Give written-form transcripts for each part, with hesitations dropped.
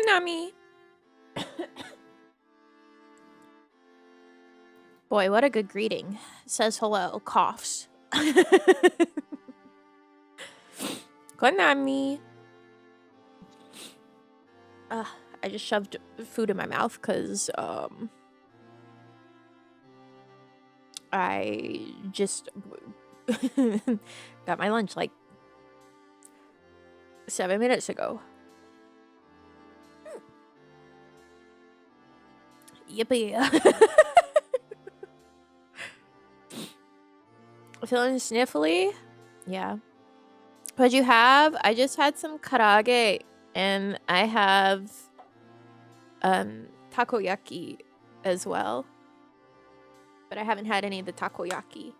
Konami. Boy, what a good greeting. Says hello, coughs. Konami. I just shoved food in my mouth because I just got my lunch like 7 minutes ago. Yippee. Feeling sniffly? Yeah. What'd you have? I just had some karage and I have takoyaki as well. But I haven't had any of the takoyaki.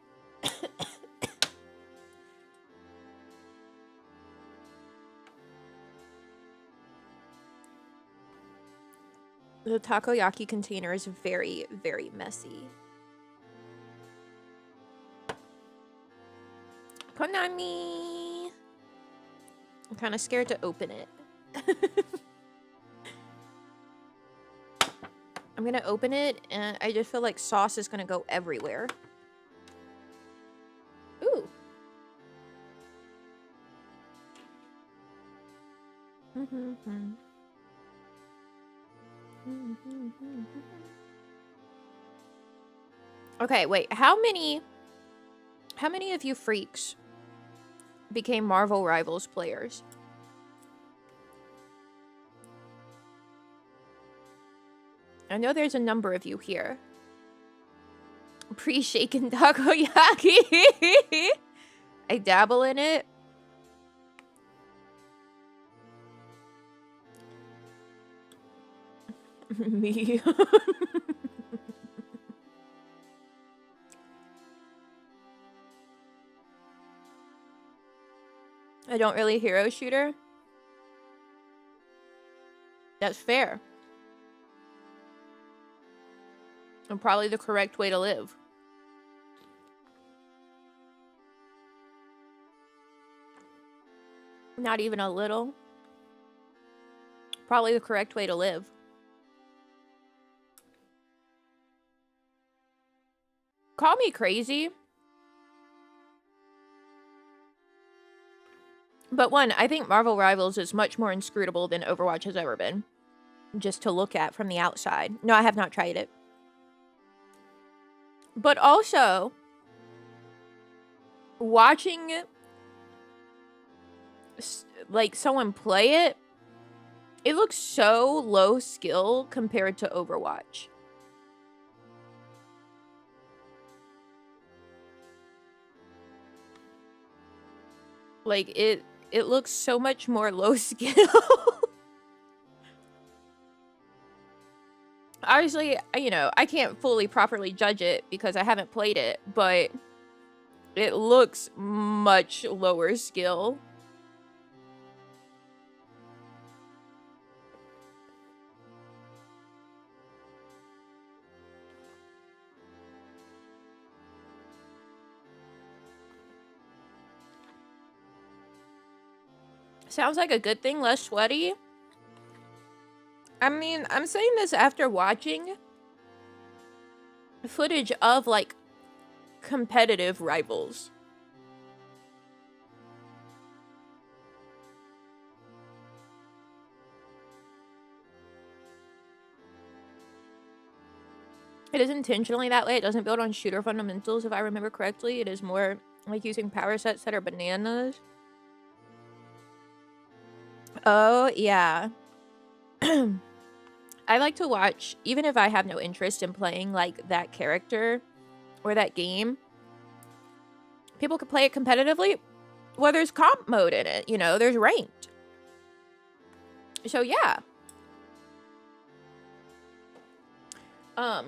The takoyaki container is very, very messy. Konami! I'm kind of scared to open it. I'm gonna open it and I just feel like sauce is gonna go everywhere. Ooh. Okay, wait. How many of you freaks became Marvel Rivals players? I know there's a number of you here. Pre-shaken takoyaki. I dabble in it. Me. I don't really hero shooter. That's fair. And probably the correct way to live. Not even a little. Probably the correct way to live. Call me crazy. But one, I think Marvel Rivals is much more inscrutable than Overwatch has ever been. Just to look at from the outside. No, I have not tried it. But also, watching like someone play it, it looks so low skill compared to Overwatch. Like it looks so much more low skill. Obviously, you know, I can't fully properly judge it because I haven't played it, but it looks much lower skill. Sounds like a good thing, less sweaty. I mean, I'm saying this after watching footage of, like, competitive rivals. It is intentionally that way. It doesn't build on shooter fundamentals, if I remember correctly. It is more like using power sets that are bananas. Oh, yeah. I like to watch, even if I have no interest in playing, like, that character or that game, people can play it competitively. Well, there's comp mode in it, you know, there's ranked. So, yeah. I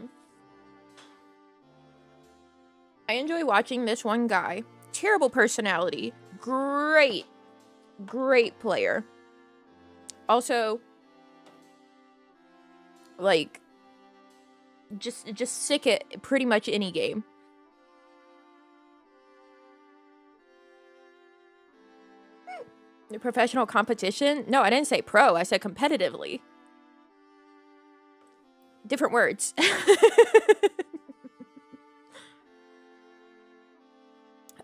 enjoy watching this one guy. Terrible personality. Great player. Also, like, just sick at pretty much any game. The professional competition? No, I didn't say pro. I said competitively. different words.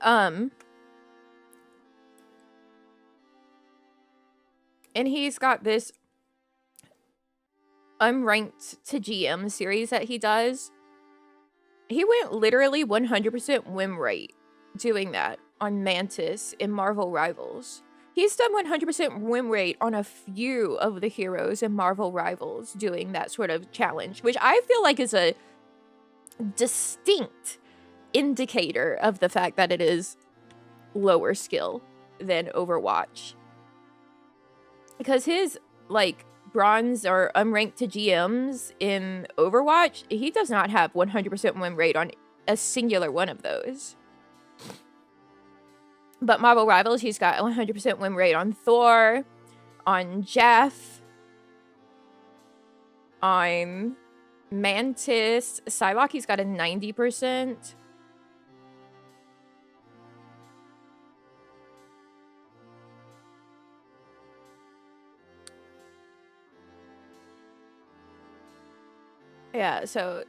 And he's got this unranked to GM series that he does. He went literally 100% win rate doing that on Mantis in Marvel Rivals. He's done 100% win rate on a few of the heroes in Marvel Rivals doing that sort of challenge, which I feel like is a distinct indicator of the fact that it is lower skill than Overwatch. Because his, like, bronze or unranked to GMs in Overwatch, he does not have 100% win rate on a singular one of those. But Marvel Rivals, he's got 100% win rate on Thor, on Jeff, on Mantis. Psylocke, he's got a 90%. Yeah, so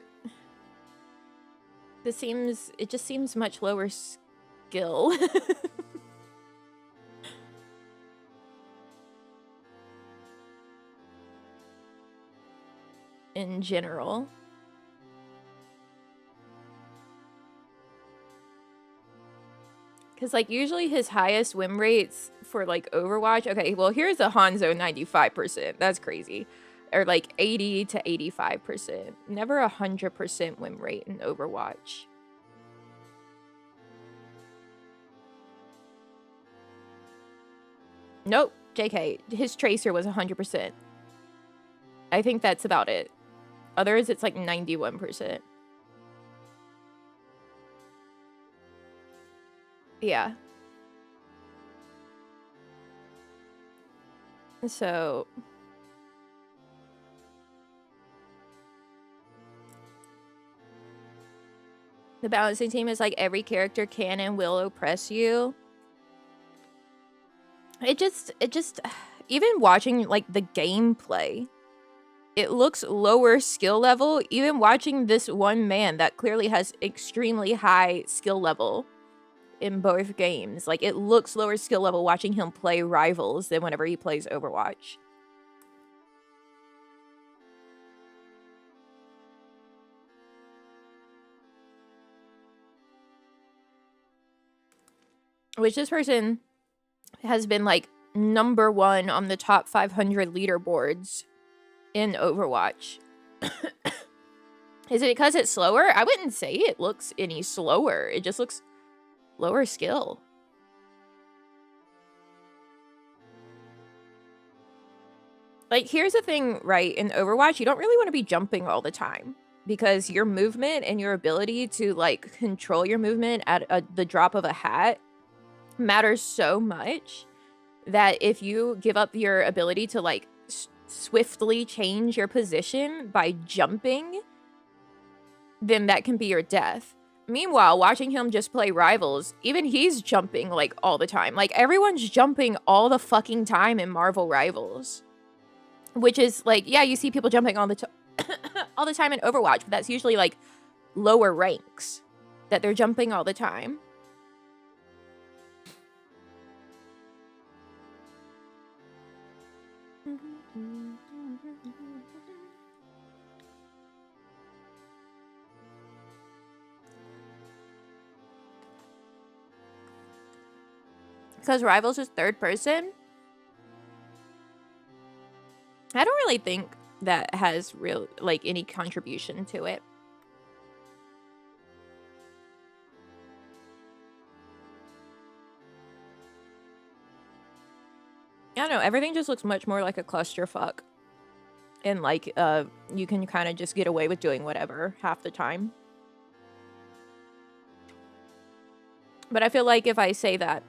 it just seems much lower skill. In general. Because, like, usually his highest win rates for, like, Overwatch... Okay, well, here's a Hanzo 95%. That's crazy. Or, like, 80 to 85%. Never 100% win rate in Overwatch. Nope. JK. His Tracer was 100%. I think that's about it. Others, it's like 91%. Yeah. So... the balancing team is like every character can and will oppress you. It just... even watching, like, the gameplay... it looks lower skill level, even watching this one man that clearly has extremely high skill level in both games. Like, it looks lower skill level watching him play Rivals than whenever he plays Overwatch. Which this person has been, like, #1 on the top 500 leaderboards in Overwatch. Is it because it's slower? I wouldn't say it looks any slower. It just looks lower skill. Like, here's the thing, right? In Overwatch, you don't really want to be jumping all the time. Because your movement and your ability to, like, control your movement at the drop of a hat matters so much that if you give up your ability to, like, swiftly change your position by jumping, then that can be your death. Meanwhile, watching him just play Rivals, even he's jumping, like, all the time. Like, everyone's jumping all the fucking time in Marvel Rivals. Which is, like, yeah, you see people jumping all the time in Overwatch, but that's usually, like, lower ranks that they're jumping all the time. Because Rivals is third person? I don't really think that has real, like, any contribution to it. I don't know, everything just looks much more like a clusterfuck. And, like, you can kind of just get away with doing whatever half the time. But I feel like if I say that,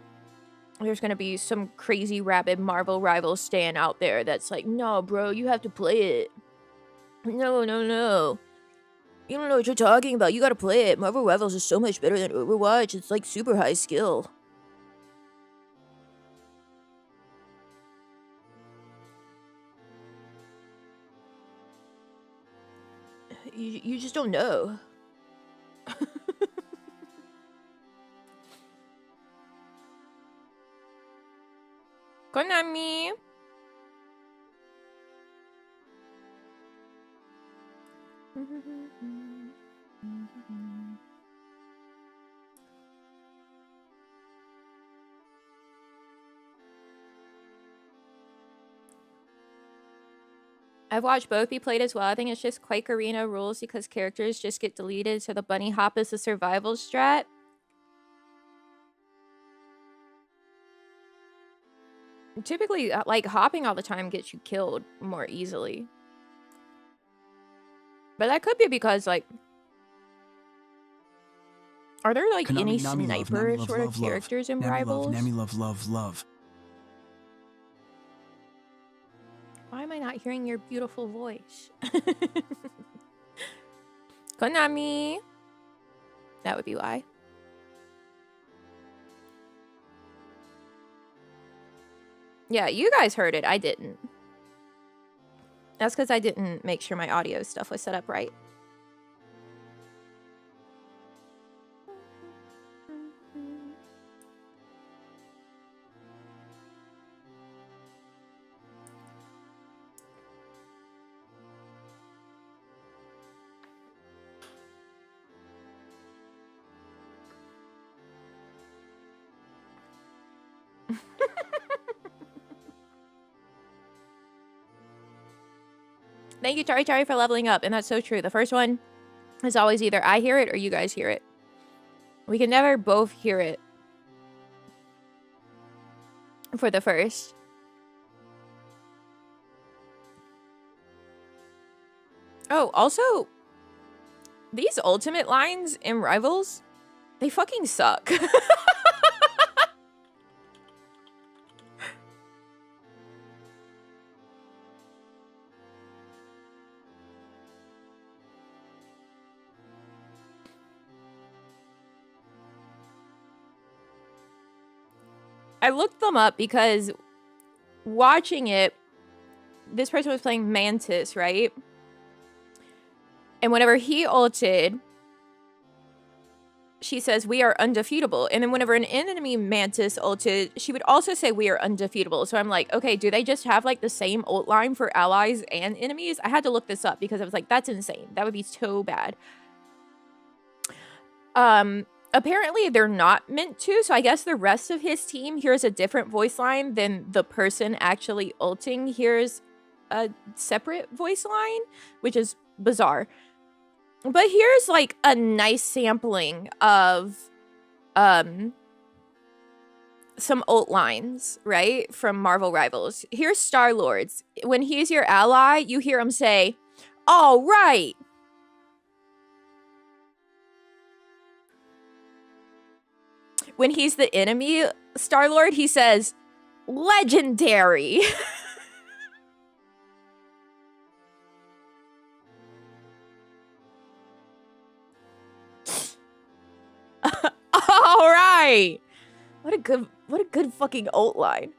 there's gonna be some crazy rabid Marvel Rivals stan out there that's like, no, bro, you have to play it. No. You don't know what you're talking about. You gotta play it. Marvel Rivals is so much better than Overwatch. It's, like, super high skill. You just don't know. Konami. I've watched both be played as well. I think it's just Quake Arena rules because characters just get deleted, so the bunny hop is a survival strat. Typically, like, hopping all the time gets you killed more easily. But that could be because, like... Are there, like, any sniper sort of characters in Rivals? Nami love. Why am I not hearing your beautiful voice? Konami! That would be why. Yeah, you guys heard it. I didn't. That's because I didn't make sure my audio stuff was set up right. Thank you, Tari, for leveling up. And that's so true. The first one is always either I hear it or you guys hear it. We can never both hear it for the first. Oh, also, these ultimate lines in Rivals, they fucking suck. I looked them up because watching it, this person was playing Mantis, right? And whenever he ulted, she says, "We are undefeatable." And then whenever an enemy Mantis ulted, she would also say, "We are undefeatable." So I'm like, okay, do they just have like the same ult line for allies and enemies? I had to look this up because I was like, that's insane. That would be so bad. Apparently they're not meant to, so I guess the rest of his team hears a different voice line than the person actually ulting hears a separate voice line, which is bizarre. But here's like a nice sampling of some ult lines, right? From Marvel Rivals. Here's Star-Lord's. When he's your ally, you hear him say, "All right." When he's the enemy Star-Lord, he says, "Legendary." All right. What a good fucking ult line.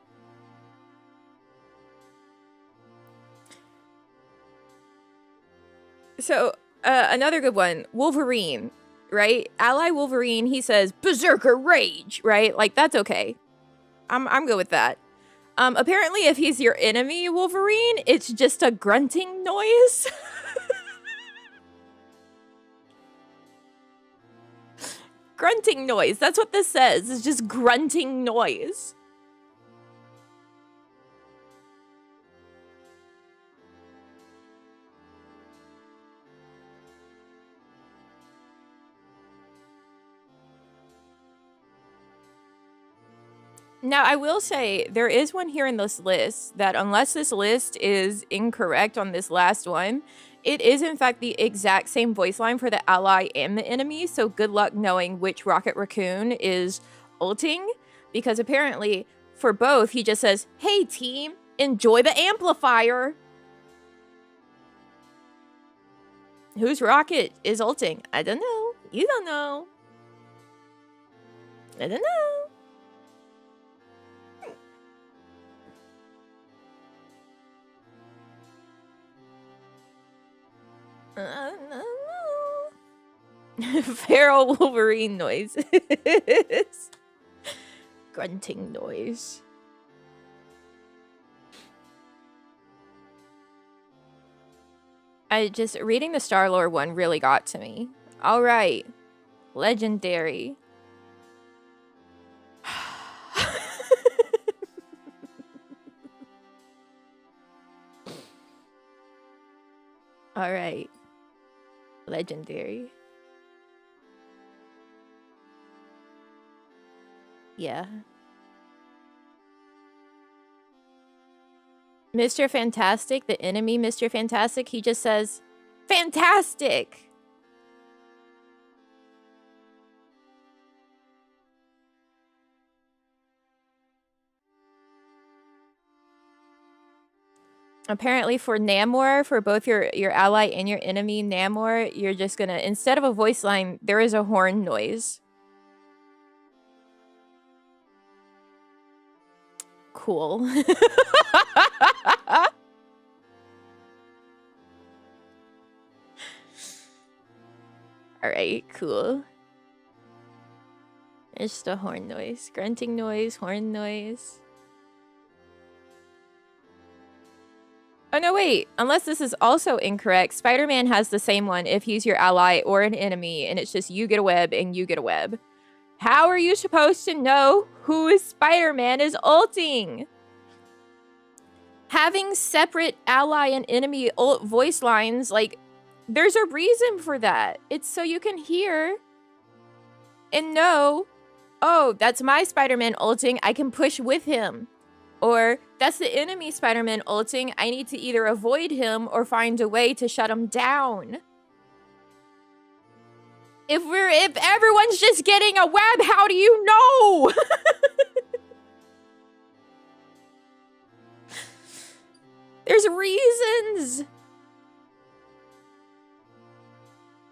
So, another good one, Wolverine. Right? Ally Wolverine, he says, "Berserker Rage," right? Like, that's okay. I'm good with that. Apparently, if he's your enemy Wolverine, it's just a grunting noise. Grunting noise. That's what this says. It's just grunting noise. Now, I will say, there is one here in this list that unless this list is incorrect on this last one, it is in fact the exact same voice line for the ally and the enemy, so good luck knowing which Rocket Raccoon is ulting, because apparently, for both, he just says, "Hey team, enjoy the amplifier." Whose Rocket is ulting? I don't know. You don't know. I don't know. I don't know. Feral Wolverine noise. Grunting noise. Reading the Star-Lord one really got to me. All right. Legendary. All right. Legendary. Yeah. Mr. Fantastic, the enemy Mr. Fantastic, he just says, fantastic! Apparently for Namor, for both your ally and your enemy Namor, you're just gonna, instead of a voice line, there is a horn noise. Cool. Alright, cool. It's just a horn noise. Grunting noise, horn noise. Oh, no, wait. Unless this is also incorrect, Spider-Man has the same one if he's your ally or an enemy, and it's just you get a web and you get a web. How are you supposed to know who Spider-Man is ulting? Having separate ally and enemy ult voice lines, like, there's a reason for that. It's so you can hear and know, oh, that's my Spider-Man ulting, I can push with him. Or, that's the enemy Spider-Man ulting, I need to either avoid him or find a way to shut him down. If everyone's just getting a web, how do you know? There's reasons.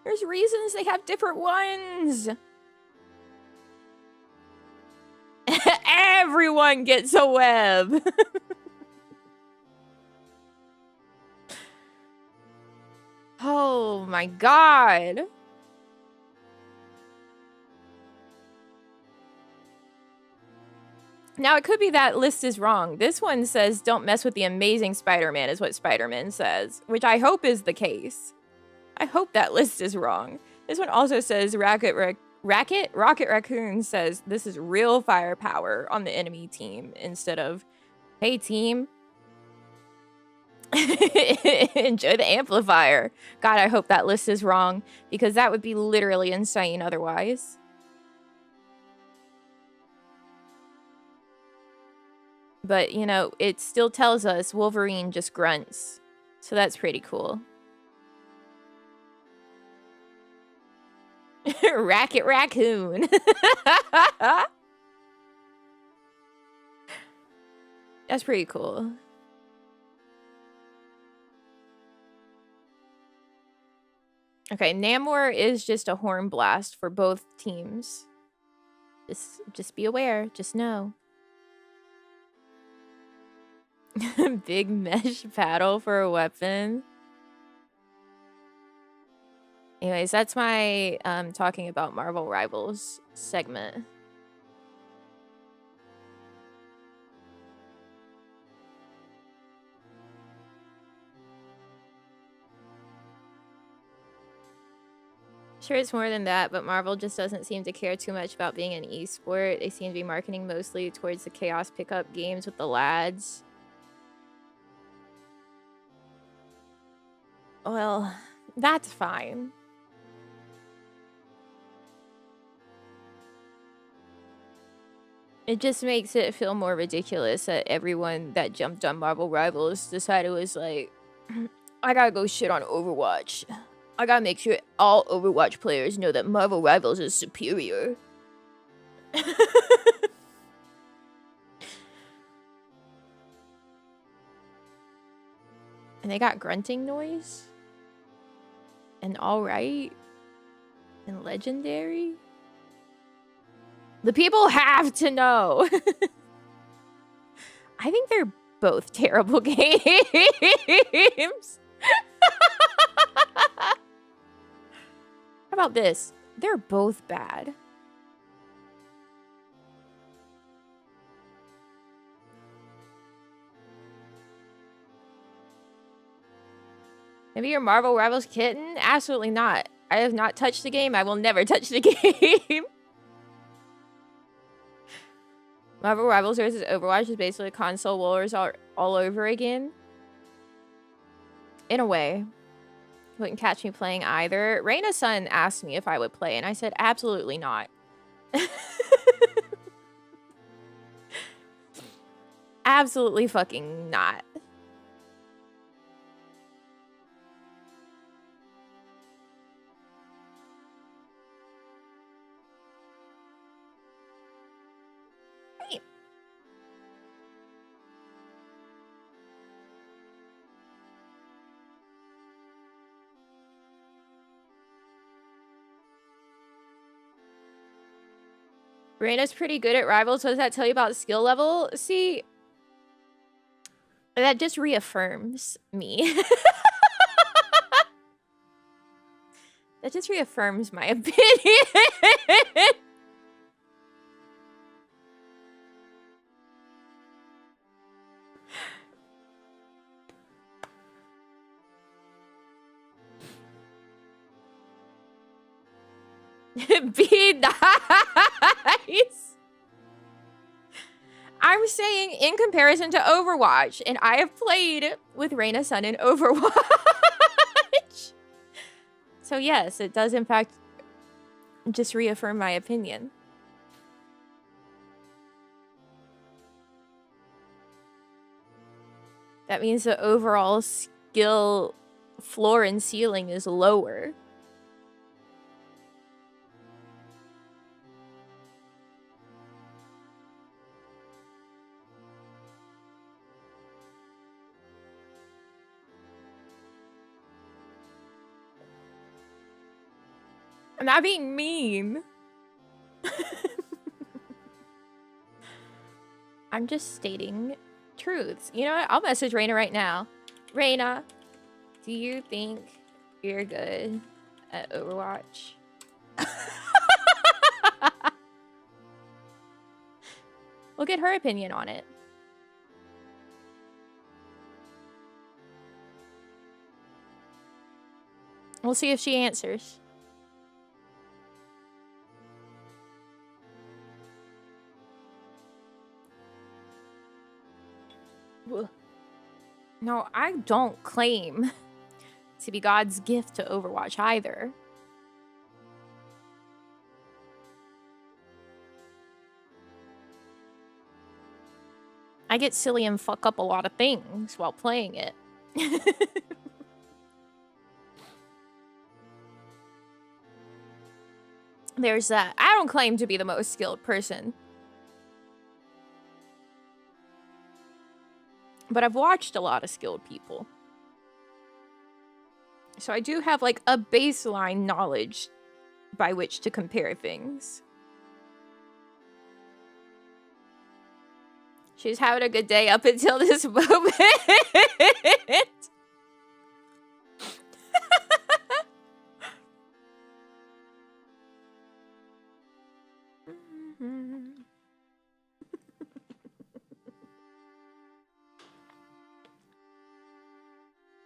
There's reasons they have different ones. Everyone gets a web. Oh my god. Now, it could be that list is wrong. This one says, don't mess with the amazing Spider-Man, is what Spider-Man says, which I hope is the case. I hope that list is wrong. This one also says, Rocket Raccoon says, this is real firepower on the enemy team, instead of, hey, team. Enjoy the amplifier. God, I hope that list is wrong, because that would be literally insane otherwise. But, you know, it still tells us Wolverine just grunts. So that's pretty cool. Racket Raccoon. That's pretty cool. Okay, Namor is just a horn blast for both teams. Just be aware. Just know. Big mesh paddle for a weapon. Anyways, that's my talking about Marvel Rivals segment. Sure, it's more than that, but Marvel just doesn't seem to care too much about being an esport. They seem to be marketing mostly towards the chaos pickup games with the lads. Well, that's fine. It just makes it feel more ridiculous that everyone that jumped on Marvel Rivals decided it was like, I gotta go shit on Overwatch. I gotta make sure all Overwatch players know that Marvel Rivals is superior. And they got grunting noise? And alright? And legendary? The people have to know. I think they're both terrible games. How about this? They're both bad. Maybe your Marvel Rivals kitten? Absolutely not. I have not touched the game. I will never touch the game. Marvel Rivals versus Overwatch is basically console wars all over again. In a way. You wouldn't catch me playing either. Reina's son asked me if I would play, and I said absolutely not. Absolutely fucking not. Reina's pretty good at Rivals. What does that tell you about skill level? See, that just reaffirms me. That just reaffirms my opinion. Be nice. I'm saying in comparison to Overwatch, and I have played with Reina's son in Overwatch. So yes, it does in fact just reaffirm my opinion. That means the overall skill floor and ceiling is lower. I'm not being mean. I'm just stating truths. You know what? I'll message Reina right now. Reina, do you think you're good at Overwatch? We'll get her opinion on it. We'll see if she answers. No, I don't claim to be God's gift to Overwatch either. I get silly and fuck up a lot of things while playing it. There's that. I don't claim to be the most skilled person. But I've watched a lot of skilled people. So I do have like a baseline knowledge by which to compare things. She's having a good day up until this moment.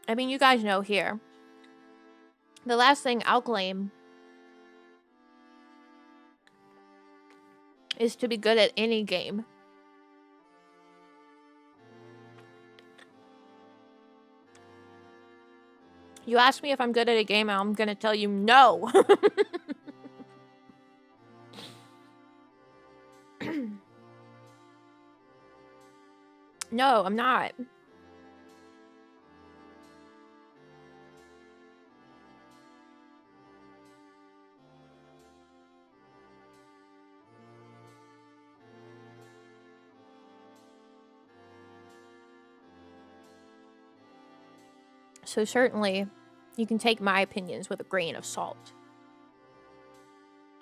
I mean, you guys know here. The last thing I'll claim is to be good at any game. You ask me if I'm good at a game, and I'm gonna tell you no. No, I'm not. So certainly, you can take my opinions with a grain of salt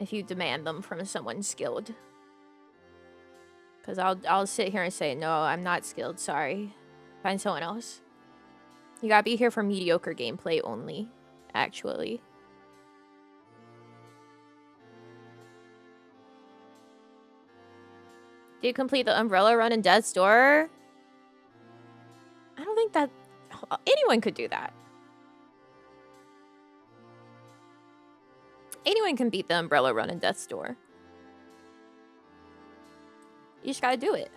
if you demand them from someone skilled. Because I'll sit here and say, no, I'm not skilled, sorry. Find someone else. You gotta be here for mediocre gameplay only, actually. Do you complete the umbrella run in Death's Door? I don't think that anyone could do that. Anyone can beat the umbrella run in Death's Door. You just gotta do it.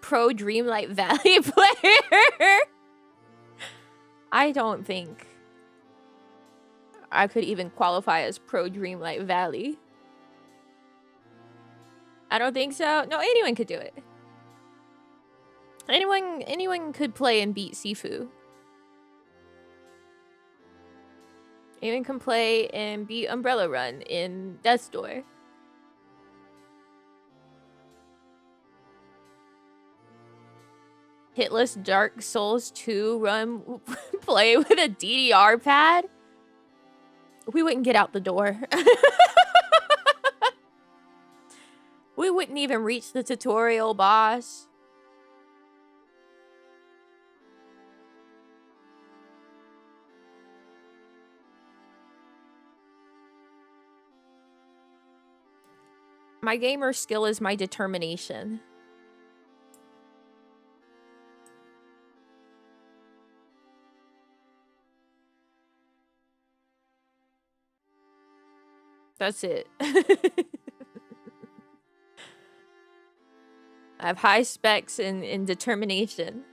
Pro Dreamlight Valley player. I don't think I could even qualify as pro Dreamlight Valley. I don't think so. No, anyone could do it. Anyone could play and beat Sifu. Anyone can play and beat Umbrella Run in Death's Door. Hitless Dark Souls 2 run play with a DDR pad? We wouldn't get out the door. We wouldn't even reach the tutorial boss. My gamer skill is my determination. That's it. I have high specs in determination.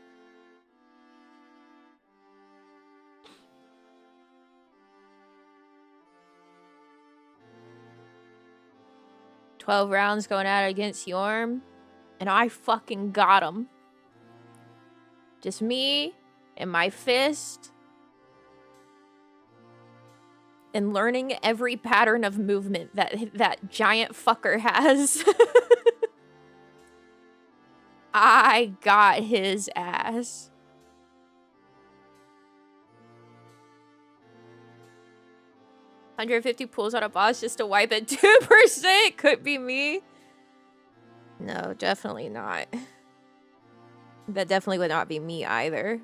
"12 rounds going at it against Yorm, and I fucking got him. Just me and my fist. And learning every pattern of movement that giant fucker has." I got his ass. $150 pulls on a boss just to wipe it 2%. Could be me. No, definitely not. That definitely would not be me either.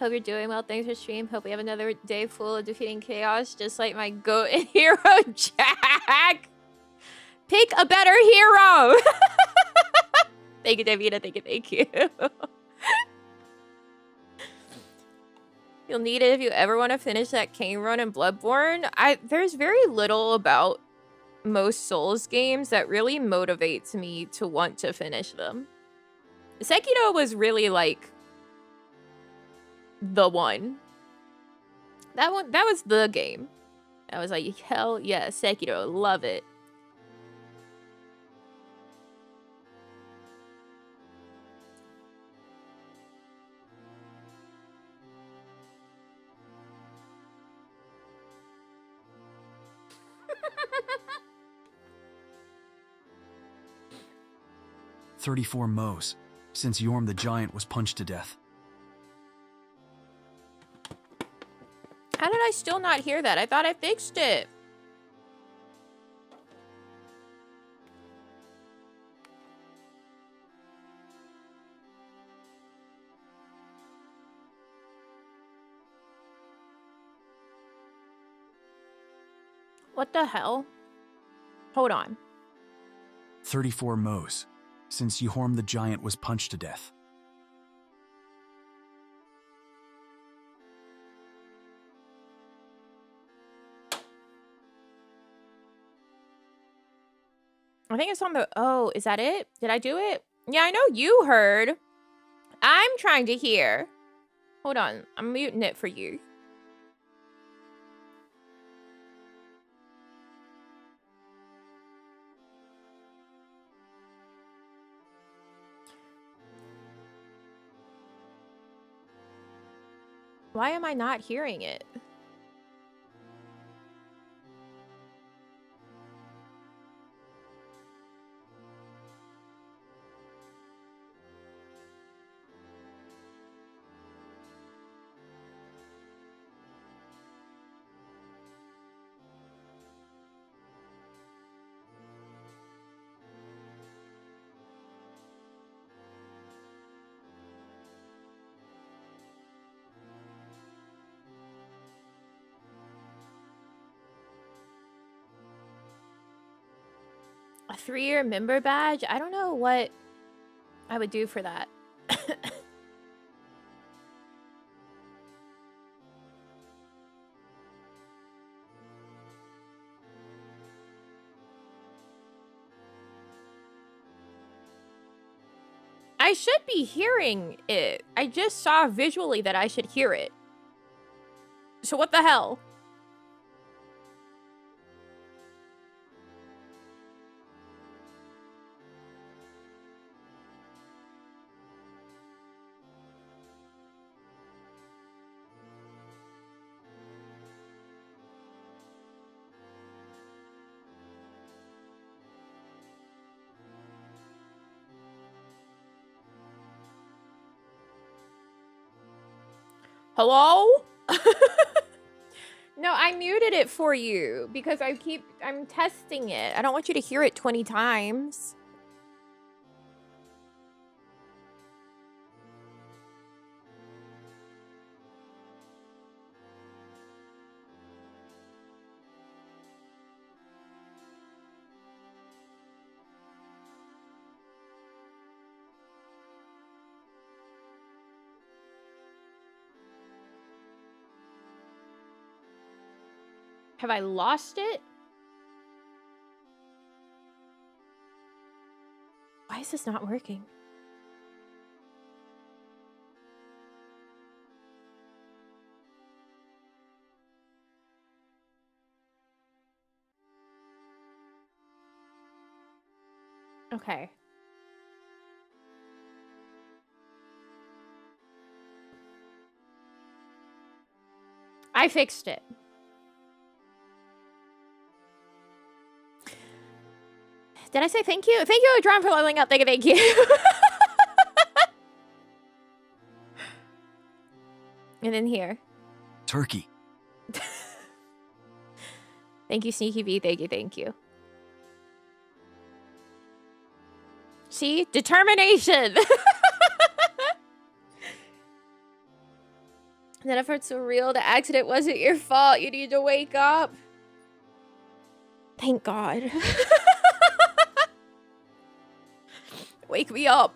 Hope you're doing well. Thanks for stream. Hope we have another day full of defeating chaos, just like my goat and hero, Jack. Pick a better hero. Thank you, Davina. Thank you. You'll need it if you ever want to finish that Kane run in Bloodborne. There's very little about most Souls games that really motivates me to want to finish them. Sekiro was really like the one. That was the game. I was like, hell yeah, Sekiro, love it. "34 mows since Yorm the Giant was punched to death." How did I still not hear that? I thought I fixed it. What the hell? Hold on. 34 mows since Yorm the Giant was punched to death. I think it's on the... Oh, is that it? Did I do it? Yeah, I know you heard. I'm trying to hear. Hold on. I'm muting it for you. Why am I not hearing it? A 3-year member badge? I don't know what I would do for that. I should be hearing it. I just saw visually that I should hear it. So what the hell? Hello? No, I muted it for you because I'm testing it. I don't want you to hear it 20 times. Have I lost it? Why is this not working? Okay. I fixed it. Did I say thank you? Thank you, Adron, for leveling up. Thank you. And then here. Turkey. Thank you, Sneaky V. Thank you. See? Determination! That effort's so real. The accident wasn't your fault. You need to wake up. Thank God. Wake me up.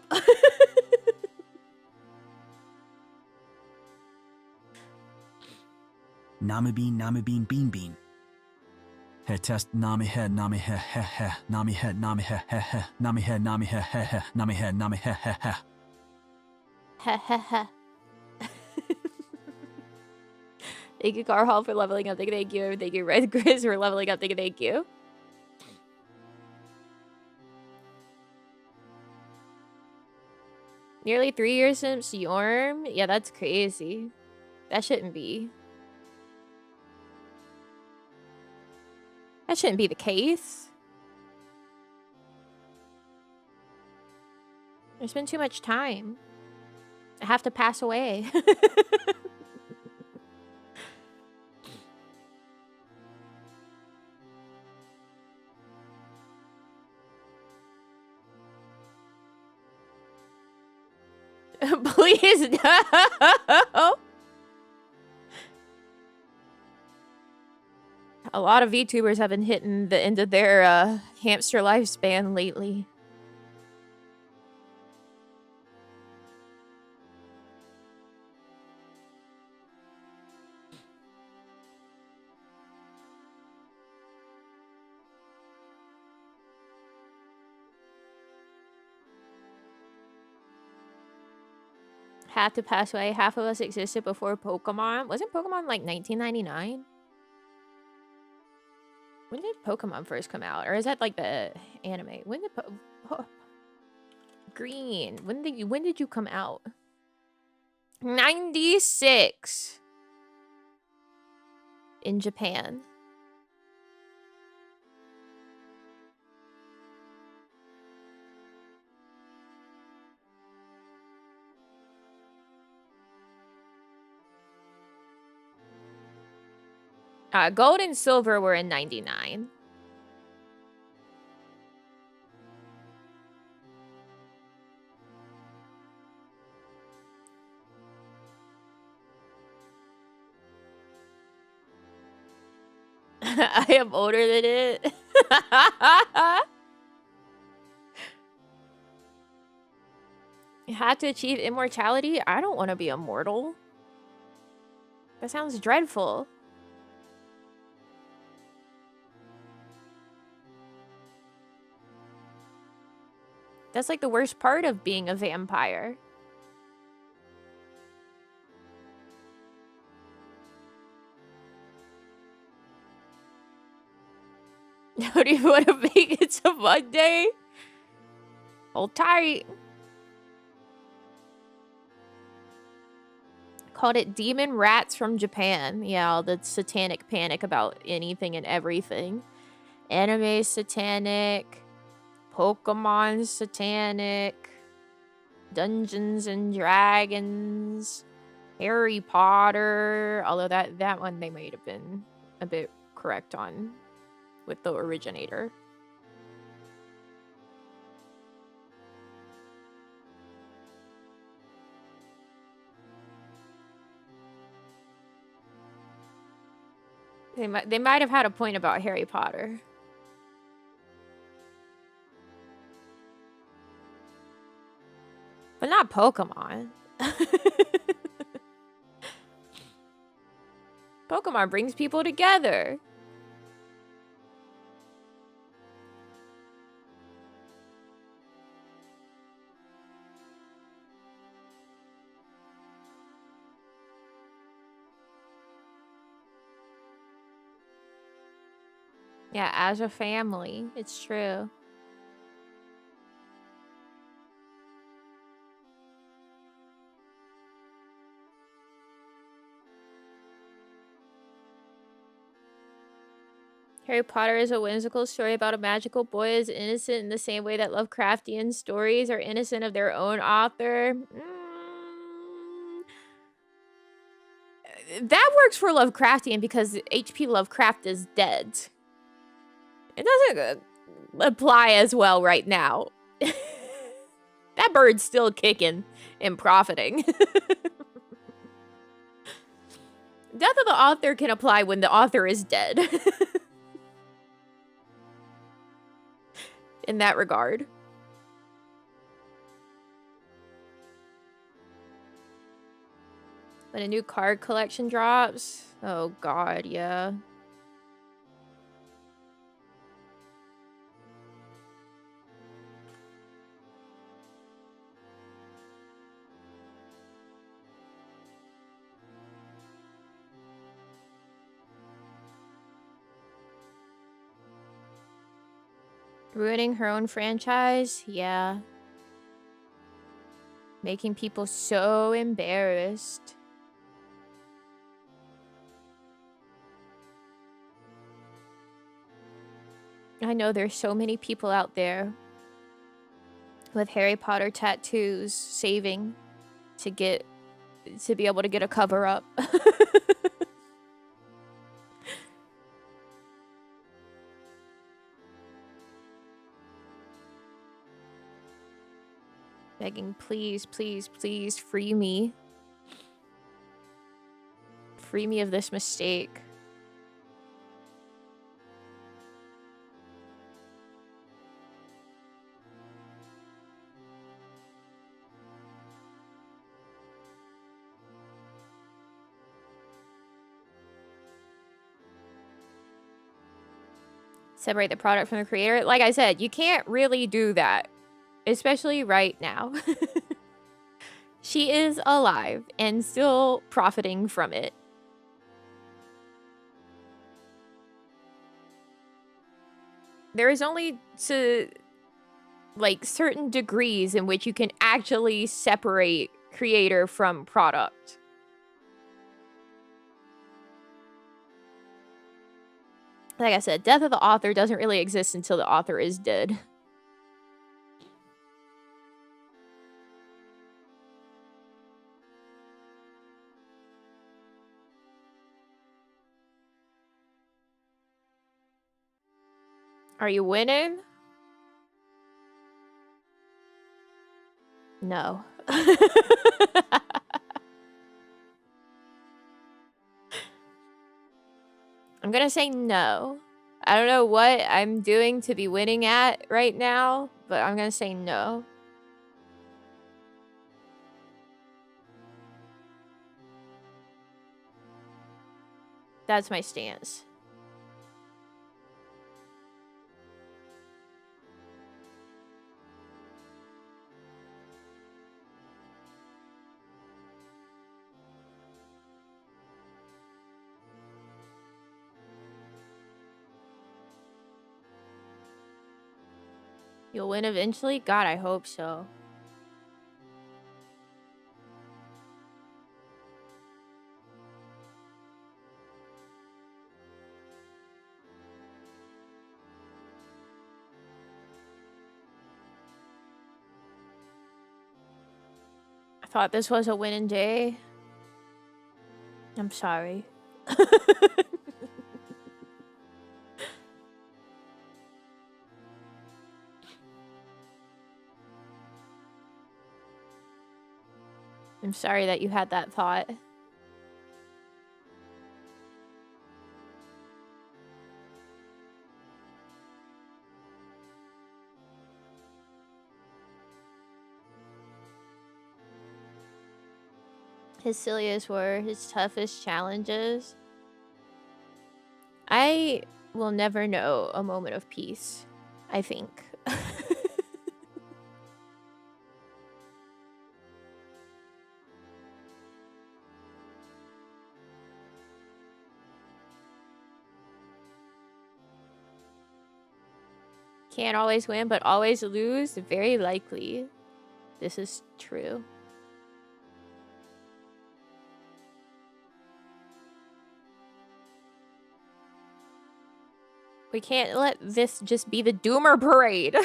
Namibeen, bean. Head test, nami head, nami he, nami head, nami he, nami head, nami he, nami head, nami he. Thank you, Carhall, for leveling up. Thank you. Thank you, Red Grizz, for leveling up. Thank you. Nearly 3 years since Yorm? Yeah, that's crazy. That shouldn't be. That shouldn't be the case. There's been too much time. I have to pass away. Please, no! A lot of VTubers have been hitting the end of their hamster lifespan lately. Had to pass away. Half of us existed before Pokemon. Wasn't Pokemon like 1999? When did Pokemon first come out? Or is that like the anime? When did Green? When did you come out? 96 in Japan. Gold and silver were in 99. I am older than it. You had to achieve immortality? I don't want to be immortal. That sounds dreadful. That's like the worst part of being a vampire. Don't even want to make it to Monday. Hold tight. Called it Demon Rats from Japan. Yeah, all the satanic panic about anything and everything. Anime satanic. Pokemon satanic. Dungeons and Dragons. Harry Potter. Although that one they might have been a bit correct on with the originator. They might have had a point about Harry Potter. But not Pokemon. Pokemon brings people together. Yeah, as a family. It's true. Harry Potter is a whimsical story about a magical boy is innocent in the same way that Lovecraftian stories are innocent of their own author. That works for Lovecraftian because H.P. Lovecraft is dead. It doesn't apply as well right now. That bird's still kicking and profiting. Death of the author can apply when the author is dead. In that regard. When a new card collection drops. Oh god, yeah. Ruining her own franchise? Yeah. Making people so embarrassed. I know there's so many people out there with Harry Potter tattoos saving to be able to get a cover up. Begging, please, please, please free me. Free me of this mistake. Separate the product from the creator. Like I said, you can't really do that. Especially right now. She is alive and still profiting from it. There is only certain degrees in which you can actually separate creator from product. Like I said, death of the author doesn't really exist until the author is dead. Are you winning? No. I'm gonna say no. I don't know what I'm doing to be winning at right now, but I'm gonna say no. That's my stance. You'll win eventually? God, I hope so. I thought this was a winning day. I'm sorry. I'm sorry that you had that thought. His silliest were his toughest challenges. I will never know a moment of peace, I think. Can't always win, but always lose? Very likely. This is true. We can't let this just be the Doomer parade.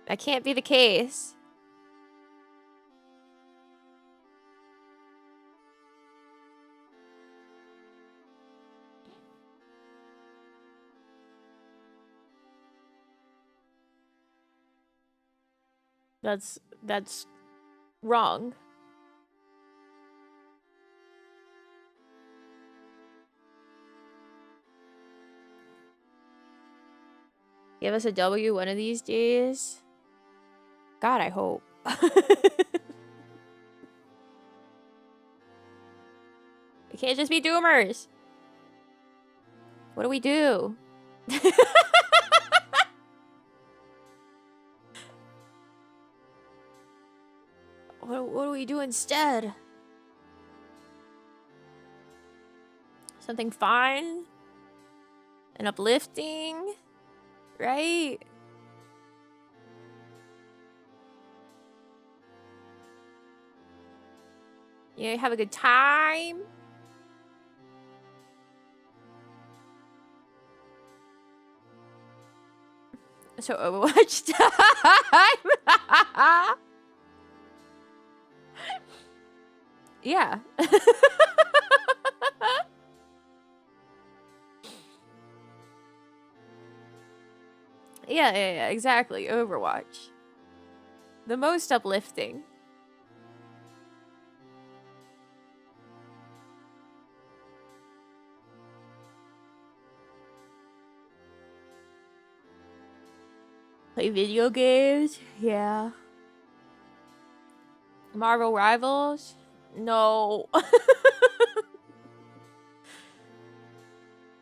That can't be the case. That's wrong. Give us a W one of these days. God, I hope. We can't just be doomers. What do we do? What do we do instead? Something fun and uplifting, right? You have a good time. So Overwatch time. Yeah. Yeah, exactly. Overwatch. The most uplifting. Play video games? Yeah. Marvel Rivals? No.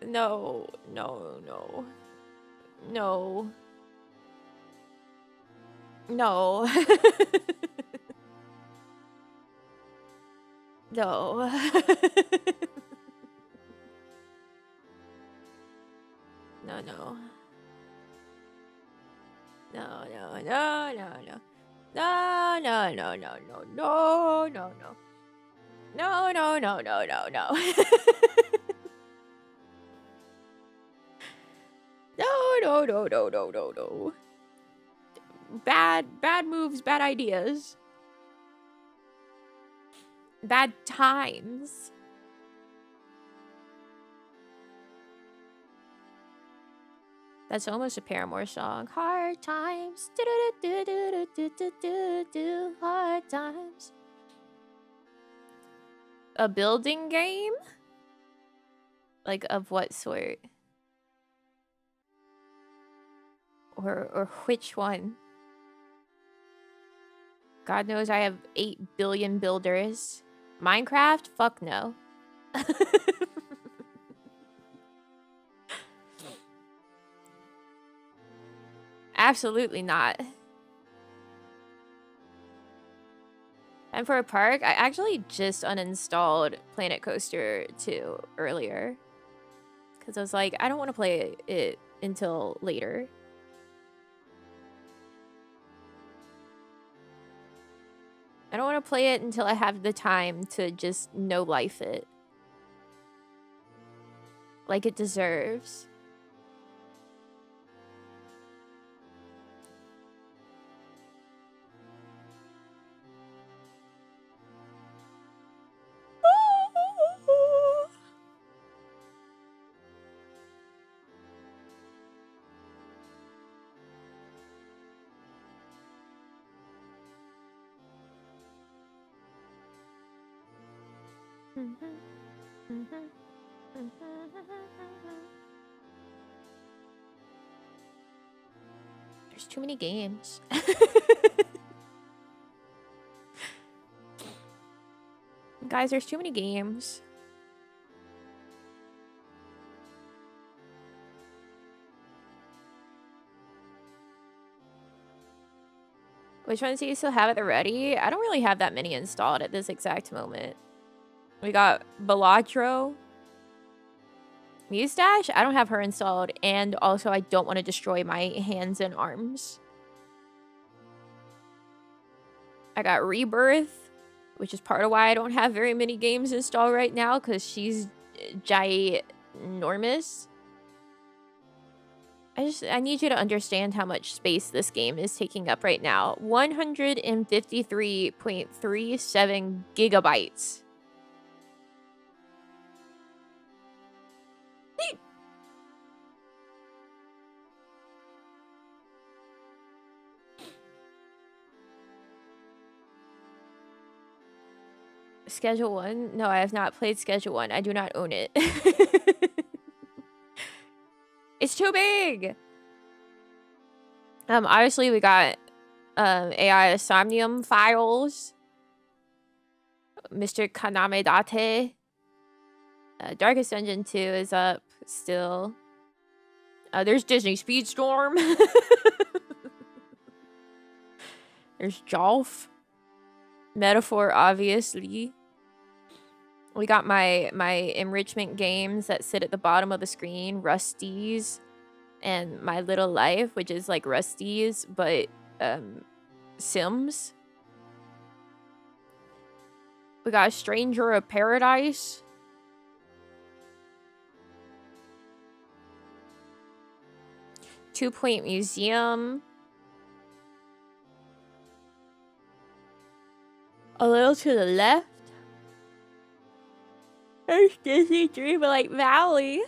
No. No. No. No. No. No. No, no. No, no, no, no, no. No, no, no, no, no, no, no, no. No, no, no, no, no, no. No, no, no, no, no, no, no. Bad moves, bad ideas. Bad times. That's almost a Paramore song. Hard times. Hard times. A building game? Like, of what sort? Or which one? God knows I have 8 billion builders. Minecraft? Fuck no. Absolutely not. Time for a park? I actually just uninstalled Planet Coaster 2 earlier. Because I was like, I don't want to play it until later. I don't want to play it until I have the time to just no-life it. Like it deserves. There's too many games. Guys, there's too many games. Which ones do you still have at the ready? I don't really have that many installed at this exact moment. We got Balatro. Mustache? I don't have her installed. And also, I don't want to destroy my hands and arms. I got Rebirth, which is part of why I don't have very many games installed right now, because she's ginormous. I need you to understand how much space this game is taking up right now. 153.37 gigabytes. Schedule 1? No, I have not played Schedule 1. I do not own it. It's too big! Obviously we got AI Somnium files. Mr. Kanamedate. Darkest Dungeon 2 is up still. There's Disney Speedstorm. There's Jolf. Metaphor, obviously. We got my enrichment games that sit at the bottom of the screen. Rusty's and My Little Life, which is like Rusty's, but Sims. We got Stranger of Paradise. Two Point Museum. A little to the left. There's Disney Dreamlight Valley.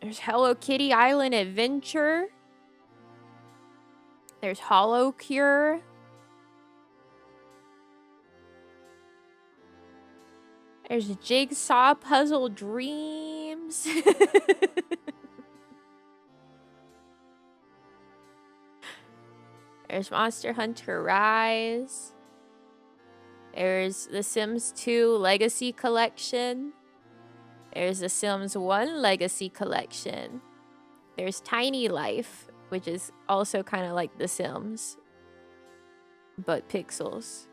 There's Hello Kitty Island Adventure. There's Hollow Cure. There's Jigsaw Puzzle Dreams. There's Monster Hunter Rise. There's The Sims 2 Legacy Collection. There's The Sims 1 Legacy Collection. There's Tiny Life, which is also kind of like The Sims, but pixels.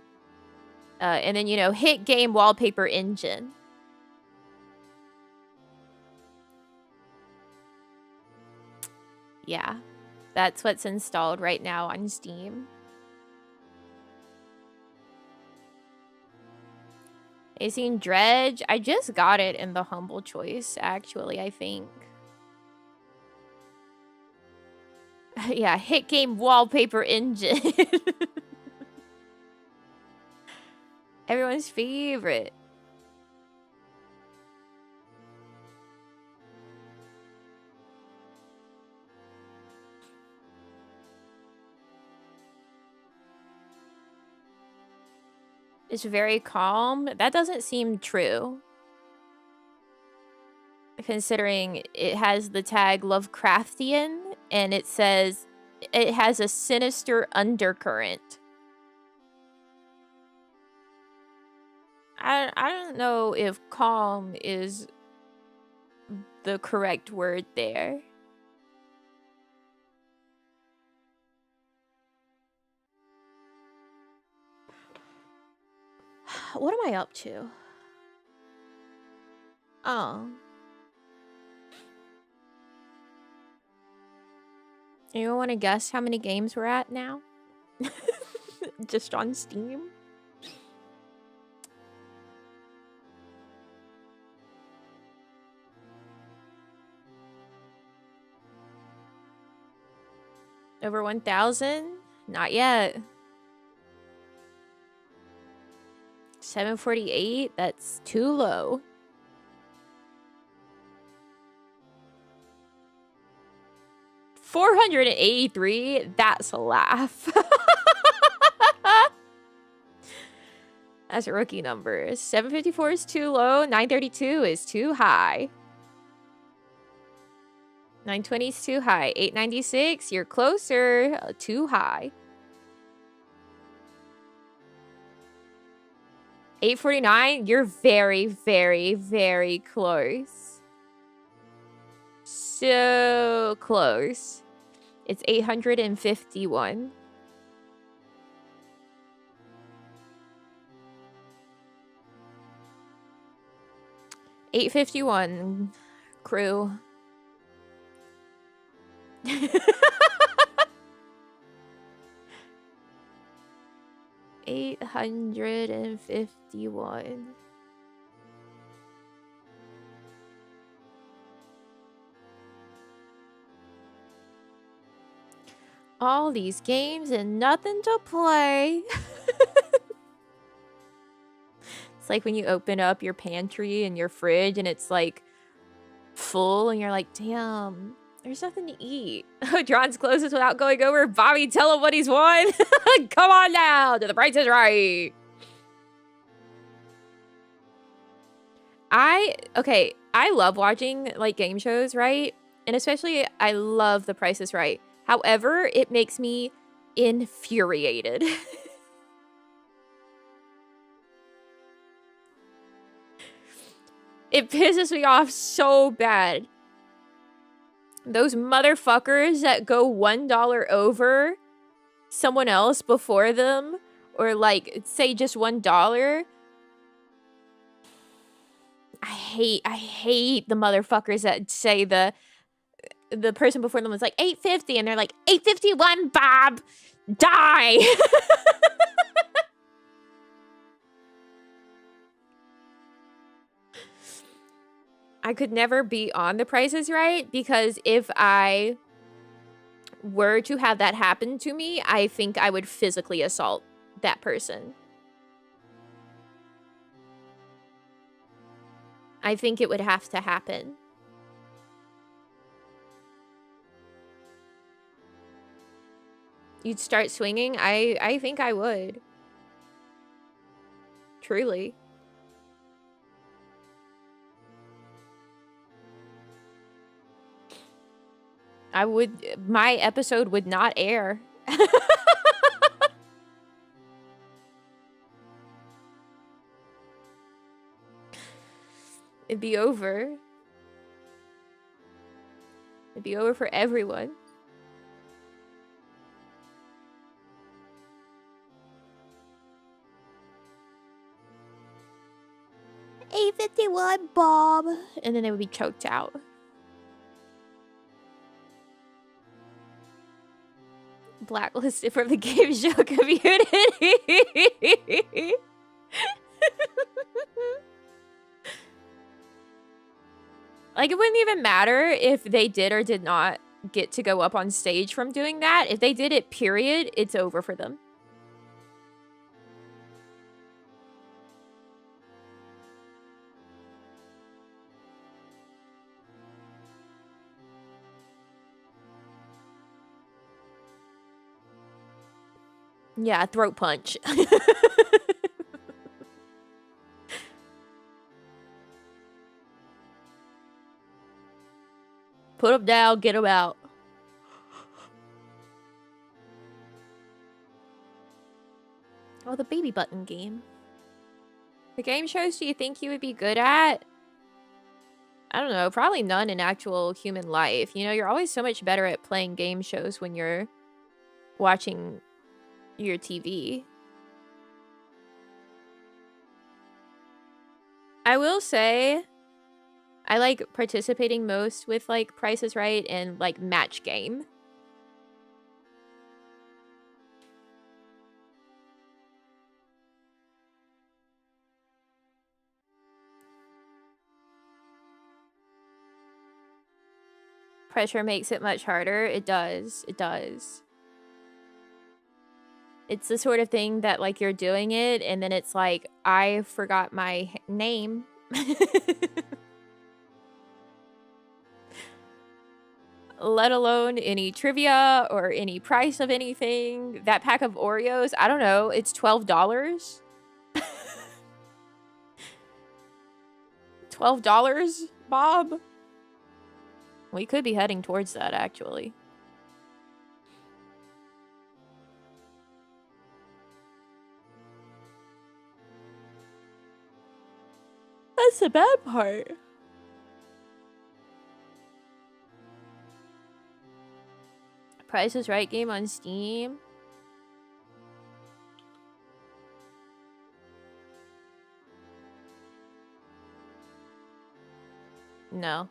And then, you know, Hit Game Wallpaper Engine. Yeah, that's what's installed right now on Steam. You seen Dredge? I just got it in the Humble Choice, actually, I think. Yeah, Hit Game Wallpaper Engine. Everyone's favorite. It's very calm. That doesn't seem true, considering it has the tag Lovecraftian and it says it has a sinister undercurrent. I don't know if calm is the correct word there. What am I up to? Oh. Anyone want to guess how many games we're at now? Just on Steam? Over 1,000? Not yet. 748? That's too low. 483? That's a laugh. That's rookie numbers. 754 is too low. 932 is too high. 920 is too high. 896, you're closer. Too high. 849, you're very, very, very close. So close. It's 851. $851, crew. $851. All these games and nothing to play. It's like when you open up your pantry and your fridge and it's like full and you're like, damn, there's nothing to eat. Drawn's closest without going over. Bobby, tell him what he's won. Come on now. The price is right. I love watching like game shows, right? And especially I love The Price is Right. However, it makes me infuriated. It pisses me off so bad. Those motherfuckers that go $1 over someone else before them, or like say just $1. I hate the motherfuckers that say the person before them was like $8.50 and they're like $8.51, Bob, die. I could never be on The Price is Right because if I were to have that happen to me, I think I would physically assault that person. I think it would have to happen. You'd start swinging? I think I would. Truly. I would, my episode would not air. It'd be over. It'd be over for everyone. $8.51, Bob. And then they would be choked out. Blacklisted from the game show community. Like, it wouldn't even matter if they did or did not get to go up on stage from doing that. If they did it, period, it's over for them. Yeah, throat punch. Put them down, get them out. Oh, the baby button game. The game shows do you think you would be good at? I don't know. Probably none in actual human life. You know, you're always so much better at playing game shows when you're watching your TV. I will say I like participating most with like Price is Right and like Match Game. Pressure makes it much harder. It does. It does. It's the sort of thing that like you're doing it and then it's like, I forgot my name. Let alone any trivia or any price of anything. That pack of Oreos, I don't know, it's $12. $12, Bob? We could be heading towards that, actually. That's the bad part. Price is Right game on Steam. No.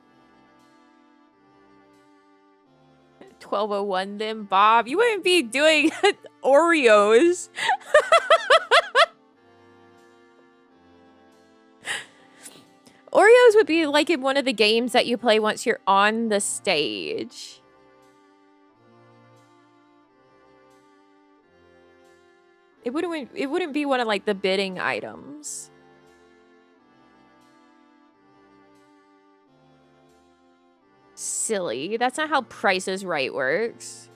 1201 then, Bob. You wouldn't be doing Oreos. Oreos would be like in one of the games that you play once you're on the stage. It wouldn't be one of like the bidding items. Silly. That's not how Price is Right works.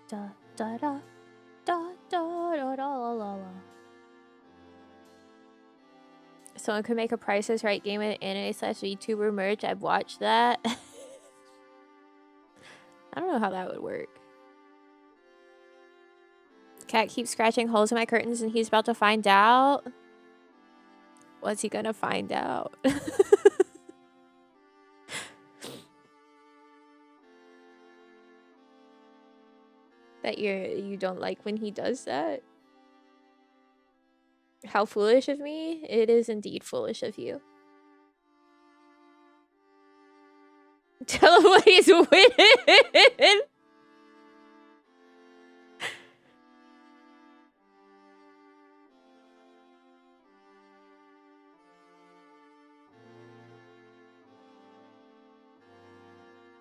Da da da da da da da la la. Someone could make a Price is Right game with anime/VTuber merch. I've watched that. I don't know how that would work. Cat keeps scratching holes in my curtains and he's about to find out. What's he gonna find out? That you don't like when he does that? How foolish of me? It is indeed foolish of you. Tell him what he's winning!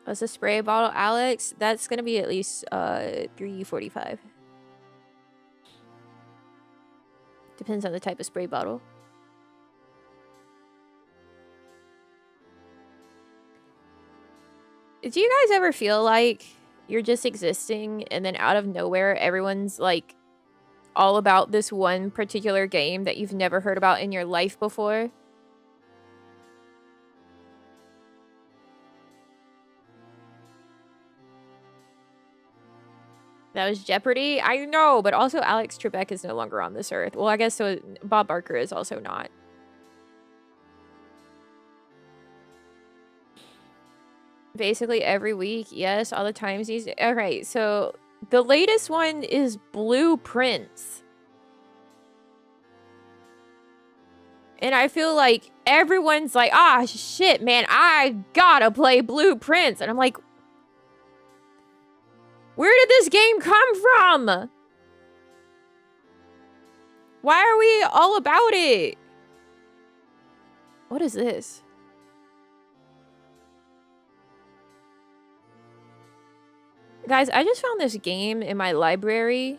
What's a spray bottle, Alex? That's gonna be at least $3.45. Depends on the type of spray bottle. Do you guys ever feel like you're just existing and then out of nowhere everyone's like all about this one particular game that you've never heard about in your life before? That was Jeopardy? I know, but also Alex Trebek is no longer on this earth. Well, I guess so. Bob Barker is also not. Basically every week. Yes, all the times he's... Okay, so the latest one is Blueprints. And I feel like everyone's like, ah, shit, man, I gotta play Blueprints. And I'm like, where did this game come from? Why are we all about it? What is this? Guys, I just found this game in my library.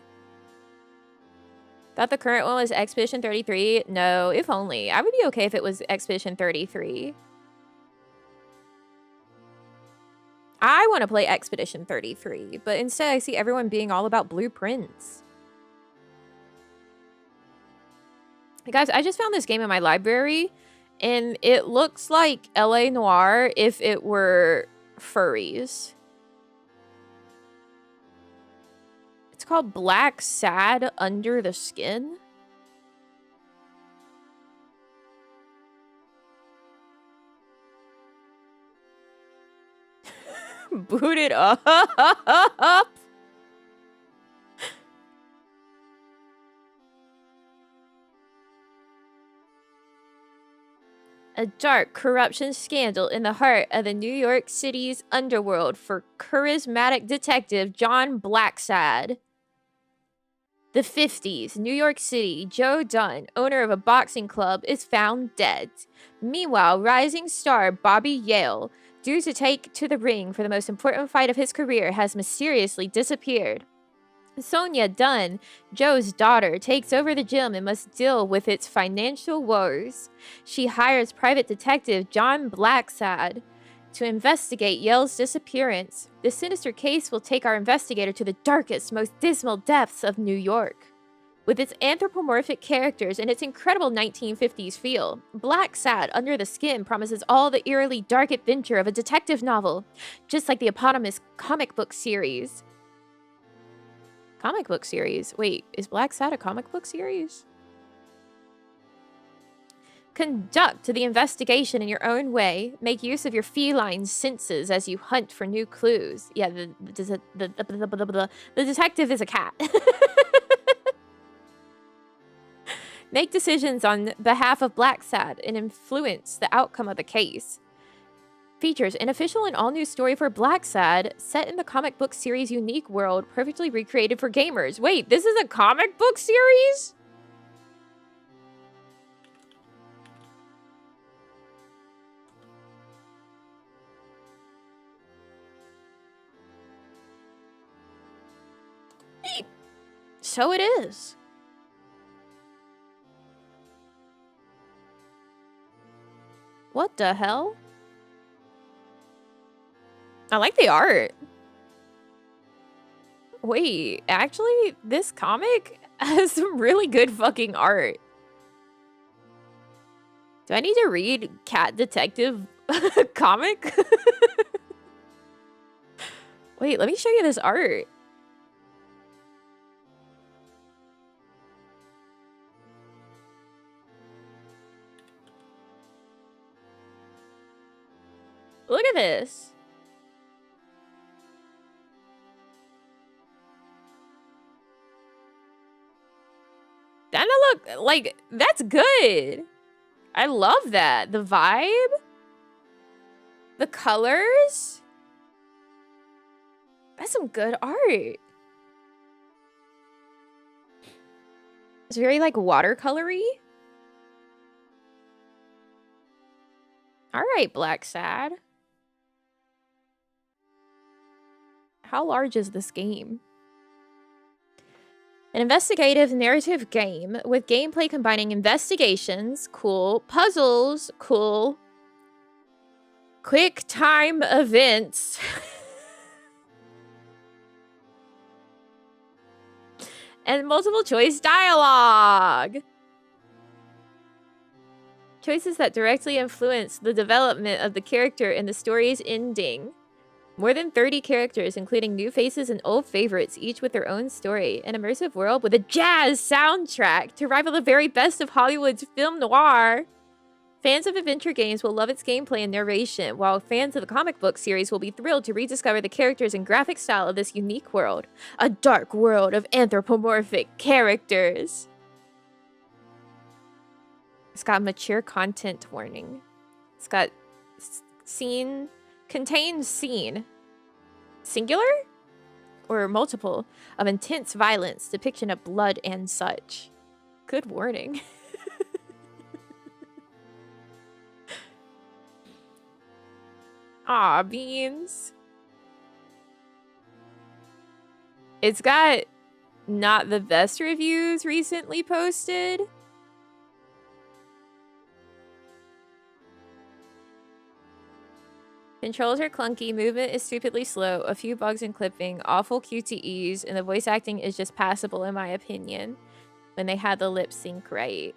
Thought the current one was Expedition 33. No, if only. I would be okay if it was Expedition 33. I want to play Expedition 33, but instead I see everyone being all about blueprints. Guys, I just found this game in my library, and it looks like LA Noire if it were furries. It's called Black Sad Under the Skin. Boot it up. A dark corruption scandal in the heart of the New York City's underworld for charismatic detective John Blacksad. The 50s, New York City, Joe Dunn, owner of a boxing club, is found dead. Meanwhile, rising star Bobby Yale, due to take to the ring for the most important fight of his career, has mysteriously disappeared. Sonia Dunn, Joe's daughter, takes over the gym and must deal with its financial woes. She hires private detective John Blacksad to investigate Yale's disappearance. This sinister case will take our investigator to the darkest, most dismal depths of New York. With its anthropomorphic characters and its incredible 1950s feel, Blacksad Under the Skin promises all the eerily dark adventure of a detective novel, just like the eponymous comic book series. Comic book series? Wait, is Blacksad a comic book series? Conduct the investigation in your own way. Make use of your feline senses as you hunt for new clues. Yeah, the detective is a cat. Make decisions on behalf of Blacksad and influence the outcome of the case. Features an official and all-new story for Blacksad, set in the comic book series' unique world, perfectly recreated for gamers. Wait, this is a comic book series? So it is. What the hell? I like the art. Wait, actually, this comic has some really good fucking art. Do I need to read Cat Detective comic? Wait, let me show you this art. Look at this. Doesn't it look like that's good? I love that. The vibe, the colors. That's some good art. It's very like watercolory. All right, Blacksad. How large is this game? An investigative narrative game with gameplay combining investigations, cool, puzzles, cool, quick time events, and multiple choice dialogue. Choices that directly influence the development of the character and the story's ending. More than 30 characters, including new faces and old favorites, each with their own story. An immersive world with a jazz soundtrack to rival the very best of Hollywood's film noir. Fans of adventure games will love its gameplay and narration, while fans of the comic book series will be thrilled to rediscover the characters and graphic style of this unique world. A dark world of anthropomorphic characters. It's got mature content warning. It's got scene... Contains scene, singular or multiple, of intense violence, depiction of blood and such. Good warning. Aw, beans. It's got not the best reviews recently posted. Controls are clunky, movement is stupidly slow, a few bugs in clipping, awful QTEs, and the voice acting is just passable in my opinion when they had the lip sync right.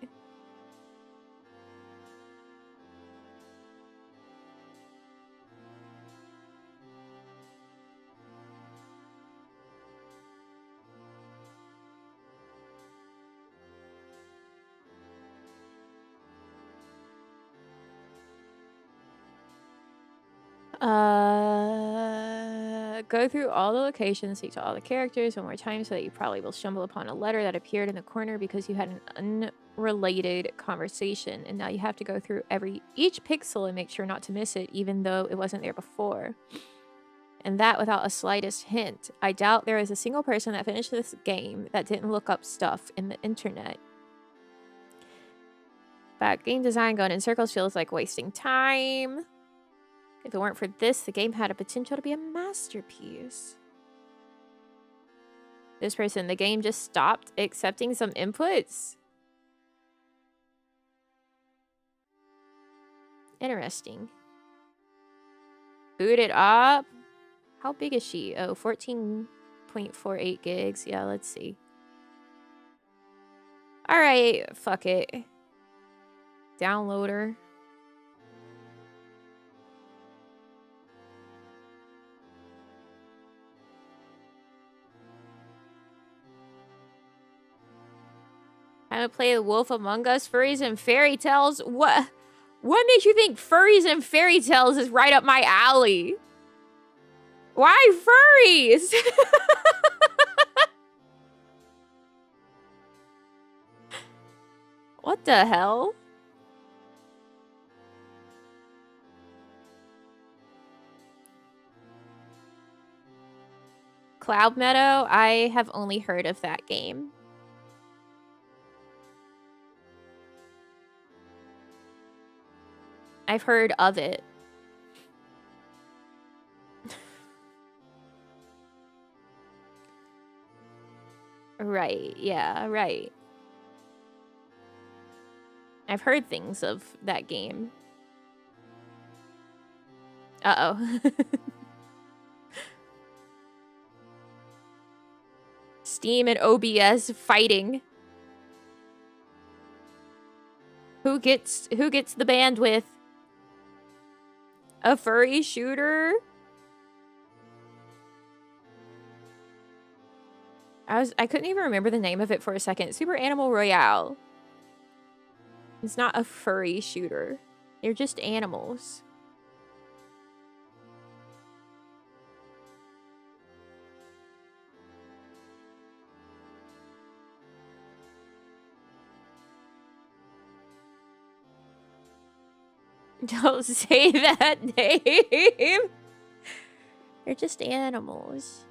Go through all the locations, speak to all the characters one more time so that you probably will stumble upon a letter that appeared in the corner because you had an unrelated conversation, and now you have to go through each pixel and make sure not to miss it even though it wasn't there before. And that without a slightest hint. I doubt there is a single person that finished this game that didn't look up stuff in the internet. But game design going in circles feels like wasting time. If it weren't for this, the game had a potential to be a masterpiece. This person, the game just stopped accepting some inputs. Interesting. Boot it up. How big is she? Oh, 14.48 gigs. Yeah, let's see. All right, fuck it. Downloader. How to play the Wolf Among Us, furries and fairy tales. What makes you think furries and fairy tales is right up my alley? Why furries? What the hell? Cloud Meadow? I have only heard of that game. I've heard of it. Right, yeah, right. I've heard things of that game. Uh-oh. Steam and OBS fighting. Who gets the bandwidth? A furry shooter? I couldn't even remember the name of it for a second. Super Animal Royale. It's not a furry shooter. They're just animals. Don't say that name. They're just animals.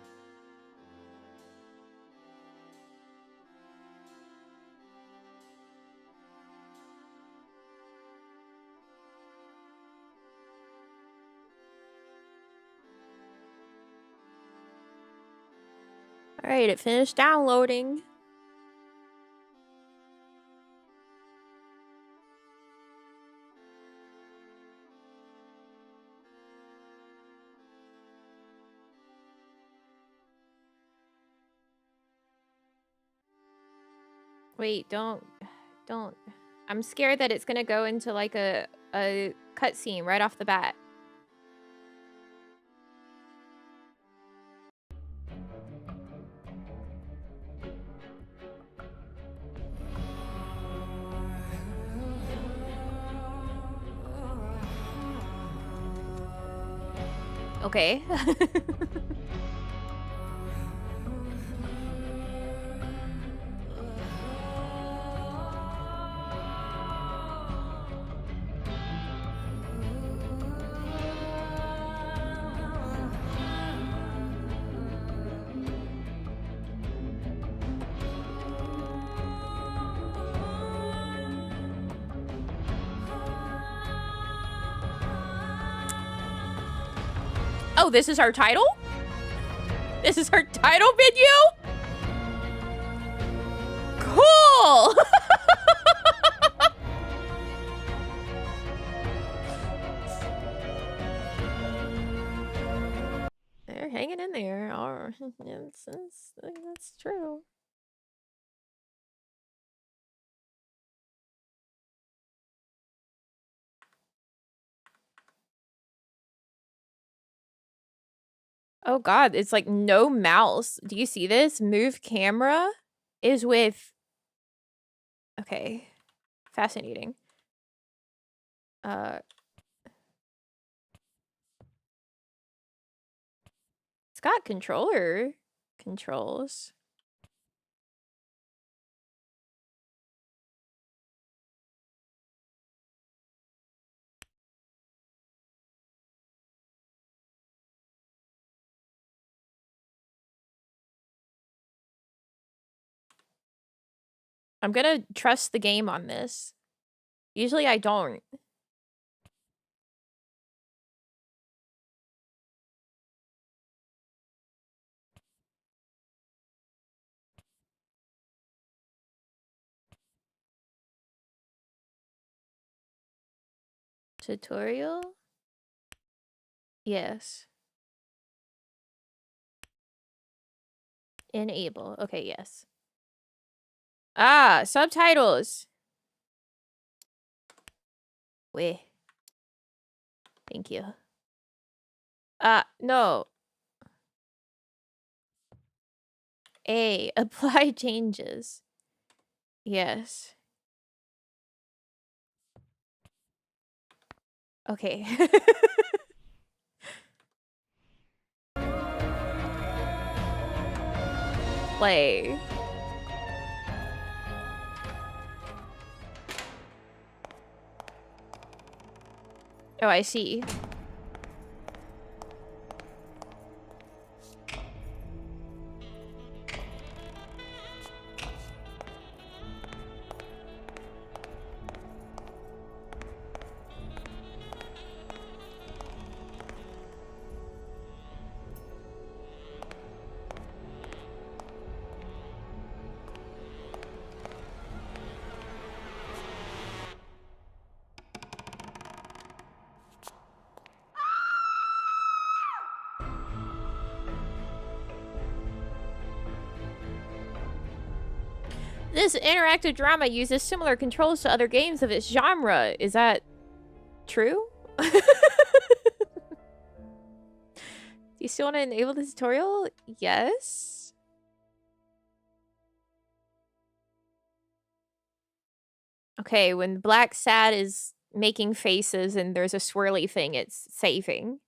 All right, it finished downloading. Wait, don't. I'm scared that it's gonna go into like a cutscene right off the bat. Okay. Oh, this is our title? This is our title menu? Cool! know. That's true. Oh god, it's like no mouse. Do you see this? Move camera is with... Okay. Fascinating. It's got controller controls. I'm gonna trust the game on this. Usually I don't. Tutorial? Yes. Enable. Okay, yes. Ah, subtitles. Wait. Thank you. No. A. Apply changes. Yes. Okay. Play. Oh, I see. This interactive drama uses similar controls to other games of its genre. Is that true? Do you still want to enable the tutorial? Yes. Okay, when Black Sad is making faces and there's a swirly thing, it's saving.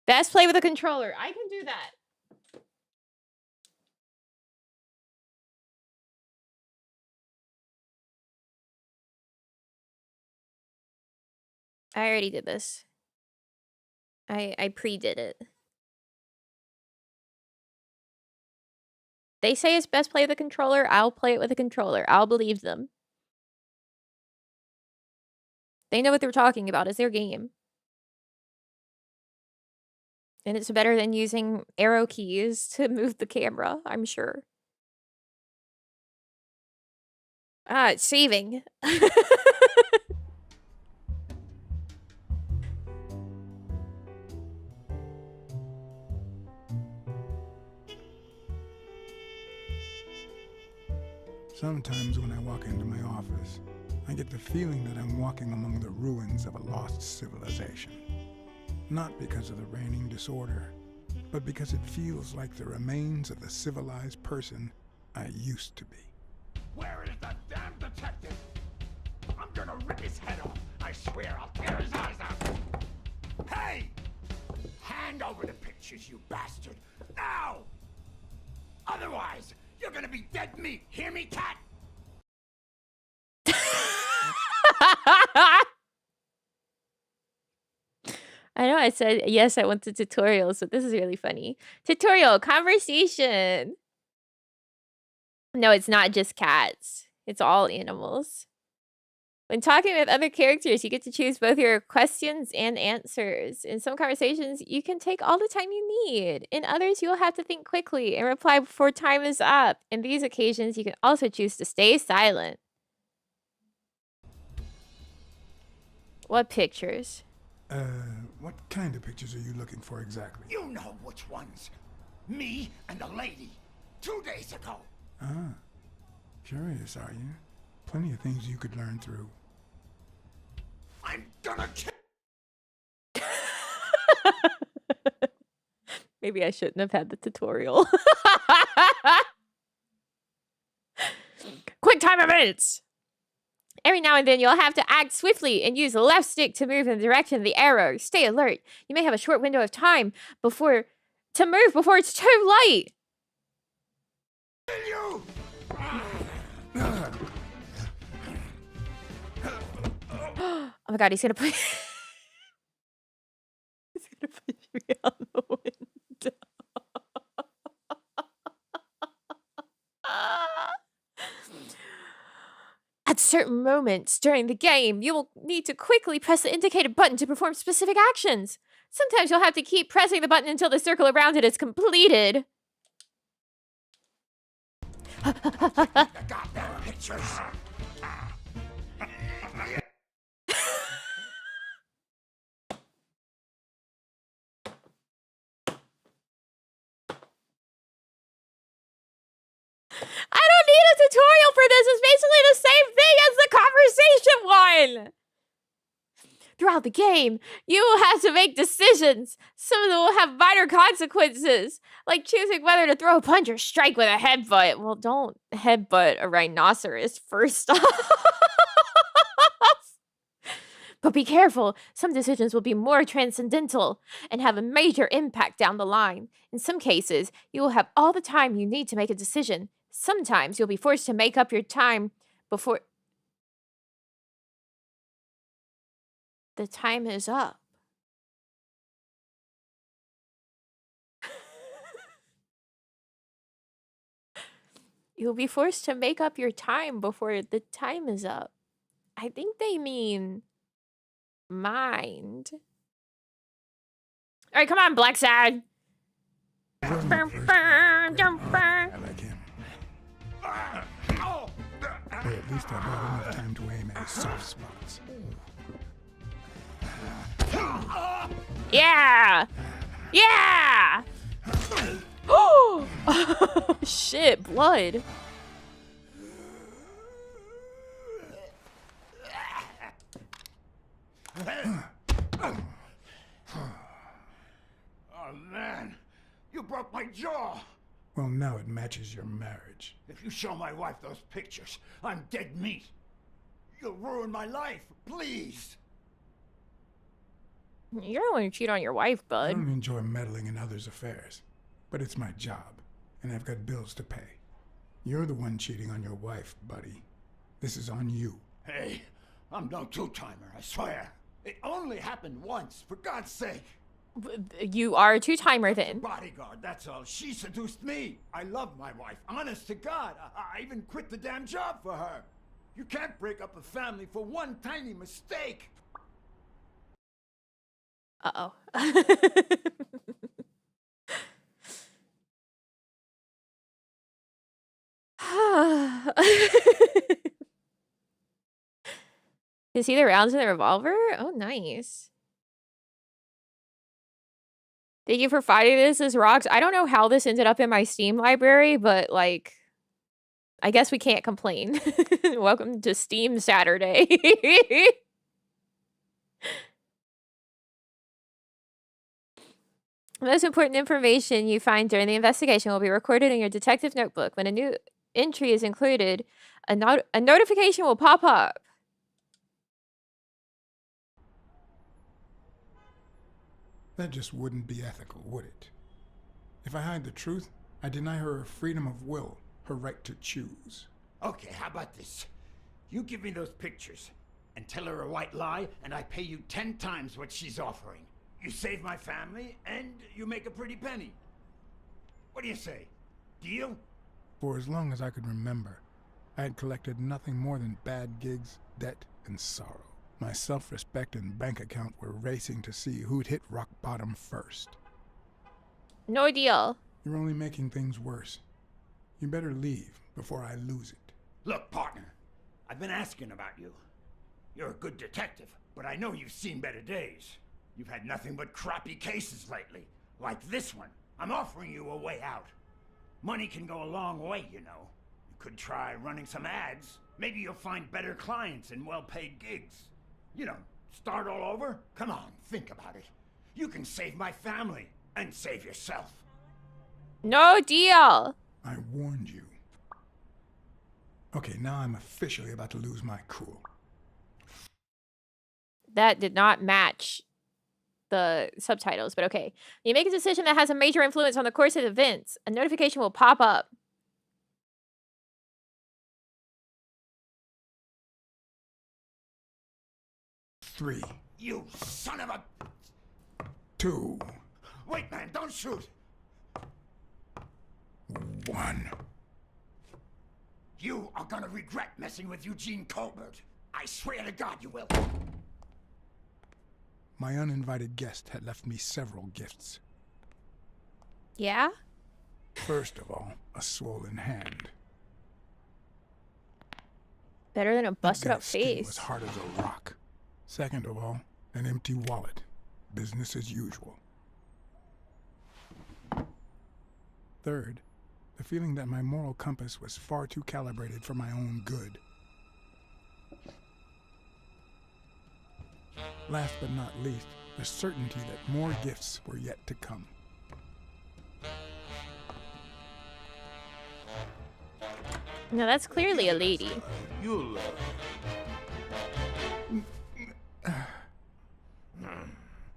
Best play with a controller. I can do that. I already did this. I pre-did it. They say it's best play with a controller. I'll play it with a controller. I'll believe them. They know what they're talking about. It's their game. And it's better than using arrow keys to move the camera, I'm sure. Ah, it's saving. Sometimes when I walk into my office, I get the feeling that I'm walking among the ruins of a lost civilization. Not because of the reigning disorder, but because it feels like the remains of the civilized person I used to be. Where is the damn detective? I'm gonna rip his head off. I swear I'll tear his eyes out. Hey! Hand over the pictures, you bastard. Now! Otherwise, you're gonna be dead meat. Hear me, cat? I know I said, yes, I want the tutorials, but this is really funny. Tutorial, conversation. No, it's not just cats. It's all animals. When talking with other characters, you get to choose both your questions and answers. In some conversations, you can take all the time you need. In others, you'll have to think quickly and reply before time is up. In these occasions, you can also choose to stay silent. What pictures? What kind of pictures are you looking for exactly? You know which ones. Me and the lady. 2 days ago. Ah, curious, are you? Plenty of things you could learn through. I'm gonna kill. Maybe I shouldn't have had the tutorial. Quick time events! Every now and then you'll have to act swiftly and use the left stick to move in the direction of the arrow. Stay alert. You may have a short window of time to move before it's too late. You! Oh my god, he's gonna put he's gonna push me out the window. At certain moments during the game, you will need to quickly press the indicated button to perform specific actions. Sometimes you'll have to keep pressing the button until the circle around it is completed. The goddamn pictures. I don't need a tutorial for this. It's basically the same thing as the conversation one. Throughout the game, you will have to make decisions. Some of them will have minor consequences, like choosing whether to throw a punch or strike with a headbutt. Well, don't headbutt a rhinoceros first off. But be careful, some decisions will be more transcendental and have a major impact down the line. In some cases, you will have all the time you need to make a decision. Sometimes you'll be forced to make up your time before the time is up. You'll be forced to make up your time before the time is up. I think they mean mind. All right, come on, Black Sad. I like him. But at least I bought enough time to aim at his soft spots. Yeah! Yeah! Oh! Shit, blood. Oh man, you broke my jaw. Well, now it matches your marriage. If you show my wife those pictures, I'm dead meat. You'll ruin my life, please. You don't want to cheat on your wife, I bud. don't enjoy meddling in others' affairs, but it's my job, and I've got bills to pay. You're the one cheating on your wife, buddy. This is on you. Hey, I'm no two-timer, I swear. It only happened once, for God's sake. You are a two-timer then. Bodyguard, that's all. She seduced me. I love my wife, honest to God. I even quit the damn job for her. You can't break up a family for one tiny mistake. Uh-oh. You see the rounds in the revolver? Oh, nice. Thank you for finding this. This rocks. I don't know how this ended up in my Steam library, but, like, I guess we can't complain. Welcome to Steam Saturday. The most important information you find during the investigation will be recorded in your detective notebook. When a new entry is included, a notification will pop up. That just wouldn't be ethical, would it? If I hide the truth, I deny her her freedom of will, her right to choose. Okay, how about this? You give me those pictures and tell her a white lie, and I pay you 10 times what she's offering. You save my family, and you make a pretty penny. What do you say? Deal? For as long as I could remember, I had collected nothing more than bad gigs, debt, and sorrow. My self-respect and bank account were racing to see who'd hit rock bottom first. No deal. You're only making things worse. You better leave before I lose it. Look, partner, I've been asking about you. You're a good detective, but I know you've seen better days. You've had nothing but crappy cases lately. Like this one. I'm offering you a way out. Money can go a long way, you know. You could try running some ads. Maybe you'll find better clients and well-paid gigs. You know, start all over? Come on, think about it. You can save my family and save yourself. No deal. I warned you. Okay, now I'm officially about to lose my cool. That did not match the subtitles, but okay. You make a decision that has a major influence on the course of events. A notification will pop up. Three. You son of a... 2. Wait, man, don't shoot. 1. You are gonna regret messing with Eugene Colbert. I swear to God you will. My uninvited guest had left me several gifts. Yeah? First of all, a swollen hand. Better than a busted That up skin face. was hard as a rock. Second of all, an empty wallet. Business as usual. Third, the feeling that my moral compass was far too calibrated for my own good. Last but not least, the certainty that more gifts were yet to come. No, that's clearly a lady. You'll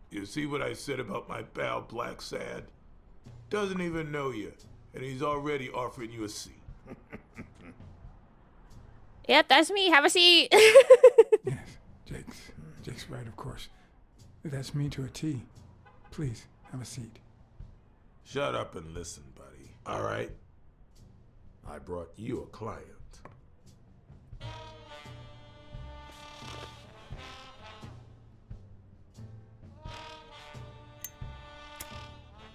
You see what I said about my pal Black Sad? Doesn't even know you, and he's already offering you a seat. Yep, that's me. Have a seat. Yes, Jake's right, of course. That's me to a T. Please, have a seat. Shut up and listen, buddy. All right? I brought you a client.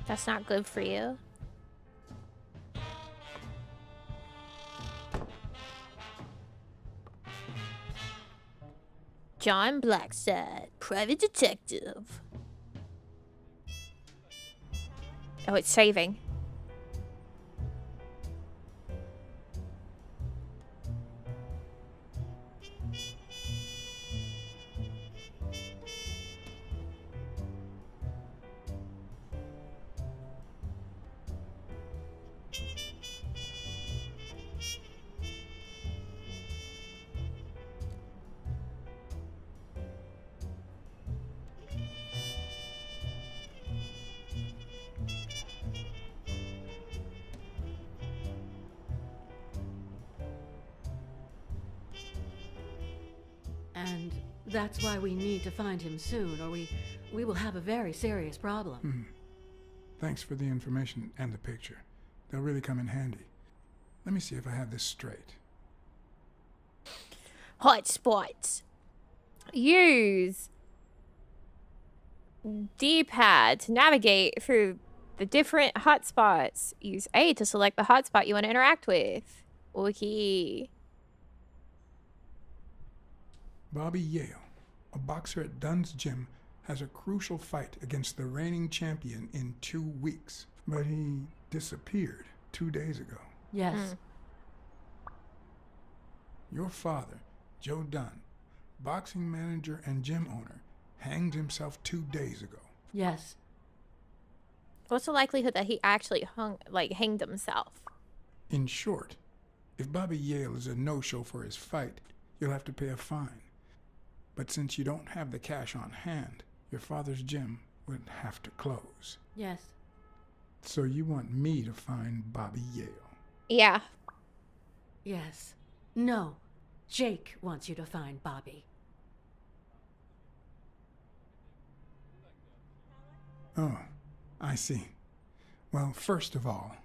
That's not good for you. John Blackside, private detective. Oh, it's saving. And that's why we need to find him soon, or we will have a very serious problem. Thanks for the information and the picture. They'll really come in handy. Let me see if I have this straight. Hotspots. Use D-pad to navigate through the different hotspots. Use A to select the hotspot you want to interact with. Okay. Bobby Yale, a boxer at Dunn's gym, has a crucial fight against the reigning champion in 2 weeks. But he disappeared 2 days ago. Yes. Your father, Joe Dunn, boxing manager and gym owner, hanged himself 2 days ago. Yes. What's the likelihood that he actually hanged himself? In short, if Bobby Yale is a no-show for his fight, you'll have to pay a fine. But since you don't have the cash on hand, your father's gym would have to close. Yes. So you want me to find Bobby Yale? Yeah. Yes. No. Jake wants you to find Bobby. Oh, I see. Well, first of all...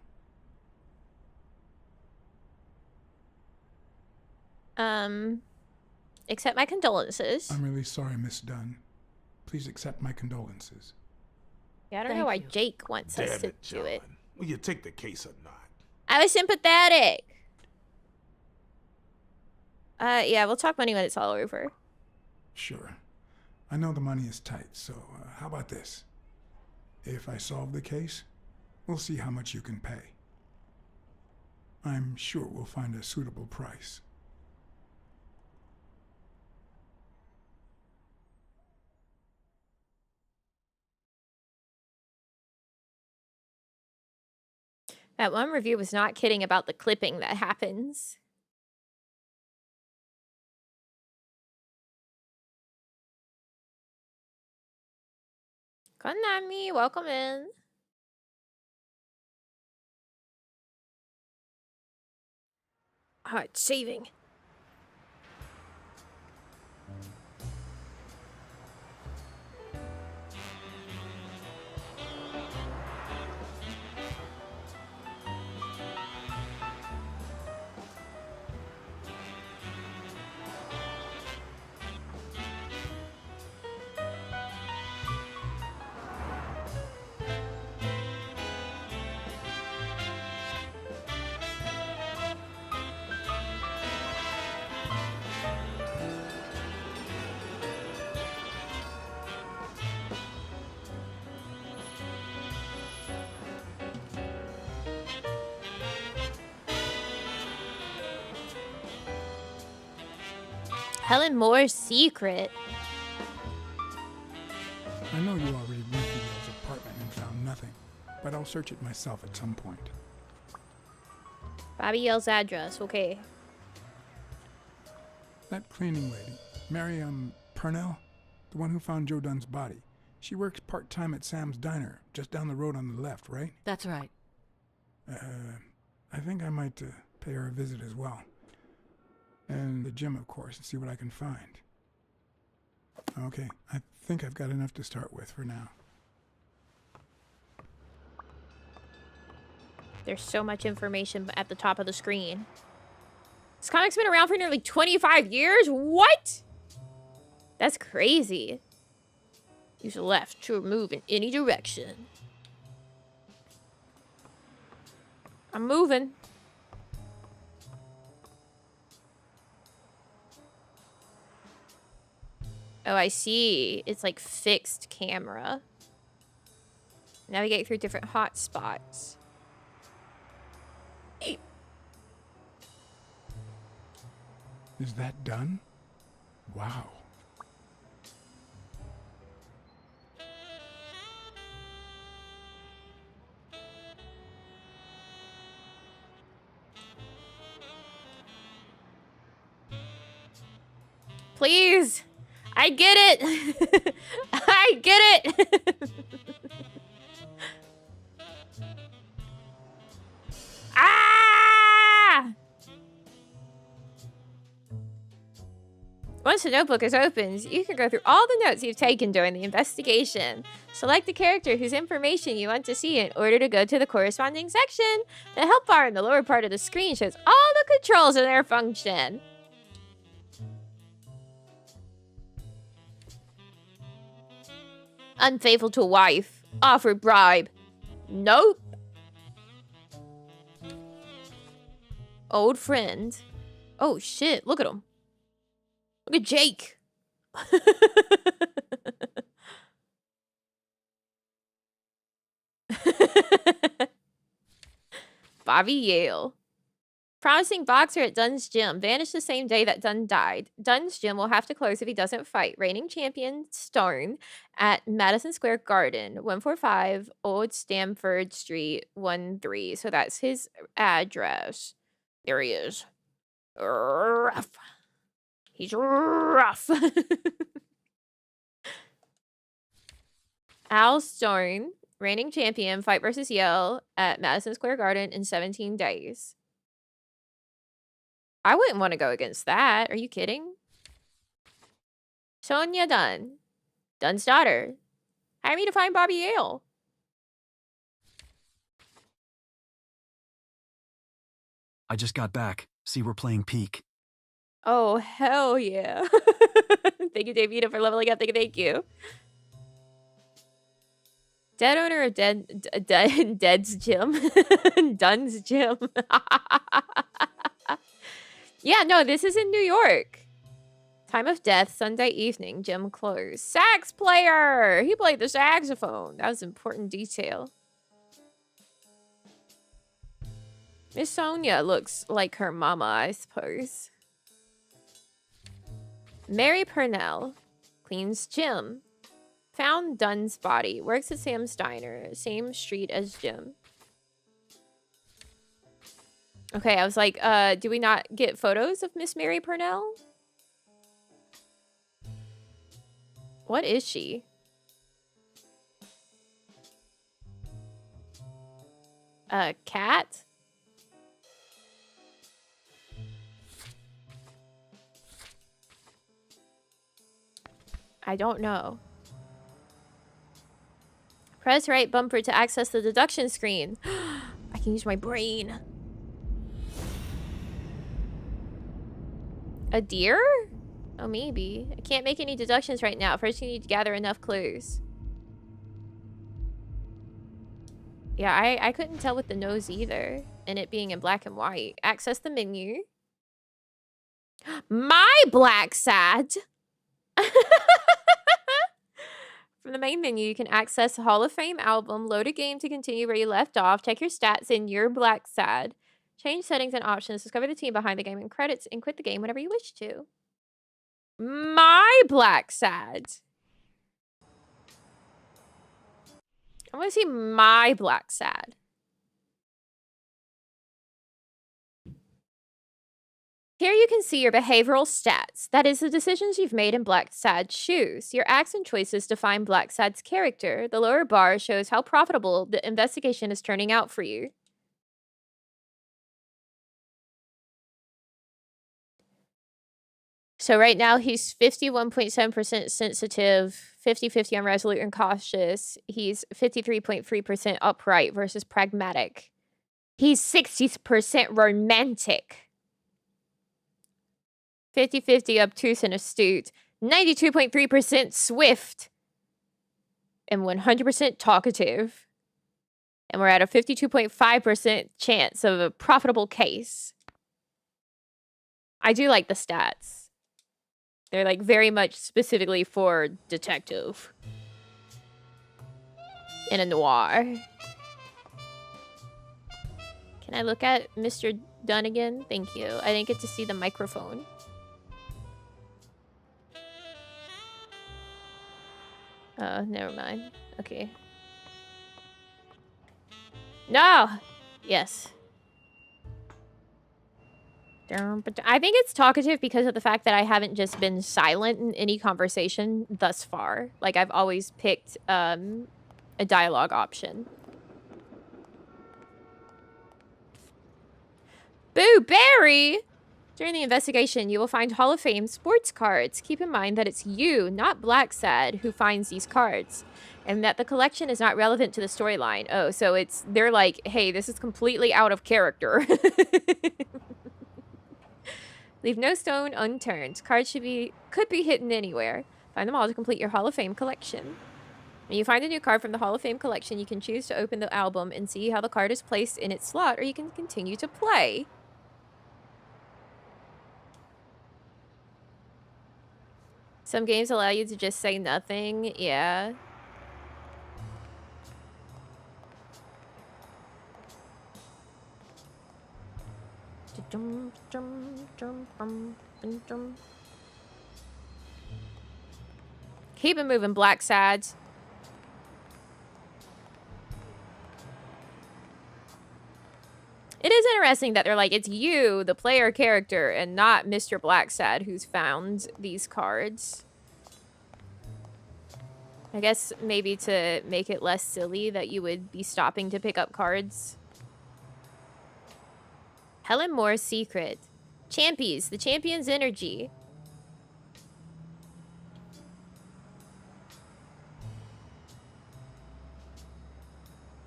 Accept my condolences. I'm really sorry, Miss Dunn. Please accept my condolences. Yeah, I don't Thank know why you. Jake wants us Damn to it, do John. it. Will you take the case or not? I was sympathetic. Yeah, we'll talk money when it's all over. Sure. I know the money is tight, so how about this? If I solve the case, we'll see how much you can pay. I'm sure we'll find a suitable price. That one review was not kidding about the clipping that happens. Konami, welcome in. Oh, it's saving. Helen Moore's secret. I know you already went to Yale's apartment and found nothing, but I'll search it myself at some point. Bobby Yale's address, okay. That cleaning lady, Mary, Purnell, the one who found Joe Dunn's body. She works part-time at Sam's Diner, just down the road on the left, right? That's right. I think I might pay her a visit as well. And the gym, of course, and see what I can find. Okay, I think I've got enough to start with for now. There's so much information at the top of the screen. This comic's been around for nearly 25 years? What? That's crazy. Use the left to move in any direction. I'm moving. Oh, I see. It's like fixed camera. Navigate through different hotspots. Is that done? Wow. Please! I get it! I get it! Ah! Once the notebook is opened, you can go through all the notes you've taken during the investigation. Select the character whose information you want to see in order to go to the corresponding section. The help bar in the lower part of the screen shows all the controls and their function. Unfaithful to wife. Offered bribe. Nope. Old friend. Oh shit, look at him. Look at Jake. Bobby Yale. Promising boxer at Dunn's gym. Vanished the same day that Dunn died. Dunn's gym will have to close if he doesn't fight. Reigning champion Stone at Madison Square Garden. 145 Old Stamford Street, 13. So that's his address. There he is. Rough. He's rough. Al Stone, reigning champion, fight versus Yale at Madison Square Garden in 17 days. I wouldn't want to go against that. Are you kidding? Sonia Dunn. Dunn's daughter. Hire me to find Bobby Yale. I just got back. See, we're playing Peak. Oh, hell yeah. Thank you, Davida, for leveling up. Thank you. Dead owner of Dead's gym. Dunn's gym. Yeah, no, this is in New York. Time of death, Sunday evening, gym closed. Sax player! He played the saxophone. That was an important detail. Miss Sonia looks like her mama, I suppose. Mary Purnell cleans gym. Found Dunn's body. Works at Sam's Diner. Same street as Jim. Okay, I was like, do we not get photos of Miss Mary Purnell? What is she? A cat? I don't know. Press right bumper to access the deduction screen. I can use my brain. A deer? Oh, maybe. I can't make any deductions right now. First, you need to gather enough clues. Yeah, I couldn't tell with the nose either. And it being in black and white. Access the menu. My black sad! From the main menu, you can access a Hall of Fame album, load a game to continue where you left off, check your stats in your black sad, change settings and options, discover the team behind the game and credits, and quit the game whenever you wish to. My black sad. I want to see my black sad. Here you can see your behavioral stats. That is the decisions you've made in Black Sad's shoes. Your acts and choices define Black Sad's character. The lower bar shows how profitable the investigation is turning out for you. So right now he's 51.7% sensitive, 50-50 on resolute and cautious. He's 53.3% upright versus pragmatic. He's 60% romantic. 50-50 obtuse and astute, 92.3% swift, and 100% talkative. And we're at a 52.5% chance of a profitable case. I do like the stats. They're like very much specifically for detective. In a noir. Can I look at Mr. Dunn again? Thank you. I didn't get to see the microphone. Never mind. Okay. No! Yes. I think it's talkative because of the fact that I haven't just been silent in any conversation thus far. Like, I've always picked, a dialogue option. Boo Berry! During the investigation, you will find Hall of Fame sports cards. Keep in mind that it's you, not Black Sad, who finds these cards. And that the collection is not relevant to the storyline. Oh, so they're like, hey, this is completely out of character. Leave no stone unturned. Cards could be hidden anywhere. Find them all to complete your Hall of Fame collection. When you find a new card from the Hall of Fame collection, you can choose to open the album and see how the card is placed in its slot, or you can continue to play. Some games allow you to just say nothing. Yeah. Keep it moving, Black Sads. It is interesting that they're like, it's you, the player character, and not Mr. Blacksad who's found these cards. I guess maybe to make it less silly that you would be stopping to pick up cards. Helen Moore's secret. Champies, the champion's energy.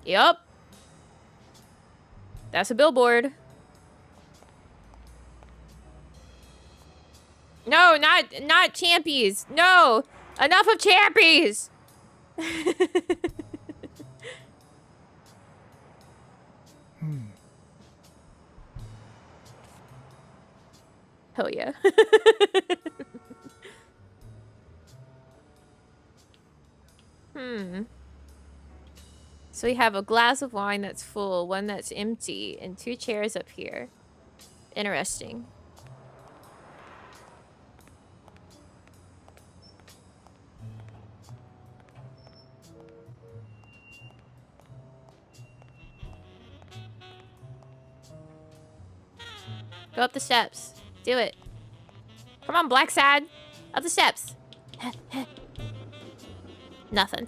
Yup. That's a billboard. No, not champies. No, enough of champies. Hell yeah. So we have a glass of wine that's full, one that's empty, and 2 chairs up here. Interesting. Go up the steps. Do it. Come on, Black Sad. Up the steps. Nothing.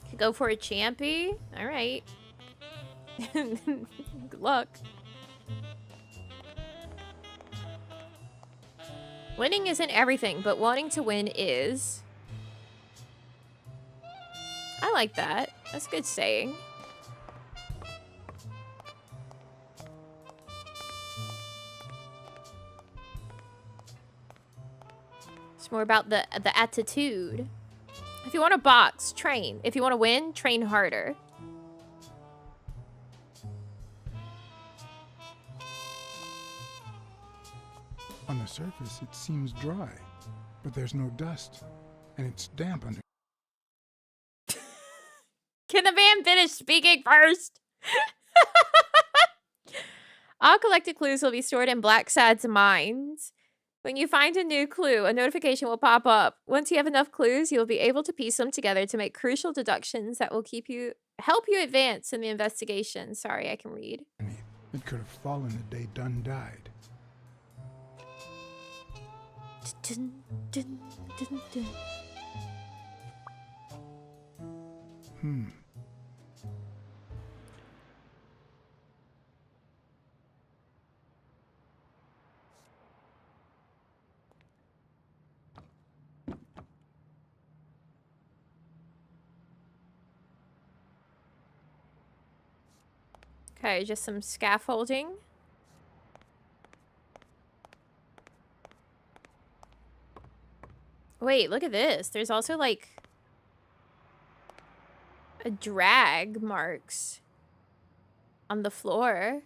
Could go for a champy. All right. Good luck. Winning isn't everything, but wanting to win is. I like that. That's a good saying. It's more about the attitude. If you want to box, train. If you want to win, train harder. On the surface, it seems dry, but there's no dust, and it's damp under. Can the man finish speaking first? All collected clues will be stored in Black Sad's mind. When you find a new clue, a notification will pop up. Once you have enough clues, you'll be able to piece them together to make crucial deductions that will help you advance in the investigation. Sorry, I can read. It could have fallen the day Dunn died. Dun, dun, dun, dun. Okay, just some scaffolding. Wait, look at this. There's also like a drag marks on the floor.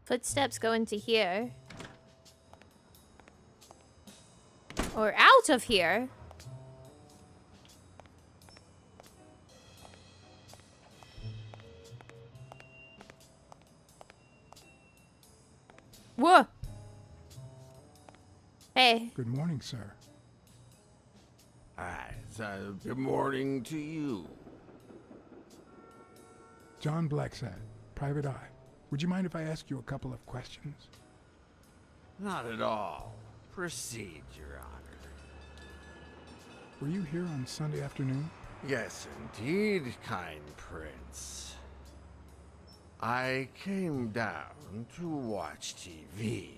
Footsteps go into here. Or out of here. Whoa. Hey. Good morning, sir. Good morning to you. John Blacksad, Private Eye. Would you mind if I ask you a couple of questions? Not at all. Proceed, Your Honor. Were you here on Sunday afternoon? Yes, indeed, kind prince. I came down to watch TV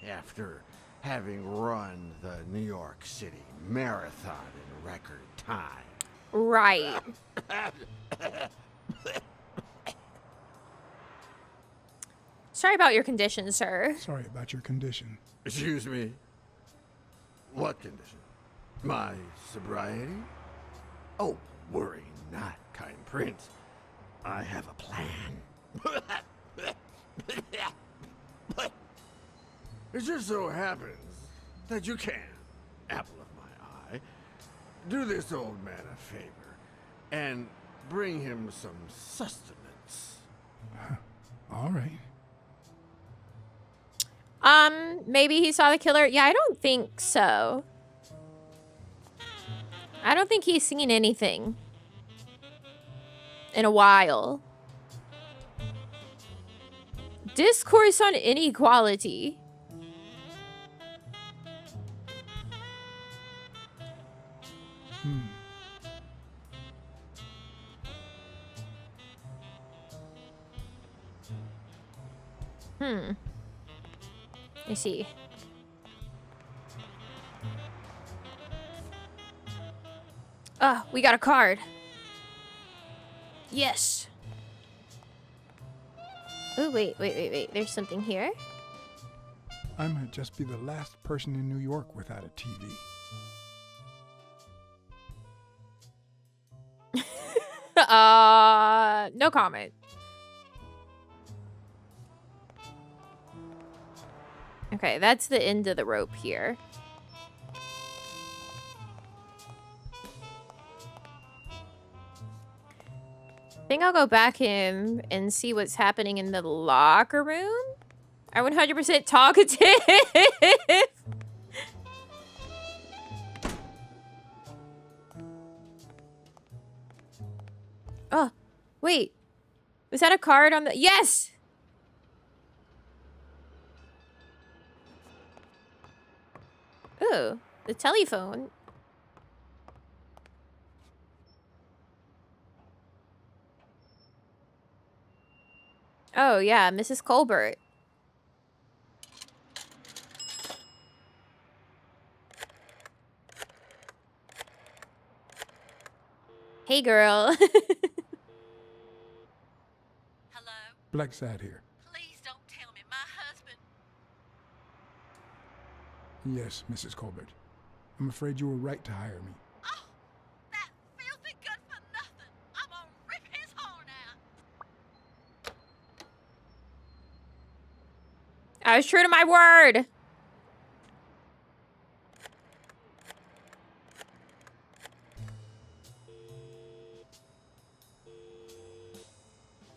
after having run the New York City Marathon in record time. Right. Sorry about your condition, sir. Sorry about your condition. Excuse me? What condition? My sobriety? Oh, worry not, kind prince. I have a plan. It just so happens that you can, apple of my eye, do this old man a favor and bring him some sustenance. All right. Maybe he saw the killer. Yeah, I don't think so. I don't think he's seen anything in a while. Discourse on inequality. Let me see. Oh, we got a card. Yes. Oh, wait. There's something here. I might just be the last person in New York without a TV. No comment. Okay, that's the end of the rope here. I think I'll go back in and see what's happening in the locker room. I'm 100% talkative. Oh, wait. Was that a card on the... Yes! Ooh, the telephone. Oh, yeah, Mrs. Colbert. Hey, girl. Hello? Black Sad here. Please don't tell me my husband... Yes, Mrs. Colbert. I'm afraid you were right to hire me. Oh, that filthy good for nothing. I'm gonna rip his horn out. I was true to my word.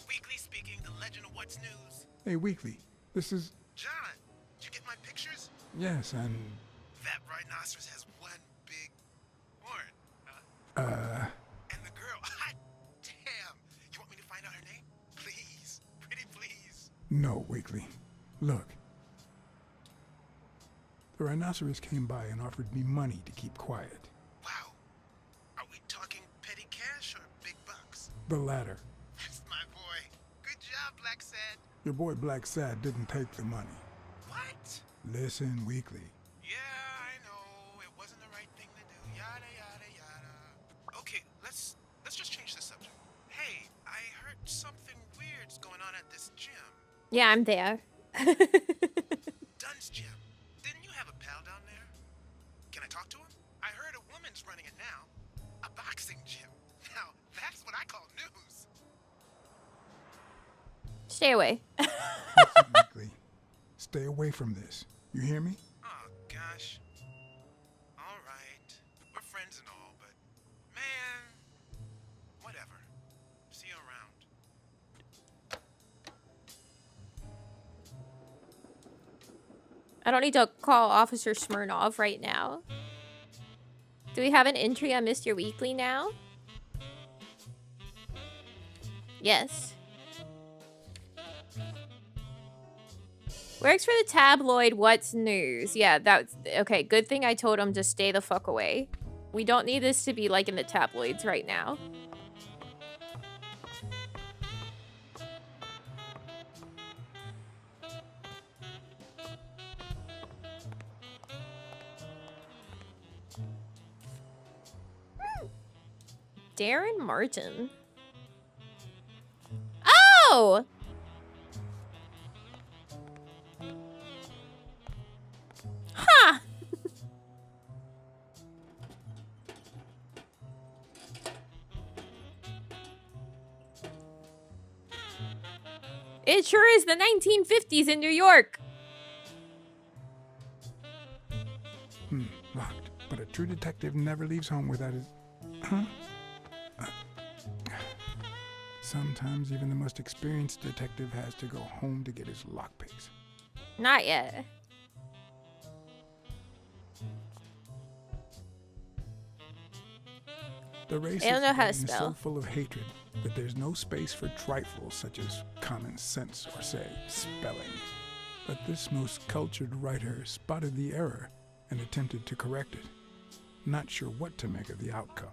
Weekly speaking, the legend of what's news. Hey, Weekly. This is... John, did you get my pictures? Yes, and... That rhinoceros has one big horn. And the girl, hot damn. You want me to find out her name? Please, pretty please. No, Weekly. Look. The rhinoceros came by and offered me money to keep quiet. Wow. Are we talking petty cash or big bucks? The latter. That's my boy. Good job, Black Sad. Your boy Black Sad didn't take the money. What? Listen, Weekly. Yeah, I know. It wasn't the right thing to do. Yada, yada, yada. Okay, let's just change the subject. Hey, I heard something weird's going on at this gym. Yeah, I'm there. Dunn's gym. Didn't you have a pal down there? Can I talk to him? I heard a woman's running it now. A boxing gym. Now, that's what I call news. Stay away. Listen, Weekly. Stay away from this. You hear me? Oh, gosh. All right. We're friends and all, but... Man... Whatever. See you around. I don't need to call Officer Smirnov right now. Do we have an entry on Mr. Weekly now? Yes. Works for the tabloid What's News. Yeah, that's... Okay, good thing I told him to stay the fuck away. We don't need this to be like in the tabloids right now. Darren Martin. Oh! Huh. It sure is the 1950s in New York. Locked. But a true detective never leaves home without his... Huh? Sometimes even the most experienced detective has to go home to get his lockpicks. Not yet. The race They don't know how to is so spell. full of hatred that there's no space for trifles such as common sense or, say, spelling. But this most cultured writer spotted the error and attempted to correct it, not sure what to make of the outcome.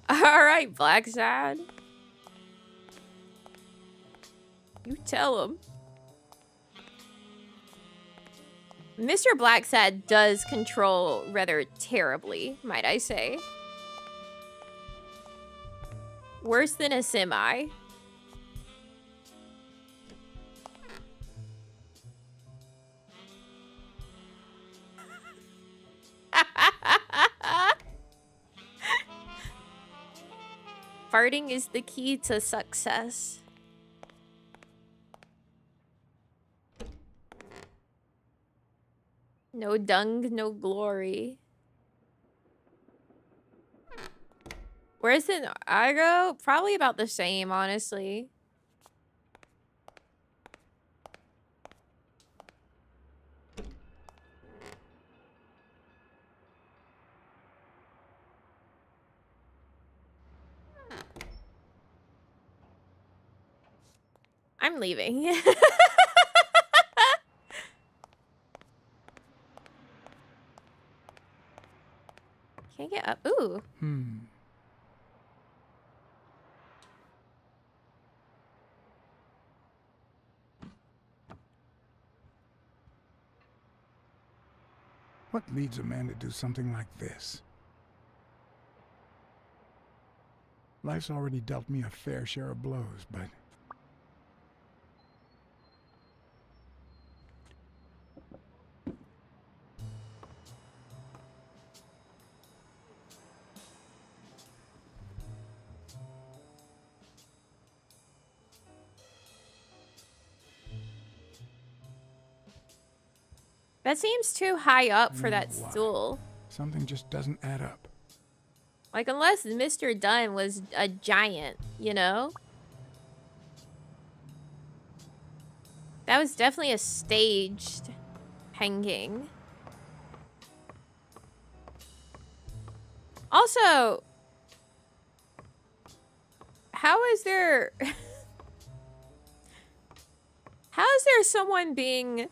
All right, Black Sad. You tell him. Mr. Blacksad does control rather terribly, might I say. Worse than a semi. Farting is the key to success. No dung, no glory. Where's the aggro? Probably about the same, honestly. I'm leaving. Can't get up. Ooh. What leads a man to do something like this? Life's already dealt me a fair share of blows, but... That seems too high up for that why. stool. Something just doesn't add up. Like, unless Mr. Dunn was a giant, you know? That was definitely a staged hanging. Also, how is there... how is there someone being...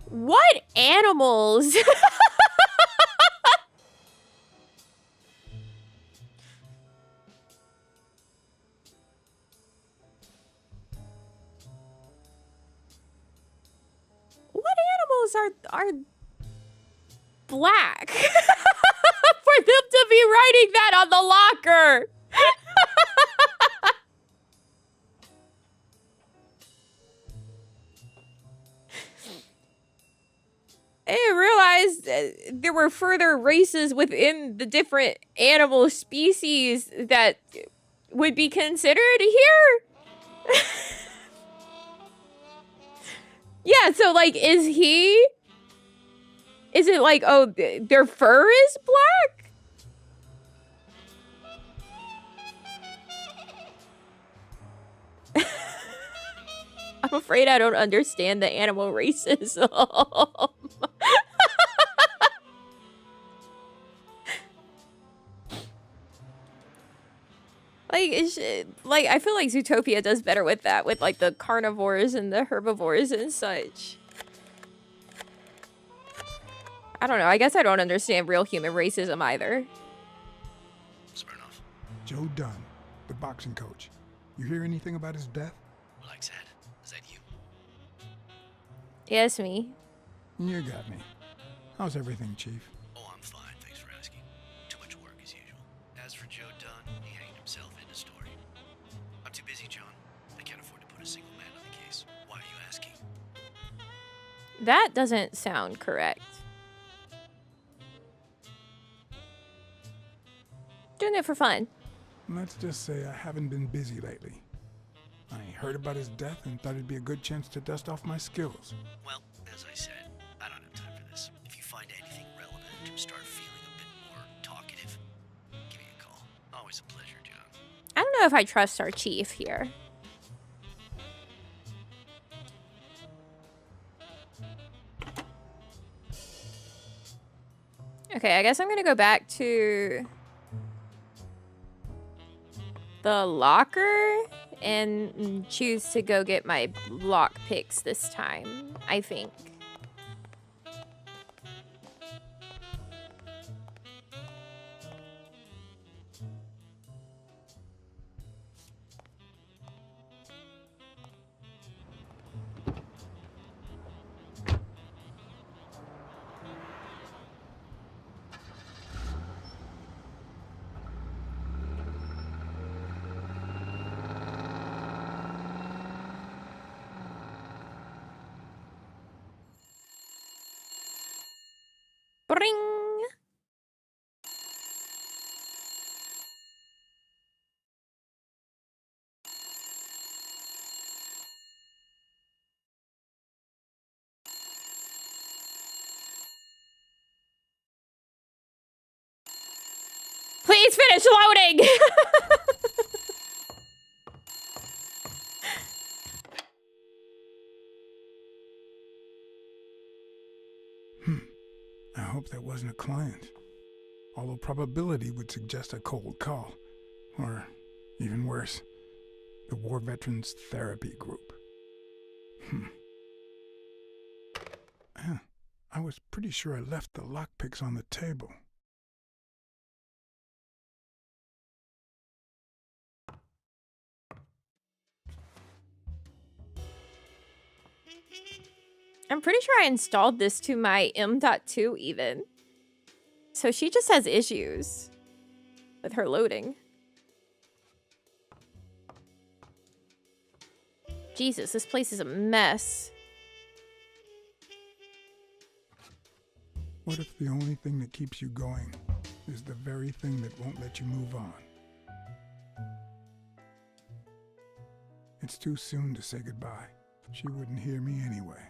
What animals? What animals are black for them to be writing that on the locker? I didn't realize there were further races within the different animal species that would be considered here. Yeah, so like, is it like, oh, their fur is black? I'm afraid I don't understand the animal racism. Like, I feel like Zootopia does better with that, with like the carnivores and the herbivores and such. I don't know. I guess I don't understand real human racism either. Smirnoff. Joe Dunn, the boxing coach. You hear anything about his death? Like I said, is that you? Yes, me. You got me. How's everything, Chief? Oh, I'm fine. Thanks for asking. Too much work as usual. As for Joe Dunn, he hanged himself in a story. I'm too busy, John. I can't afford to put a single man on the case. Why are you asking? That doesn't sound correct. Doing it for fun. Let's just say I haven't been busy lately. I heard about his death and thought it'd be a good chance to dust off my skills. Well, as I said, I don't have time for this. If you find anything relevant to start feeling a bit more talkative, give me a call. Always a pleasure, John. I don't know if I trust our chief here. Okay, I guess I'm gonna go back to the locker and choose to go get my lock picks this time, I think. Bring. Please finish loading. I hope that wasn't a client. Although probability would suggest a cold call. Or, even worse, the War Veterans Therapy Group. I was pretty sure I left the lockpicks on the table. I'm pretty sure I installed this to my M.2 even. So she just has issues with her loading. Jesus, this place is a mess. What if the only thing that keeps you going is the very thing that won't let you move on? It's too soon to say goodbye. She wouldn't hear me anyway.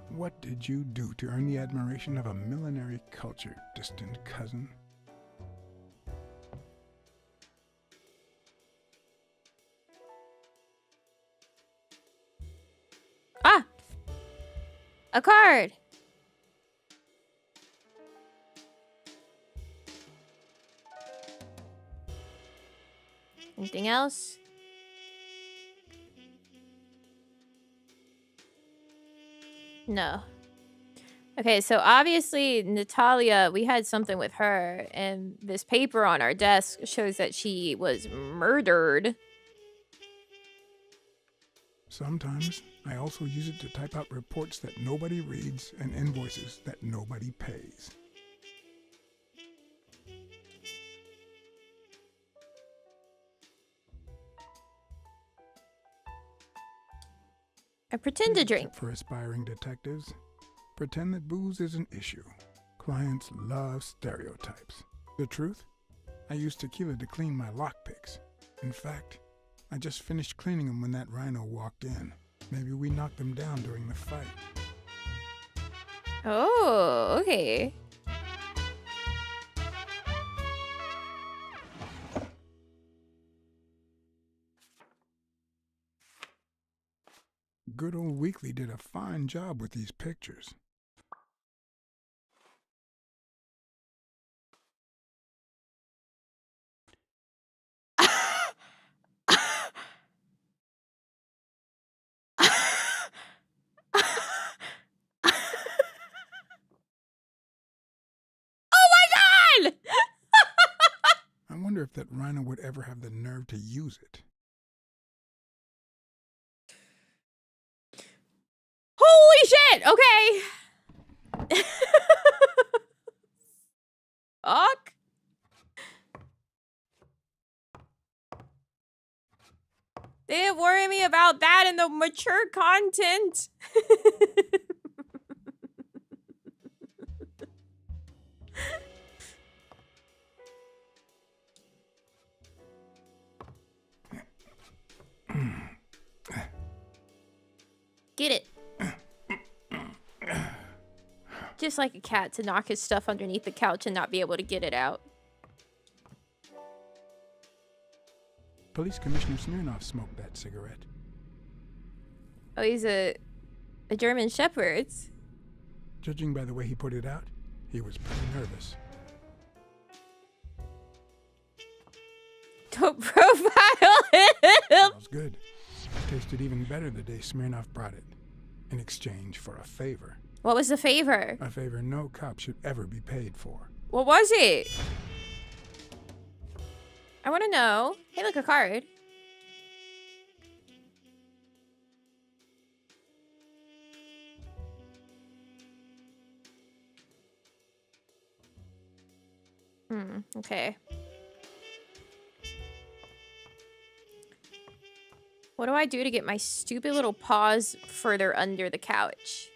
What did you do to earn the admiration of a millinery culture, distant cousin? Ah! A card! Anything else? No. Okay, so obviously Natalia, we had something with her, and this paper on our desk shows that she was murdered. Sometimes I also use it to type out reports that nobody reads and invoices that nobody pays. I pretend to Here's a drink. tip for aspiring detectives. Pretend that booze is an issue. Clients love stereotypes. The truth? I use tequila to clean my lockpicks. In fact, I just finished cleaning them when that rhino walked in. Maybe we knocked them down during the fight. Oh, okay. Good old Weekly did a fine job with these pictures. God! I wonder if that rhino would ever have the nerve to use it. Holy shit! Okay. Fuck. They didn't worry me about that in the mature content. Get it. Just like a cat to knock his stuff underneath the couch and not be able to get it out. Police Commissioner Smirnoff smoked that cigarette. Oh, he's a German Shepherd. Judging by the way he put it out, he was pretty nervous. Don't profile him. Smells good. Tasted even better the day Smirnoff brought it. In exchange for a favor. What was the favor? A favor no cop should ever be paid for. What was it? I want to know. Hey, look, a card. Okay. What do I do to get my stupid little paws further under the couch?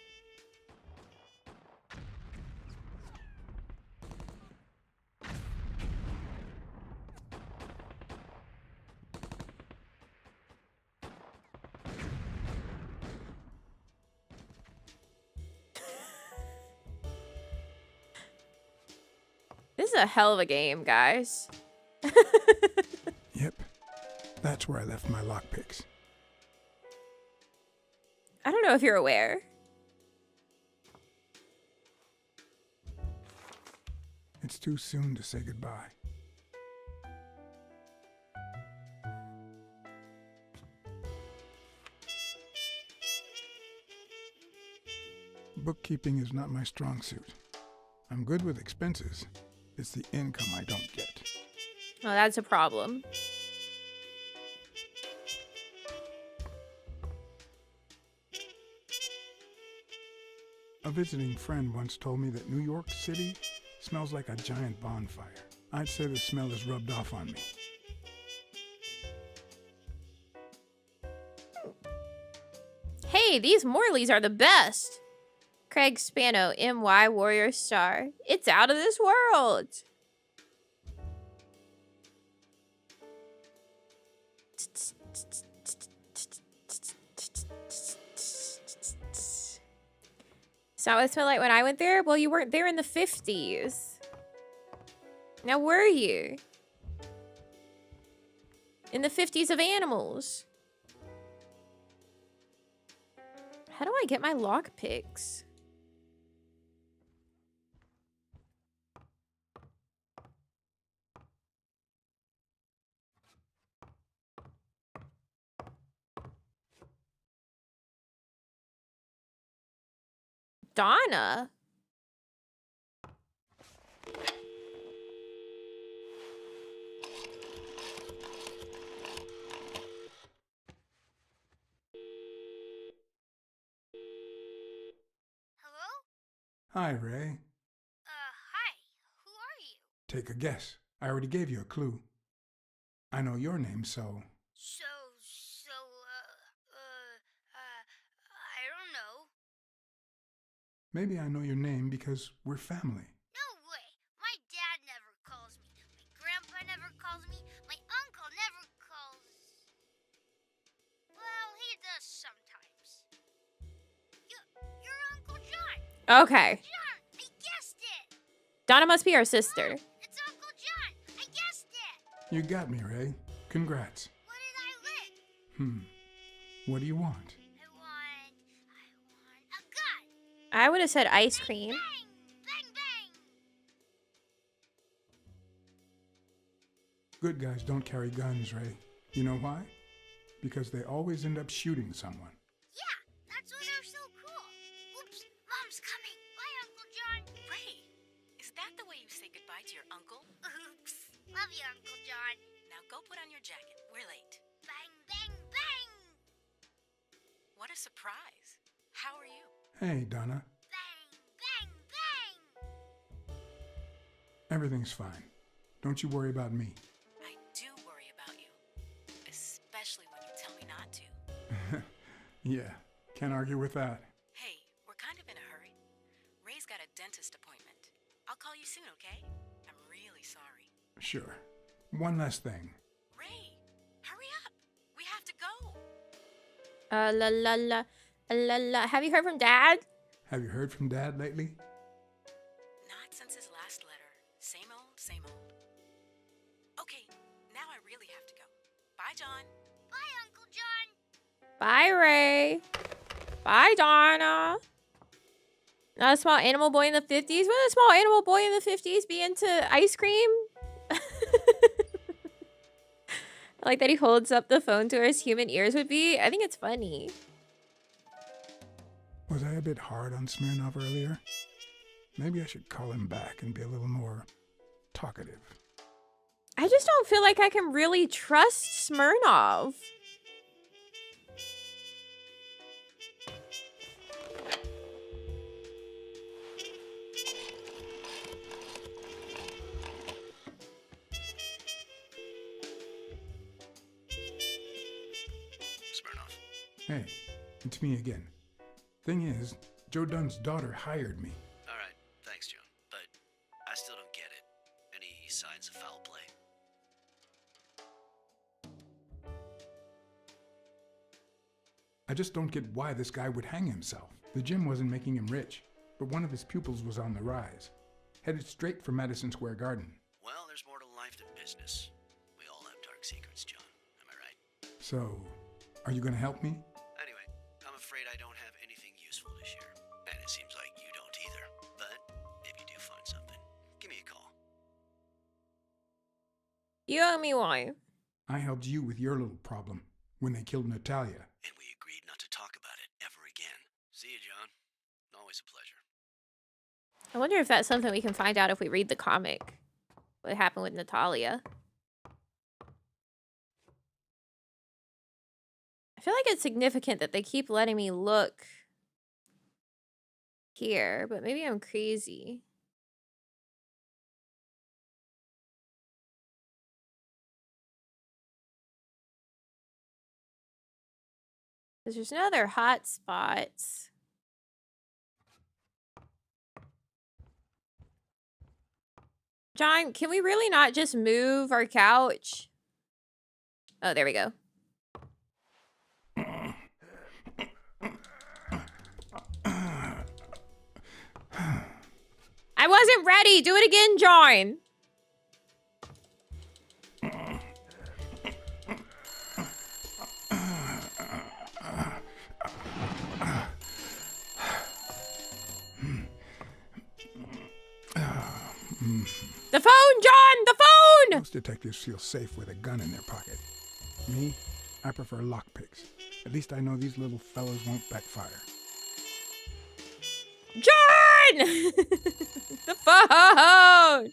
This is a hell of a game, guys. Yep. That's where I left my lockpicks. I don't know if you're aware. It's too soon to say goodbye. Bookkeeping is not my strong suit. I'm good with expenses. It's the income I don't get. Well, that's a problem. A visiting friend once told me that New York City smells like a giant bonfire. I'd say the smell is rubbed off on me. Hey, these Morleys are the best. Craig Spano, MY Warrior Star. It's out of this world. It's not what it smelled like when I went there? Well, you weren't there in the 50s. Now, were you? In the 50s of animals. How do I get my lockpicks? Donna? Hello? Hi, Ray. Hi. Who are you? Take a guess. I already gave you a clue. I know your name, so... I don't know. Maybe I know your name because we're family. No way. My dad never calls me. My grandpa never calls me. My uncle never calls... Well, he does sometimes. You're Uncle John. Okay. John, I guessed it. Donna must be our sister. It's Uncle John. I guessed it. You got me, Ray. Congrats. What did I lick? What do you want? I want a gun. I would have said ice cream. Bang! Bang, bang! Good guys don't carry guns, Ray. You know why? Because they always end up shooting someone. Yeah, that's why they're so cool. Oops, Mom's coming. Bye, Uncle John. Ray, is that the way you say goodbye to your uncle? Oops. Love you, Uncle John. Now go put on your jacket. We're late. Bang, bang, bang! What a surprise. How are you? Hey, Donna. Bang, bang, bang! Everything's fine. Don't you worry about me. I do worry about you, especially when you tell me not to. Yeah, can't argue with that. Hey, we're kind of in a hurry. Ray's got a dentist appointment. I'll call you soon, okay? I'm really sorry. Sure. One last thing. Ray, hurry up. We have to go. La la la. La la. Have you heard from Dad? Have you heard from Dad lately? Not since his last letter. Same old, same old. Okay, now I really have to go. Bye, John. Bye, Uncle John. Bye, Ray. Bye, Donna. Not a small animal boy in the 50s? Would a small animal boy in the 50s be into ice cream? I like that he holds up the phone to where his human ears would be. I think it's funny. Was I a bit hard on Smirnov earlier? Maybe I should call him back and be a little more talkative. I just don't feel like I can really trust Smirnov. Hey, it's me again. Thing is, Joe Dunn's daughter hired me. Alright, thanks, Joe. But I still don't get it. Any signs of foul play? I just don't get why this guy would hang himself. The gym wasn't making him rich, but one of his pupils was on the rise. Headed straight for Madison Square Garden. Well, there's more to life than business. We all have dark secrets, John. Am I right? So, are you gonna help me? Anyway, I'm afraid I don't have anything useful to share. And it seems like you don't either. But if you do find something, give me a call. You owe me one. I helped you with your little problem when they killed Natalia. And we agreed not to talk about it ever again. See you, John. Always a pleasure. I wonder if that's something we can find out if we read the comic. What happened with Natalia. I feel like it's significant that they keep letting me look here, but maybe I'm crazy. Because there's no other hot spots. John, can we really not just move our couch? Oh, there we go. I wasn't ready. Do it again, John. The phone, John! The phone! Most detectives feel safe with a gun in their pocket. Me, I prefer lockpicks. At least I know these little fellas won't backfire. John! The phone!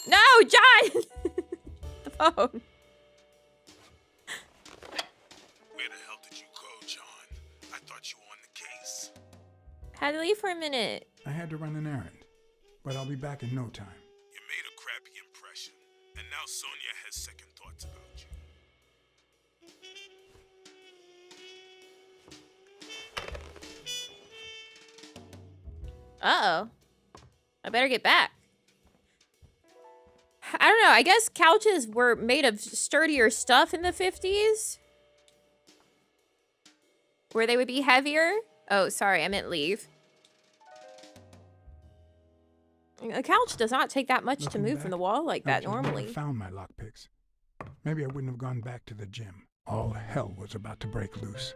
No, John! The phone. Where the hell did you go, John? I thought you were on the case. Had to leave for a minute. I had to run an errand, but I'll be back in no time. You made a crappy impression, and now Sonia has second thoughts about you. Uh-oh. I better get back. I don't know. I guess couches were made of sturdier stuff in the 50s. Where they would be heavier. Oh, sorry. I meant leave. A couch does not take that much to move from the wall like that normally. I found my lockpicks. Maybe I wouldn't have gone back to the gym. All hell was about to break loose.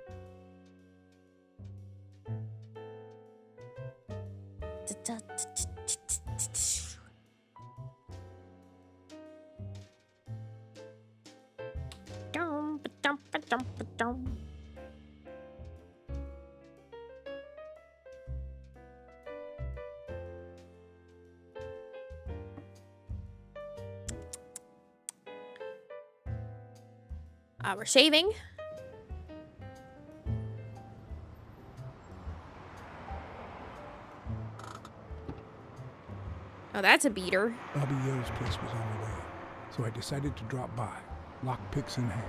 We're shaving. Oh, that's a beater. Bobby Yo's place was on the way, so I decided to drop by, lockpicks in hand.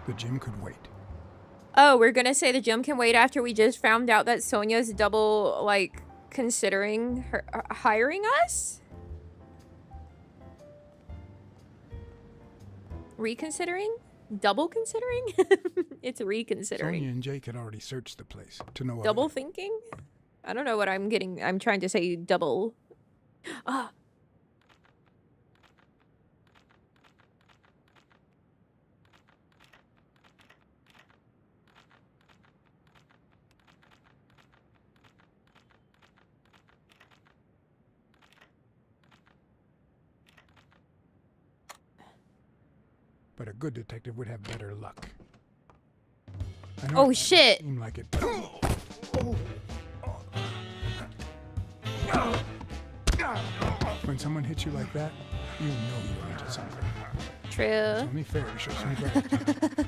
The gym could wait. Oh, we're gonna say the gym can wait after we just found out that Sonia's double, like, considering her hiring us? Reconsidering? Double considering? It's reconsidering. Sonia and Jake had already searched the place to no Double other. thinking? I don't know what I'm getting. I'm trying to say double. Ah. But a good detective would have better luck. Oh shit! Seemed like it. When someone hits you like that, you know you're into something. True. It's only fair to show some gratitude.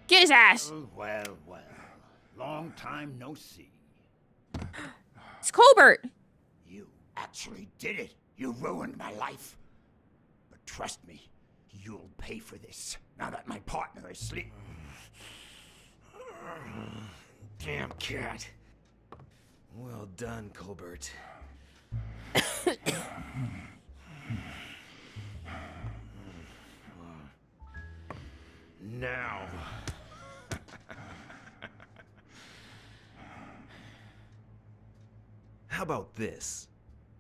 Get his ass! Oh, well, well. Long time no see. It's Colbert! You actually did it. You ruined my life. Trust me, you'll pay for this, now that my partner is asleep. Damn cat. Well done, Colbert. Now. How about this?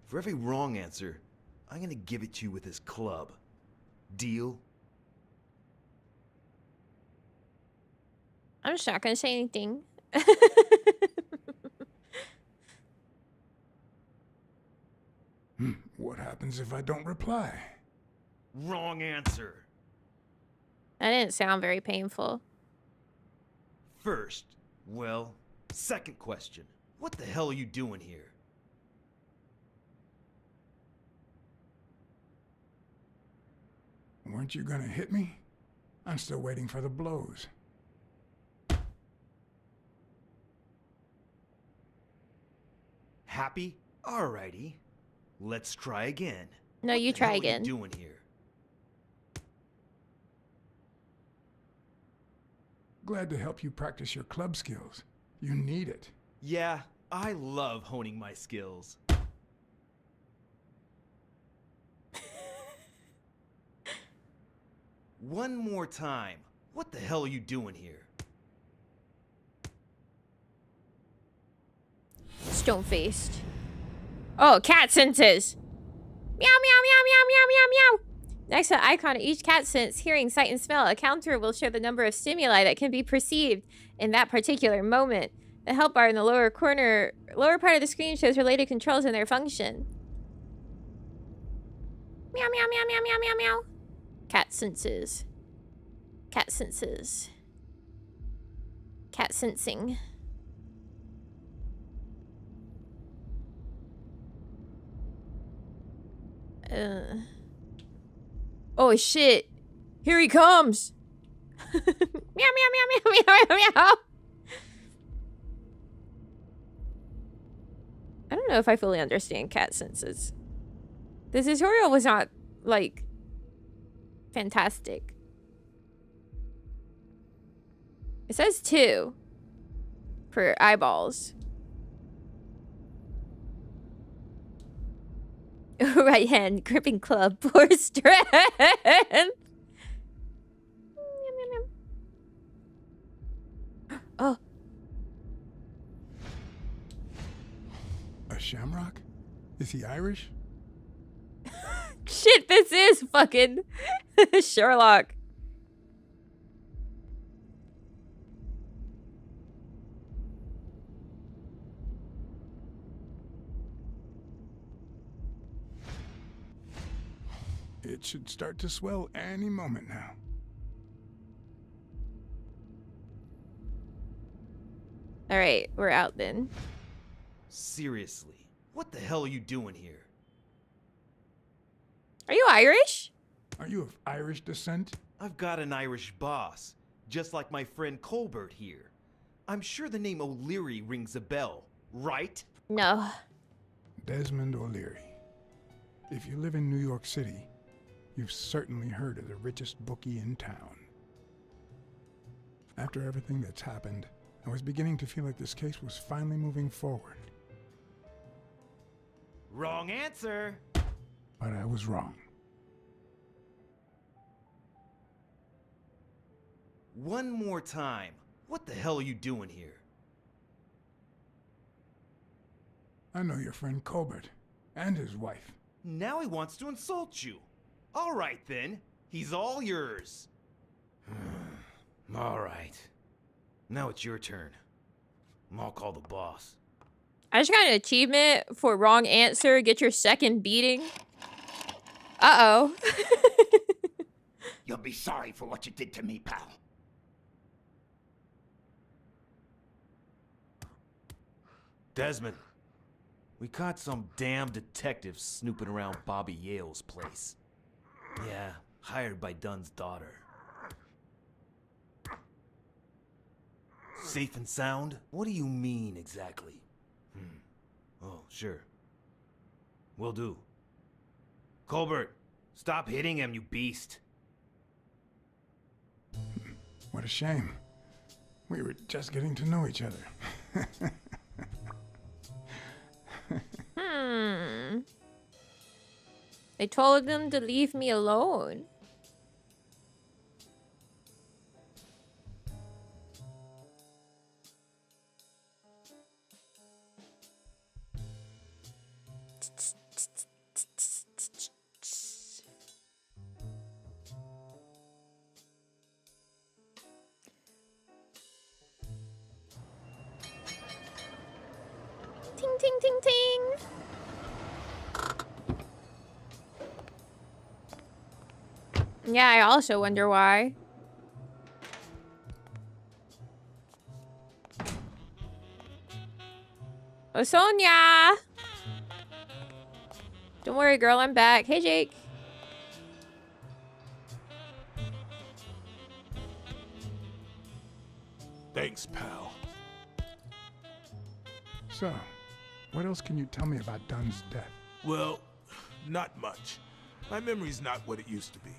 For every wrong answer, I'm gonna give it to you with this club. Deal? I'm just not gonna say anything. What happens if I don't reply? Wrong answer. That didn't sound very painful. First, well, second question. What the hell are you doing here? Weren't you gonna hit me? I'm still waiting for the blows. Happy? Alrighty. Let's try again. No, you What the try hell again. Are you doing here? Glad to help you practice your club skills. You need it. Yeah, I love honing my skills. One more time. What the hell are you doing here? Stone-faced. Oh, cat senses. Meow, meow, meow, meow, meow, meow, meow. Next to the icon of each cat sense, hearing, sight, and smell, a counter will show the number of stimuli that can be perceived in that particular moment. The help bar in the lower part of the screen shows related controls and their function. Meow, meow, meow, meow, meow, meow, meow. Cat senses. Cat senses. Cat sensing. Oh shit. Here he comes. Meow, meow, meow, meow, meow, meow, meow. I don't know if I fully understand cat senses. The tutorial was not, like, fantastic. It says 2 for eyeballs. Right hand gripping club for strength. Oh. A shamrock? Is he Irish? Shit, this is fucking Sherlock. It should start to swell any moment now. All right, we're out then. Seriously, what the hell are you doing here? Are you Irish? Are you of Irish descent? I've got an Irish boss, just like my friend Colbert here. I'm sure the name O'Leary rings a bell, right? No. Desmond O'Leary. If you live in New York City, you've certainly heard of the richest bookie in town. After everything that's happened, I was beginning to feel like this case was finally moving forward. Wrong answer. But I was wrong. One more time. What the hell are you doing here? I know your friend Colbert and his wife. Now he wants to insult you. All right then. He's all yours. All right. Now it's your turn. I'll call the boss. I just got an achievement for wrong answer. Get your second beating. Uh-oh. You'll be sorry for what you did to me, pal. Desmond, we caught some damn detective snooping around Bobby Yale's place. Yeah, hired by Dunn's daughter. Safe and sound? What do you mean exactly? Oh, sure. Will do. Colbert, Stop hitting him, you beast. What a shame. We were just getting to know each other. I told them to leave me alone. Ting, ting, ting, ting. Yeah, I also wonder why. Oh, Sonia! Don't worry, girl, I'm back. Hey, Jake. Thanks, pal. So, what else can you tell me about Dunn's death? Well, not much. My memory's not what it used to be.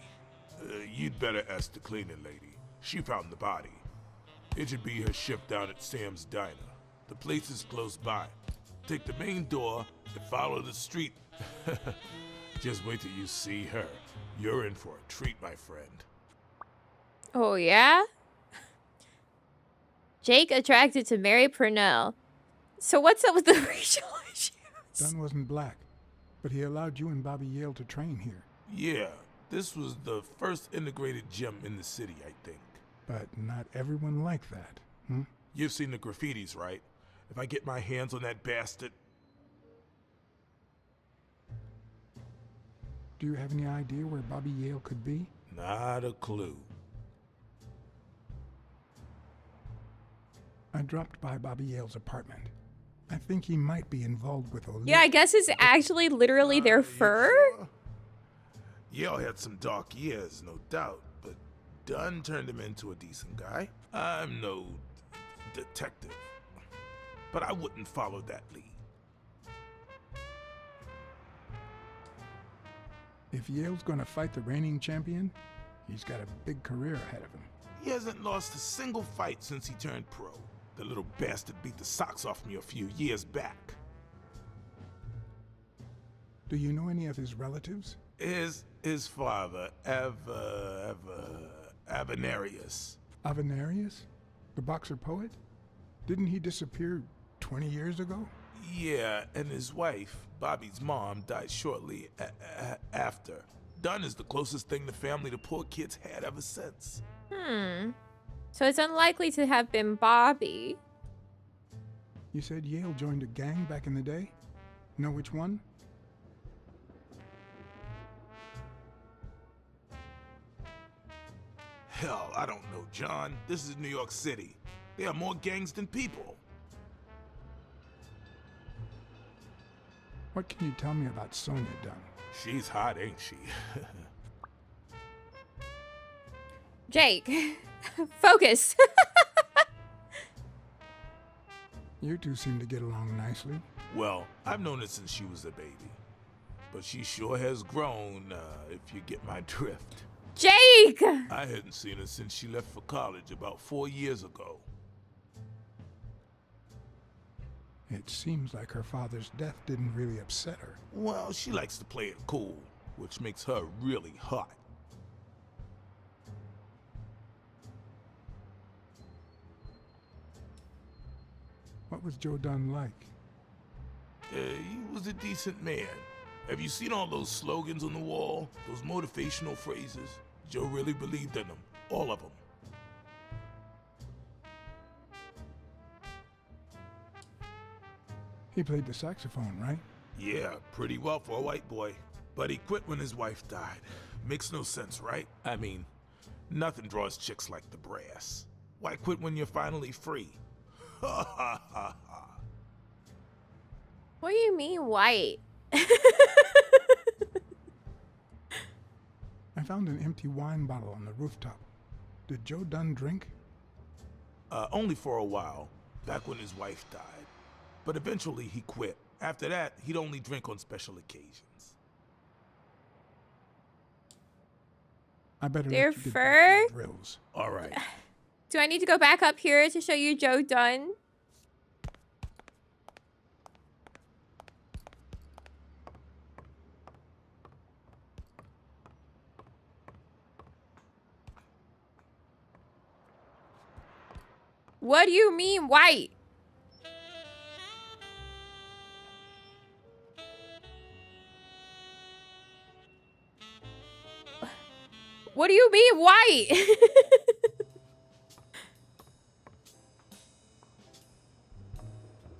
You'd better ask the cleaning lady. She found the body. It should be her shift down at Sam's Diner. The place is close by. Take the main door and follow the street. Just wait till you see her. You're in for a treat, my friend. Oh, yeah? Jake attracted to Mary Purnell. So what's up with the racial issues? Dunn wasn't black, but he allowed you and Bobby Yale to train here. Yeah, this was the first integrated gym in the city, I think. But not everyone liked that, hmm? You've seen the graffitis, right? If I get my hands on that bastard... Do you have any idea where Bobby Yale could be? Not a clue. I dropped by Bobby Yale's apartment. I think he might be involved with Olivia. Yeah, I guess it's actually literally their fur? Sure? Yale had some dark years, no doubt, but Dunn turned him into a decent guy. I'm no detective, but I wouldn't follow that lead. If Yale's gonna fight the reigning champion, he's got a big career ahead of him. He hasn't lost a single fight since he turned pro. The little bastard beat the socks off me a few years back. Do you know any of his relatives? His father, Avenarius. Avenarius? The boxer poet? Didn't he disappear 20 years ago? Yeah, and his wife, Bobby's mom, died shortly after. Dunn is the closest thing the family the poor kids had ever since. So it's unlikely to have been Bobby. You said Yale joined a gang back in the day? Know which one? Hell, I don't know, John. This is New York City. There are more gangs than people. What can you tell me about Sonia Dunn? She's hot, ain't she? Jake, focus. You two seem to get along nicely. Well, I've known her since she was a baby. But she sure has grown, if you get my drift. Jake! I hadn't seen her since she left for college about 4 years ago. It seems like her father's death didn't really upset her. Well, she likes to play it cool, which makes her really hot. What was Joe Dunn like? He was a decent man. Have you seen all those slogans on the wall? Those motivational phrases? Joe really believed in them. All of them. He played the saxophone, right? Yeah, pretty well for a white boy. But he quit when his wife died. Makes no sense, right? I mean, nothing draws chicks like the brass. Why quit when you're finally free? Ha ha ha ha. What do you mean white? I found an empty wine bottle on the rooftop. Did Joe Dunn drink? Only for a while, back when his wife died. But eventually he quit. After that, he'd only drink on special occasions. I better Their let you get back fur? to your drills. All right. Do I need to go back up here to show you Joe Dunn? What do you mean white? What do you mean white?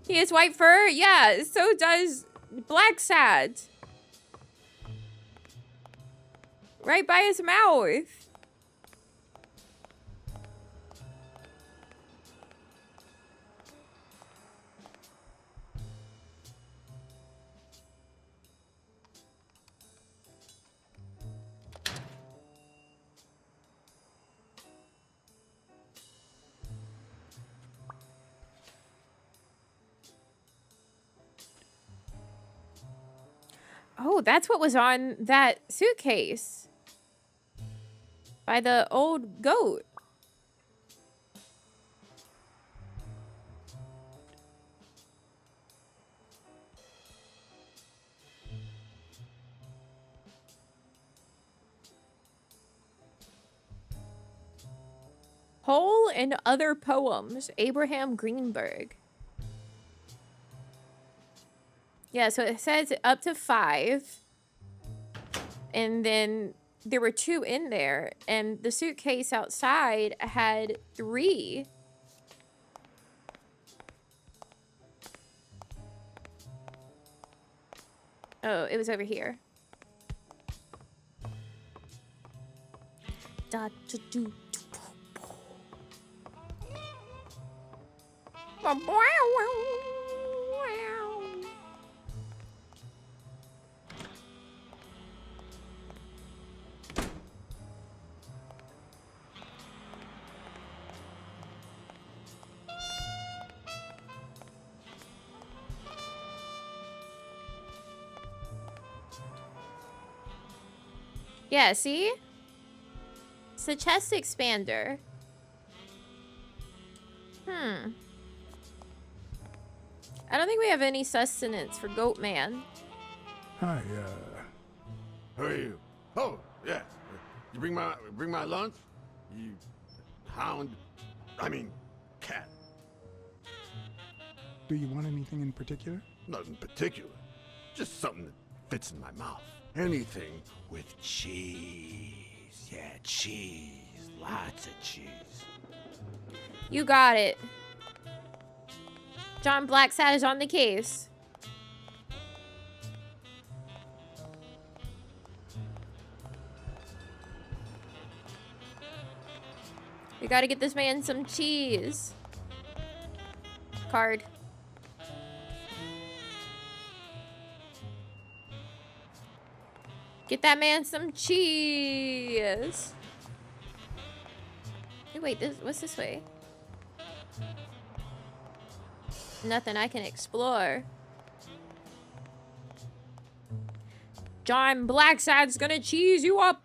He has white fur? Yeah, so does Black Sad. Right by his mouth. Oh, that's what was on that suitcase. By the old goat. Hole and Other Poems, Abraham Greenberg. Yeah, so it says up to 5. And then there were 2 in there. And the suitcase outside had 3. Oh, it was over here. Da, da, do. Yeah, see? It's a chest expander. I don't think we have any sustenance for Goat Man. Hi, Who are you? Oh, yeah. You bring my lunch? You hound? I mean, cat. do you want anything in particular? Nothing particular. Just something that fits in my mouth. Anything with cheese. Yeah, cheese. Lots of cheese. You got it. John Blacksad is on the case. We gotta get this man some cheese. Card. Get that man some cheese. Hey, wait, what's this way? Nothing I can explore. John Blacksad's gonna cheese you up.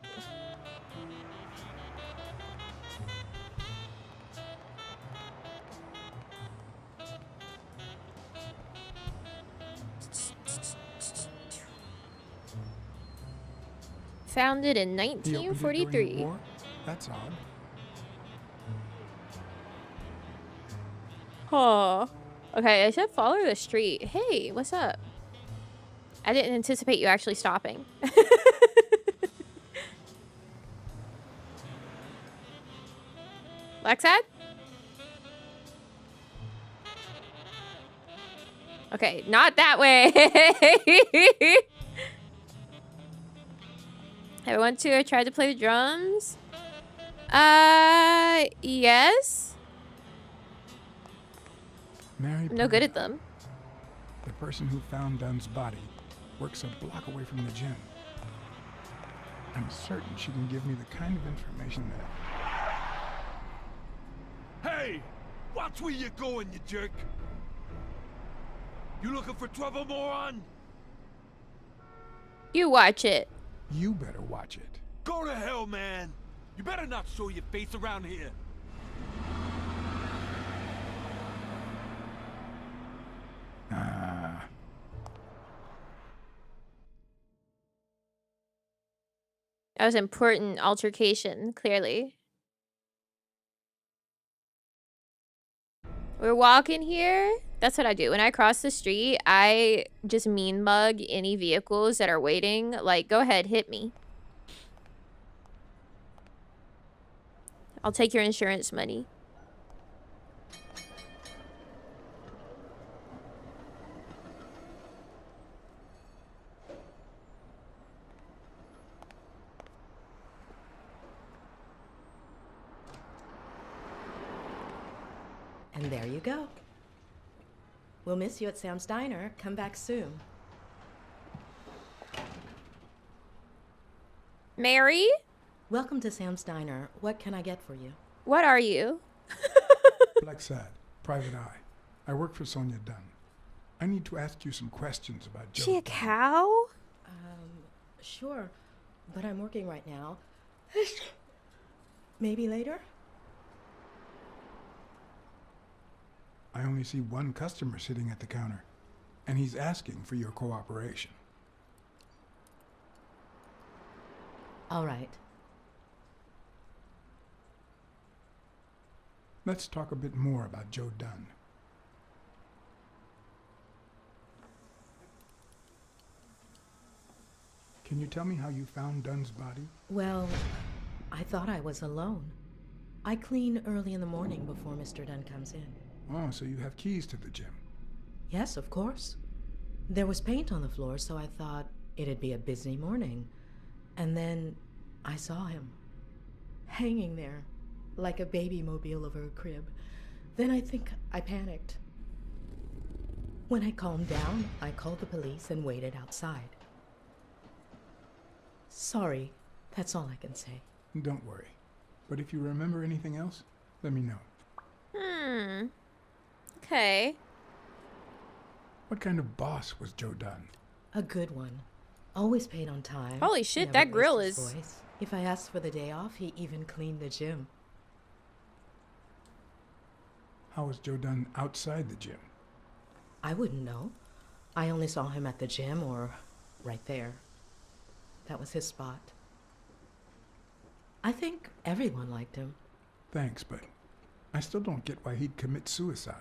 Founded in He opened it during the 1943. war? That's odd. Huh. Okay, I should follow the street. Hey, what's up? I didn't anticipate you actually stopping. Blacksad? Okay, not that way. Everyone too tried to play the drums? Yes. Mary I'm no good Perna, at them. the person who found Dunn's body, works a block away from the gym. I'm certain she can give me the kind of information that... Hey! Watch where you're going, you jerk! You looking for trouble, moron? You watch it. You better watch it. Go to hell, man! You better not show your face around here. That was important altercation, clearly. We're walking here. That's what I do. When I cross the street, I just mean mug any vehicles that are waiting. Like, go ahead, hit me. I'll take your insurance money. And there you go. We'll miss you at Sam's Diner. Come back soon. Mary? Welcome to Sam's Diner. What can I get for you? What are you? Black Sad, Private Eye. I work for Sonia Dunn. I need to ask you some questions about Joe. She a cow? Sure. But I'm working right now. Maybe later? I only see one customer sitting at the counter, and he's asking for your cooperation. All right. Let's talk a bit more about Joe Dunn. Can you tell me how you found Dunn's body? Well, I thought I was alone. I clean early in the morning before Mr. Dunn comes in. Oh, so you have keys to the gym. Yes, of course. There was paint on the floor, so I thought it'd be a busy morning. And then I saw him, hanging there, like a baby mobile over a crib. Then I think I panicked. When I calmed down, I called the police and waited outside. Sorry, that's all I can say. Don't worry. But if you remember anything else, let me know. Okay. What kind of boss was Joe Dunn? A good one. Always paid on time. Holy shit, Never that grill raised his is... voice. If I asked for the day off, he even cleaned the gym. How was Joe Dunn outside the gym? I wouldn't know. I only saw him at the gym or right there. That was his spot. I think everyone liked him. Thanks, but I still don't get why he'd commit suicide.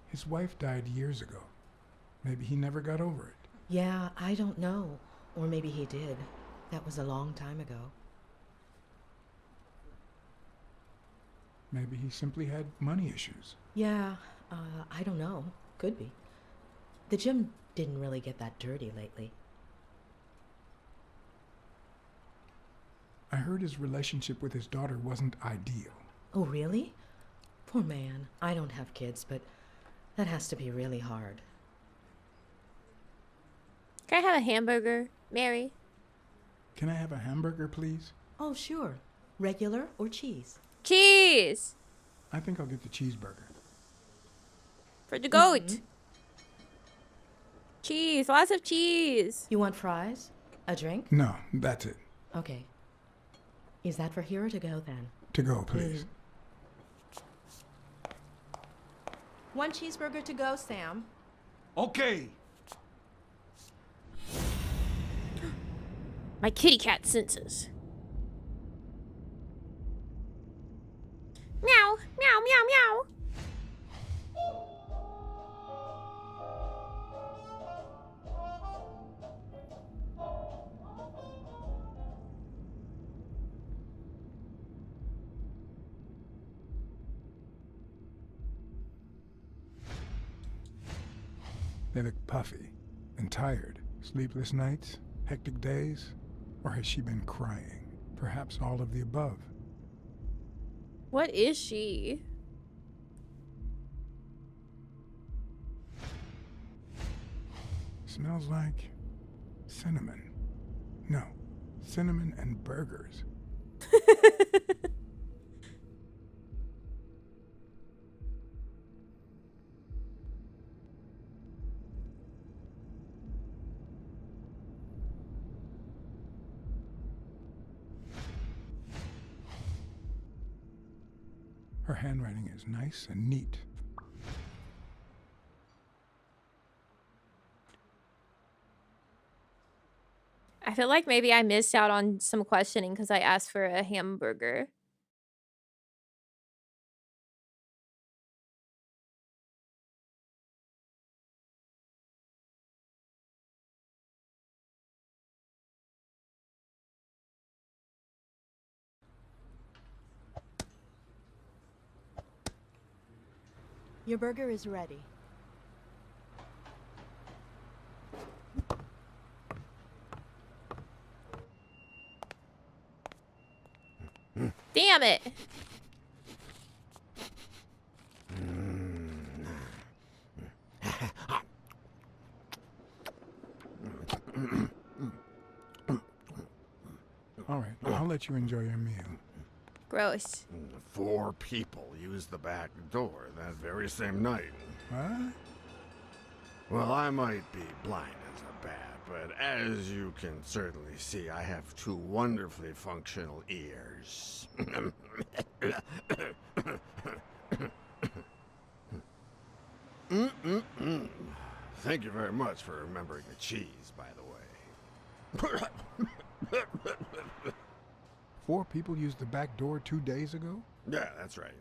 His wife died years ago. Maybe he never got over it. Yeah, I don't know. Or maybe he did. That was a long time ago. Maybe he simply had money issues. Yeah, I don't know. Could be. The gym didn't really get that dirty lately. I heard his relationship with his daughter wasn't ideal. Oh, really? Poor man. I don't have kids, but that has to be really hard. Can I have a hamburger, Mary? Can I have a hamburger, please? Oh, sure. Regular or cheese? Cheese! I think I'll get the cheeseburger. For the goat. Cheese, lots of cheese. You want fries? A drink? No, that's it. Okay. Is that for here or to go then? To go, please. One cheeseburger to go, Sam. Okay. My kitty cat senses. Meow, meow, meow, meow. They look puffy and tired. Sleepless nights? Hectic days? Or has she been crying? Perhaps all of the above. What is she? Smells like cinnamon. No, cinnamon and burgers. Her handwriting is nice and neat. I feel like maybe I missed out on some questioning because I asked for a hamburger. Your burger is ready. Damn it! All right, I'll let you enjoy your meal. Gross. 4 people used the back door that very same night. What? Well, I might be blind as a bat, but as you can certainly see, I have 2 wonderfully functional ears. Thank you very much for remembering the cheese, by the way. 4 people used the back door 2 days ago? Yeah, that's right.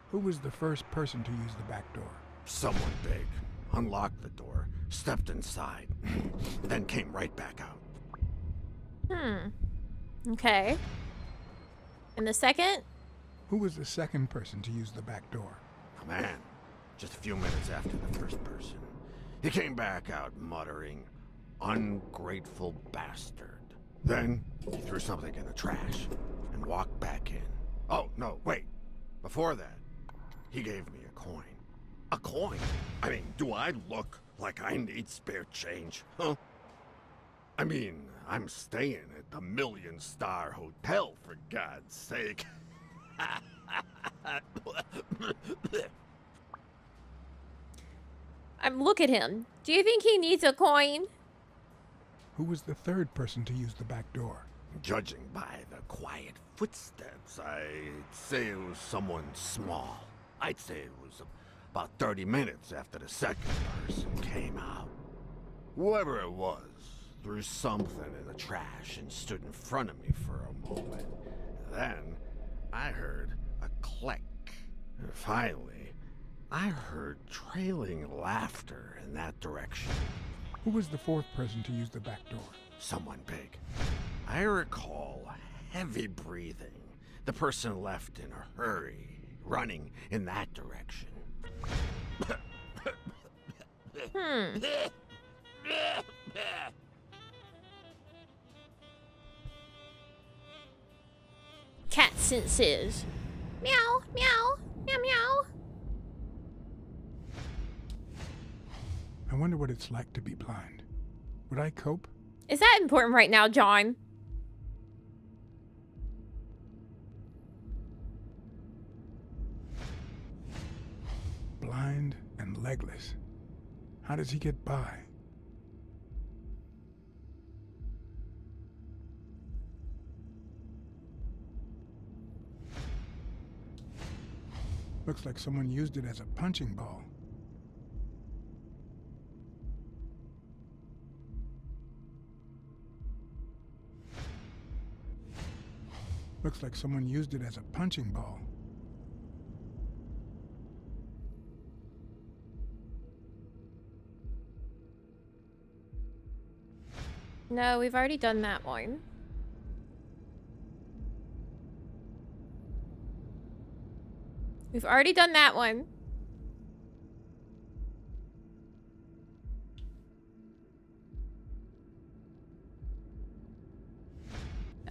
Who was the first person to use the back door? Someone big. Unlocked the door, stepped inside, then came right back out. Okay. And the second? Who was the second person to use the back door? A man. Just a few minutes after the first person. He came back out muttering, "Ungrateful bastard." Then he threw something in the trash and walked back in. Oh, no, wait. Before that, he gave me a coin. A coin? I mean, do I look like I need spare change, huh? I mean, I'm staying at the million-star hotel, for God's sake. Look at him. Do you think he needs a coin? Who was the third person to use the back door? Judging by the quiet footsteps, I'd say it was someone small. I'd say it was about 30 minutes after the second person came out. Whoever it was threw something in the trash and stood in front of me for a moment. Then I heard a click. And finally, I heard trailing laughter in that direction. Who was the fourth person to use the back door? Someone big. I recall heavy breathing. The person left in a hurry, running in that direction. Cat senses. Meow, meow, meow, meow. I wonder what it's like to be blind. Would I cope? Is that important right now, John? Blind and legless. How does he get by? Looks like someone used it as a punching ball. Looks like someone used it as a punching ball. No, we've already done that one. We've already done that one.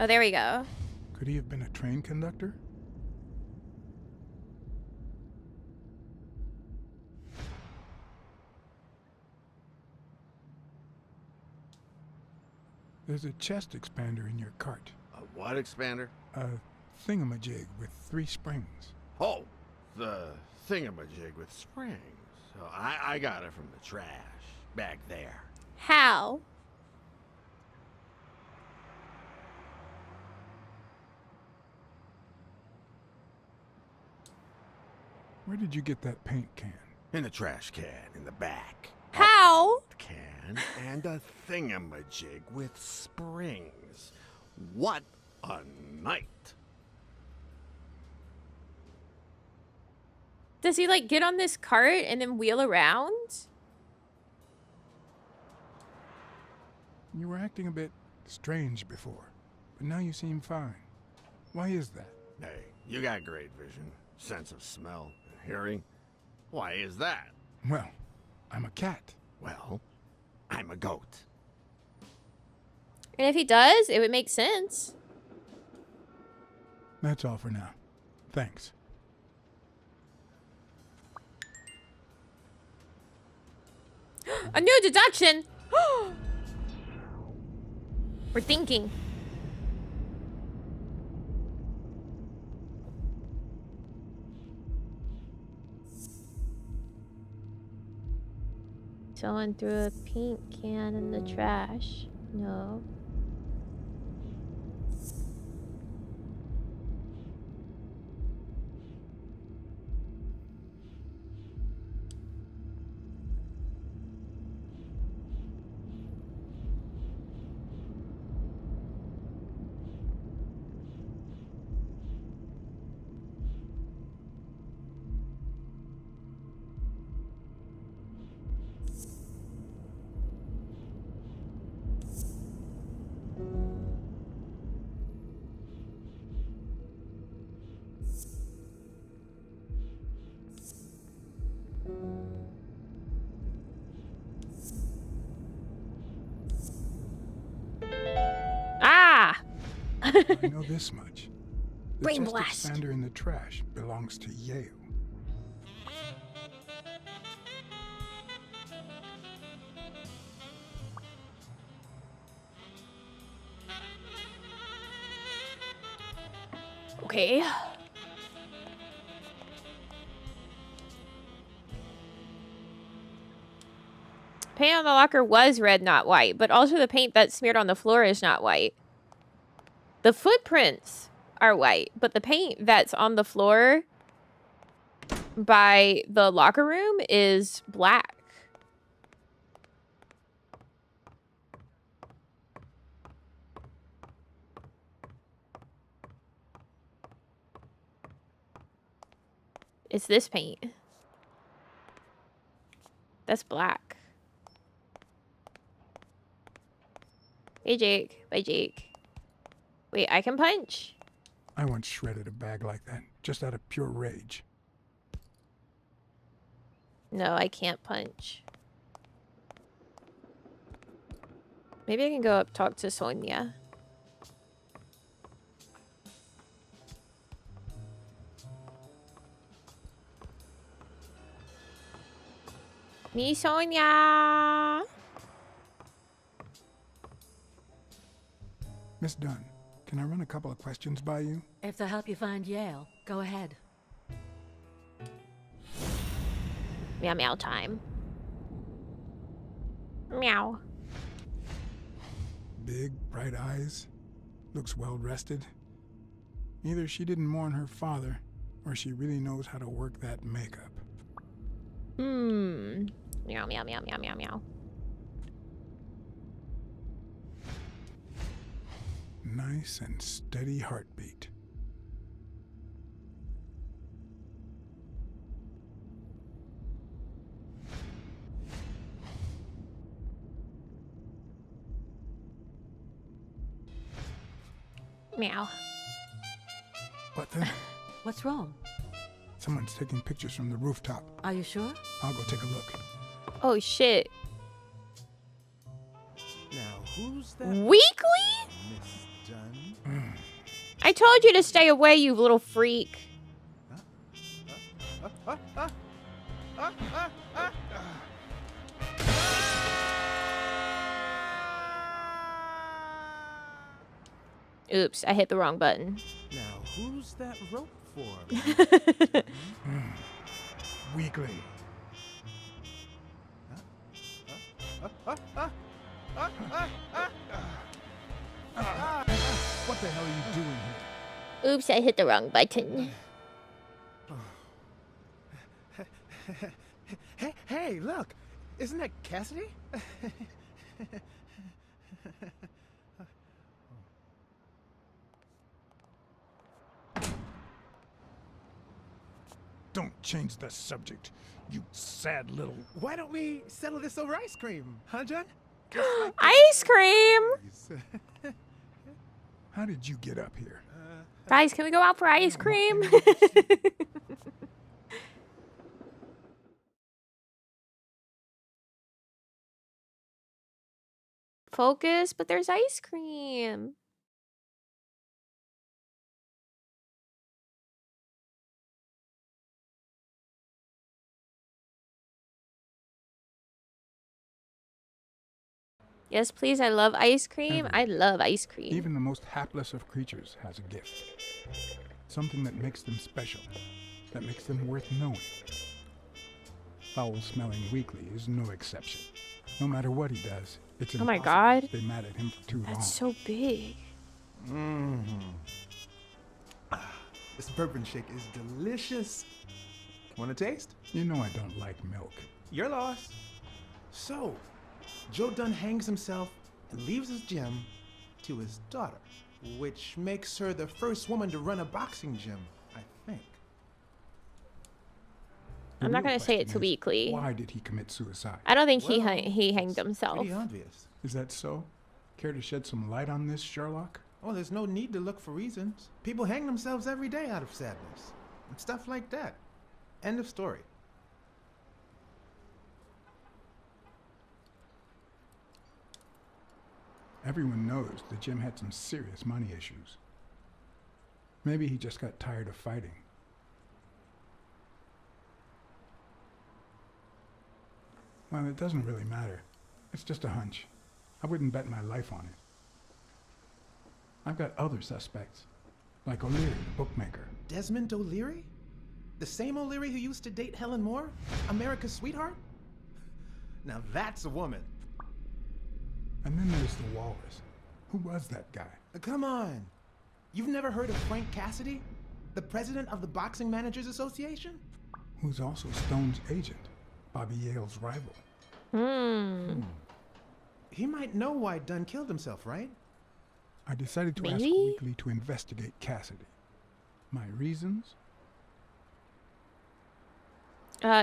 Oh, there we go. Could he have been a train conductor? There's a chest expander in your cart. A what expander? A thingamajig with 3 springs. Oh, the thingamajig with springs. Oh, I got it from the trash back there. How? Where did you get that paint can? In the trash can in the back. How? Can and a thingamajig with springs. What a night! Does he like get on this cart and then wheel around? You were acting a bit strange before, but now you seem fine. Why is that? Hey, you got great vision, sense of smell, and hearing. Why is that? Well, I'm a cat. Well, I'm a goat. And if he does, it would make sense. That's all for now. Thanks. A new deduction! We're thinking. Someone threw a paint can in the trash. No. Ah! I know this much. The Brain chest blast. expander in the trash belongs to Yale. Okay. Paint on the locker was red, not white, but also the paint that's smeared on the floor is not white. The footprints are white, but the paint that's on the floor by the locker room is black. It's this paint. That's black. Hey, Jake. Bye, Jake. Wait, I can punch? I once shredded a bag like that, just out of pure rage. No, I can't punch. Maybe I can go up talk to Sonia. Me, Sonia. Miss Dunn, can I run a couple of questions by you? If they'll help you find Yale, go ahead. Meow meow time. Meow. Big, bright eyes. Looks well rested. Either she didn't mourn her father, or she really knows how to work that makeup. Hmm. Meow meow meow meow meow meow. Nice and steady heartbeat. Meow. What the? What's wrong? Someone's taking pictures from the rooftop. Are you sure? I'll go take a look. Oh shit. Now, who's that? Weekly? Miss Dunn? I told you to stay away, you little freak. Oops, I hit the wrong button. Now, who's that rope for? Weekly. What the hell are you doing here? Oops, I hit the wrong button. Hey, look! Isn't that Cassidy? Don't change the subject, you sad little... Why don't we settle this over ice cream, huh, John? Ice cream! How did you get up here? Guys, can we go out for ice cream? Focus, but there's ice cream. Yes, please. I love ice cream. I love ice cream. Even the most hapless of creatures has a gift. Something that makes them special, that makes them worth knowing. Foul-smelling Weekly is no exception. No matter what he does, it's Oh my impossible God. to stay mad at him for too long. That's so big. This bourbon shake is delicious. Want a taste? You know I don't like milk. Your loss. So, Joe Dunn hangs himself and leaves his gym to his daughter, which makes her the first woman to run a boxing gym, I think. I'm not going to say it to Weekly. Why did he commit suicide? I don't think he hanged himself. Pretty obvious. Is that so? Care to shed some light on this, Sherlock? Oh, there's no need to look for reasons. People hang themselves every day out of sadness. And stuff like that. End of story. Everyone knows the gym had some serious money issues. Maybe he just got tired of fighting. Well, it doesn't really matter. It's just a hunch. I wouldn't bet my life on it. I've got other suspects, like O'Leary, the bookmaker. Desmond O'Leary? The same O'Leary who used to date Helen Moore? America's sweetheart? Now that's a woman. And then there's the Walrus. Who was that guy? Come on. You've never heard of Frank Cassidy? The president of the Boxing Managers Association? Who's also Stone's agent, Bobby Yale's rival. He might know why Dunn killed himself, right? I decided to ask Weekly to investigate Cassidy. My reasons?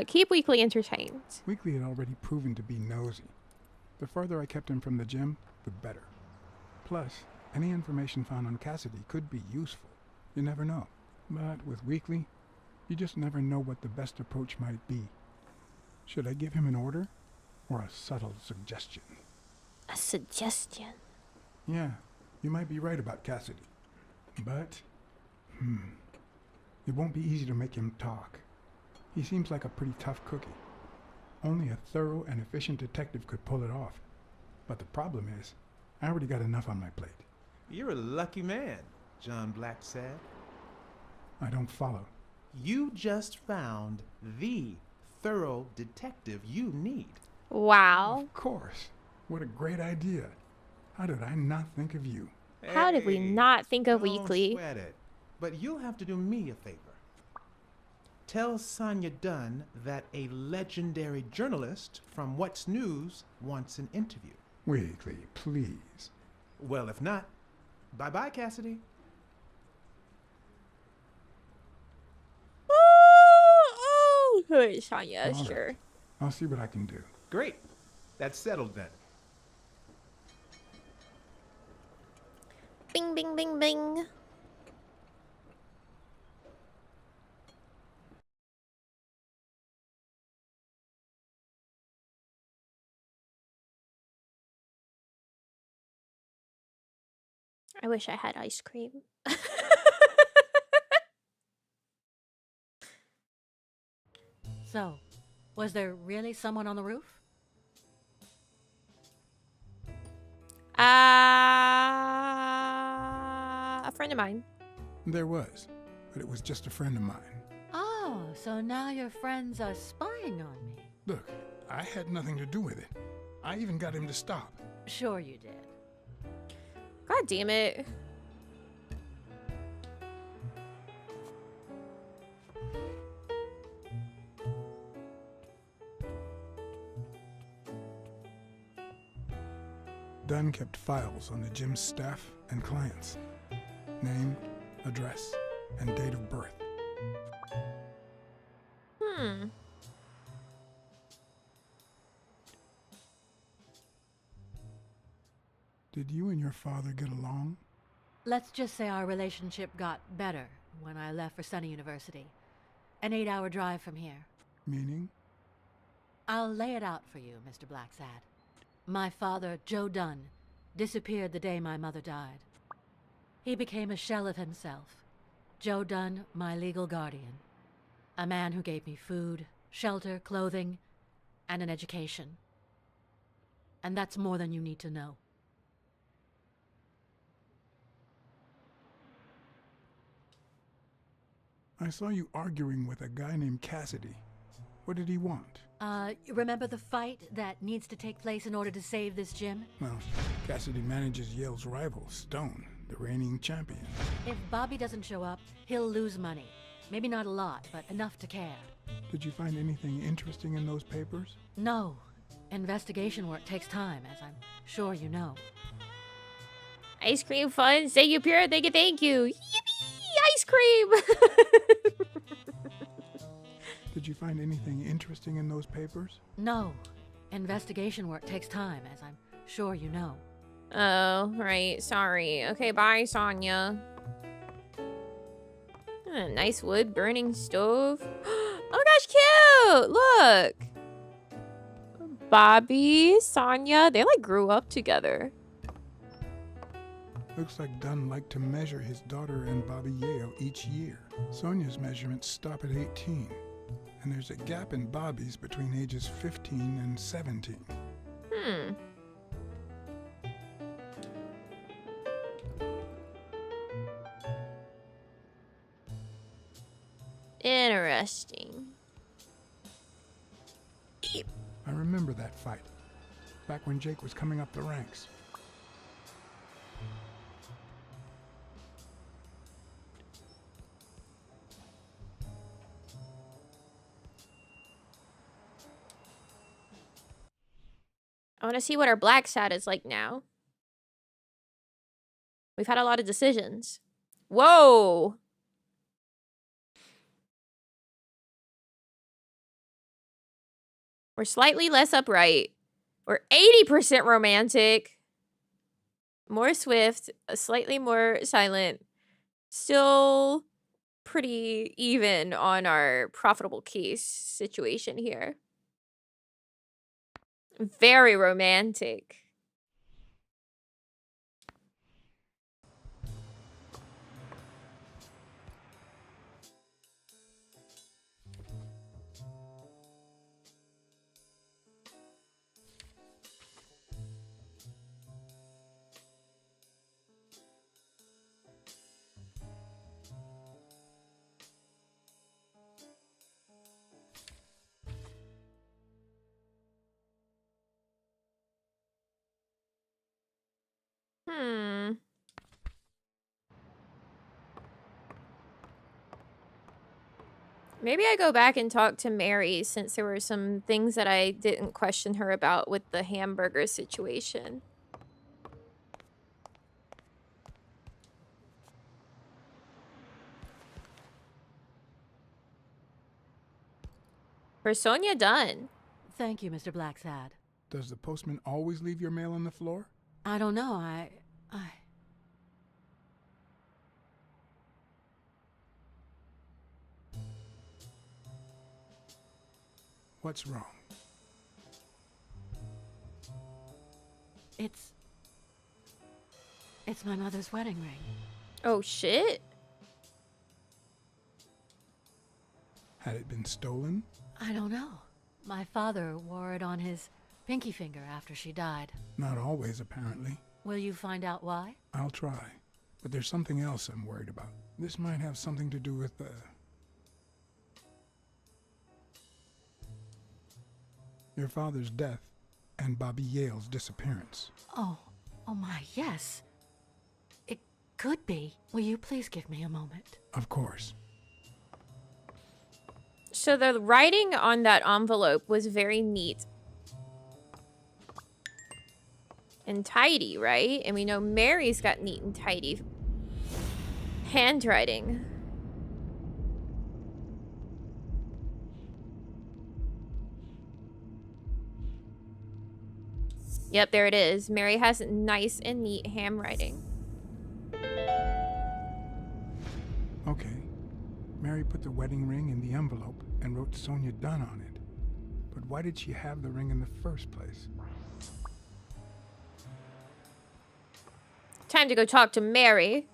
Keep Weekly entertained. Weekly had already proven to be nosy. The further I kept him from the gym, the better. Plus, any information found on Cassidy could be useful. You never know. But with Weekly, you just never know what the best approach might be. Should I give him an order or a subtle suggestion? A suggestion? Yeah, you might be right about Cassidy. But, it won't be easy to make him talk. He seems like a pretty tough cookie. Only a thorough and efficient detective could pull it off. But the problem is, I already got enough on my plate. You're a lucky man, John Black said. I don't follow. You just found the thorough detective you need. Wow. Of course. What a great idea. How did I not think of you? How did we not think of Don't Weekly? sweat it. But you'll have to do me a favor. Tell Sonia Dunn that a legendary journalist from What's News wants an interview. Weekly, please. Well, if not, bye-bye, Cassidy. Sonia, All sure. right. I'll see what I can do. Great. That's settled then. Bing, bing, bing, bing. I wish I had ice cream. So, was there really someone on the roof? A friend of mine. There was, but it was just a friend of mine. Oh, so now your friends are spying on me. Look, I had nothing to do with it. I even got him to stop. Sure you did. God damn it. Dunn kept files on the gym's staff and clients. Name, address, and date of birth. Did you and your father get along? Let's just say our relationship got better when I left for Sunny University. An 8-hour drive from here. Meaning? I'll lay it out for you, Mr. Blacksad. My father, Joe Dunn, disappeared the day my mother died. He became a shell of himself. Joe Dunn, my legal guardian. A man who gave me food, shelter, clothing, and an education. And that's more than you need to know. I saw you arguing with a guy named Cassidy. What did he want? Remember the fight that needs to take place in order to save this gym? Well, Cassidy manages Yale's rival, Stone, the reigning champion. If Bobby doesn't show up, he'll lose money. Maybe not a lot, but enough to care. Did you find anything interesting in those papers? No. Investigation work takes time, as I'm sure you know. Ice cream fun. Say you pure. Thank you. Yippee! Ice cream! Did you find anything interesting in those papers? No. Investigation work takes time, as I'm sure you know. Oh, right. Sorry. Okay, bye, Sonia. Nice wood burning stove. Oh gosh, cute! Look! Bobby, Sonia, they like grew up together. Looks like Dunn liked to measure his daughter and Bobby Yale each year. Sonia's measurements stop at 18, and there's a gap in Bobby's between ages 15 and 17. Interesting. I remember that fight, back when Jake was coming up the ranks. I want to see what our black side is like now. We've had a lot of decisions. Whoa! We're slightly less upright. We're 80% romantic. More swift. Slightly more silent. Still pretty even on our profitable case situation here. Very romantic. Maybe I go back and talk to Mary, since there were some things that I didn't question her about with the hamburger situation. For Sonia Dunn. Thank you, Mr. Blacksad. Does the postman always leave your mail on the floor? I don't know, What's wrong? It's my mother's wedding ring. Oh, shit. Had it been stolen? I don't know. My father wore it on his pinky finger after she died. Not always, apparently. Will you find out why? I'll try. But there's something else I'm worried about. This might have something to do with your father's death and Bobby Yale's disappearance. Oh my, yes. It could be. Will you please give me a moment? Of course. So the writing on that envelope was very neat. and tidy, right? And we know Mary's got neat and tidy handwriting. Yep, there it is. Mary has nice and neat handwriting. Okay. Mary put the wedding ring in the envelope and wrote Sonia Dunn on it. But why did she have the ring in the first place? Time to go talk to Mary.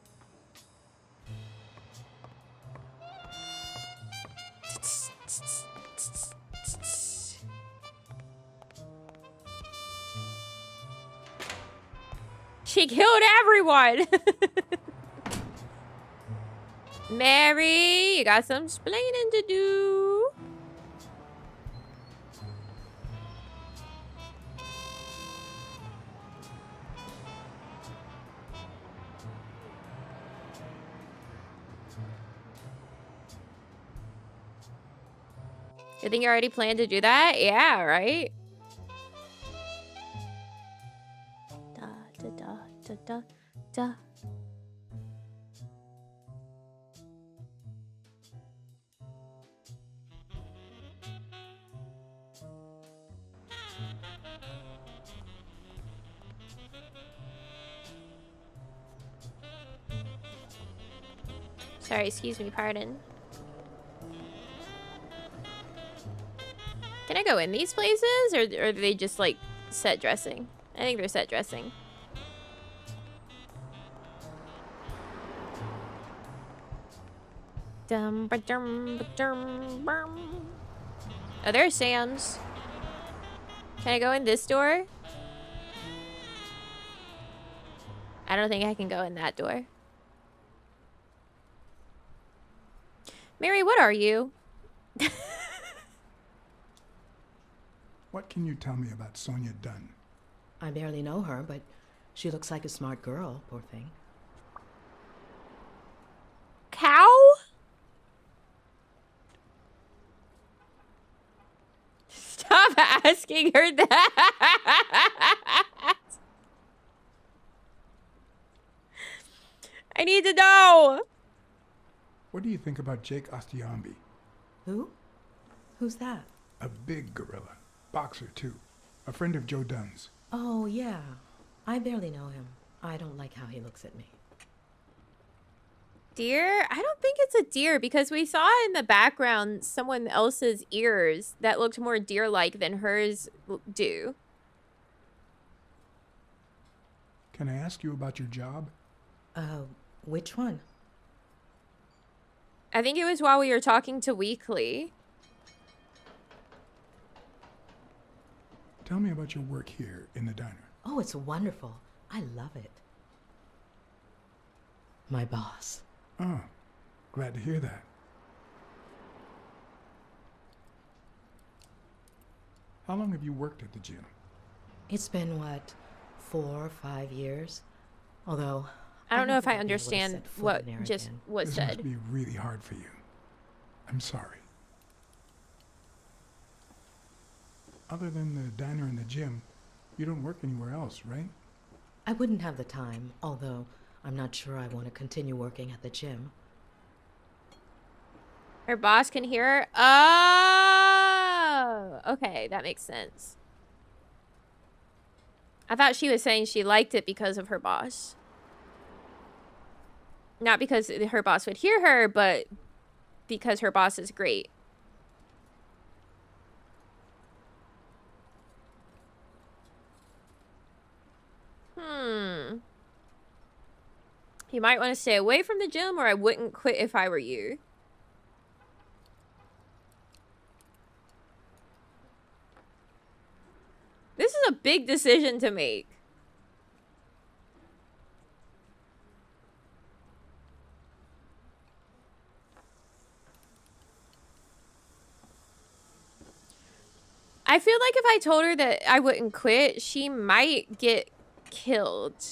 She killed everyone. Mary, you got some explaining to do. You think you already planned to do that? Yeah, right? Da da da da da da. Sorry, excuse me, pardon. Can I go in these places, or are they just like set dressing? I think they're set dressing. Dum ba dum ba dum bum. Oh, there's Sam's. Can I go in this door? I don't think I can go in that door. Mary, what are you? What can you tell me about Sonia Dunn? I barely know her, but she looks like a smart girl, poor thing. Cow? Stop asking her that. I need to know. What do you think about Jake Ostiambi? Who? Who's that? A big gorilla. Boxer, too. A friend of Joe Dunn's. Oh, yeah. I barely know him. I don't like how he looks at me. Deer? I don't think it's a deer because we saw in the background someone else's ears that looked more deer-like than hers do. Can I ask you about your job? Which one? I think it was while we were talking to Weekly. Tell me about your work here in the diner. Oh, it's wonderful. I love it. My boss. Oh, glad to hear that. How long have you worked at the gym? It's been, what, 4 or 5 years? Although... I don't know if I think I'll be able to understand set foot what in there just again. was This said. must be really hard for you. I'm sorry. Other than the diner and the gym, you don't work anywhere else, right? I wouldn't have the time, although I'm not sure I want to continue working at the gym. Her boss can hear her? Oh! Okay, that makes sense. I thought she was saying she liked it because of her boss. Not because her boss would hear her, but because her boss is great. You might want to stay away from the gym, or I wouldn't quit if I were you. This is a big decision to make. I feel like if I told her that I wouldn't quit, she might get killed.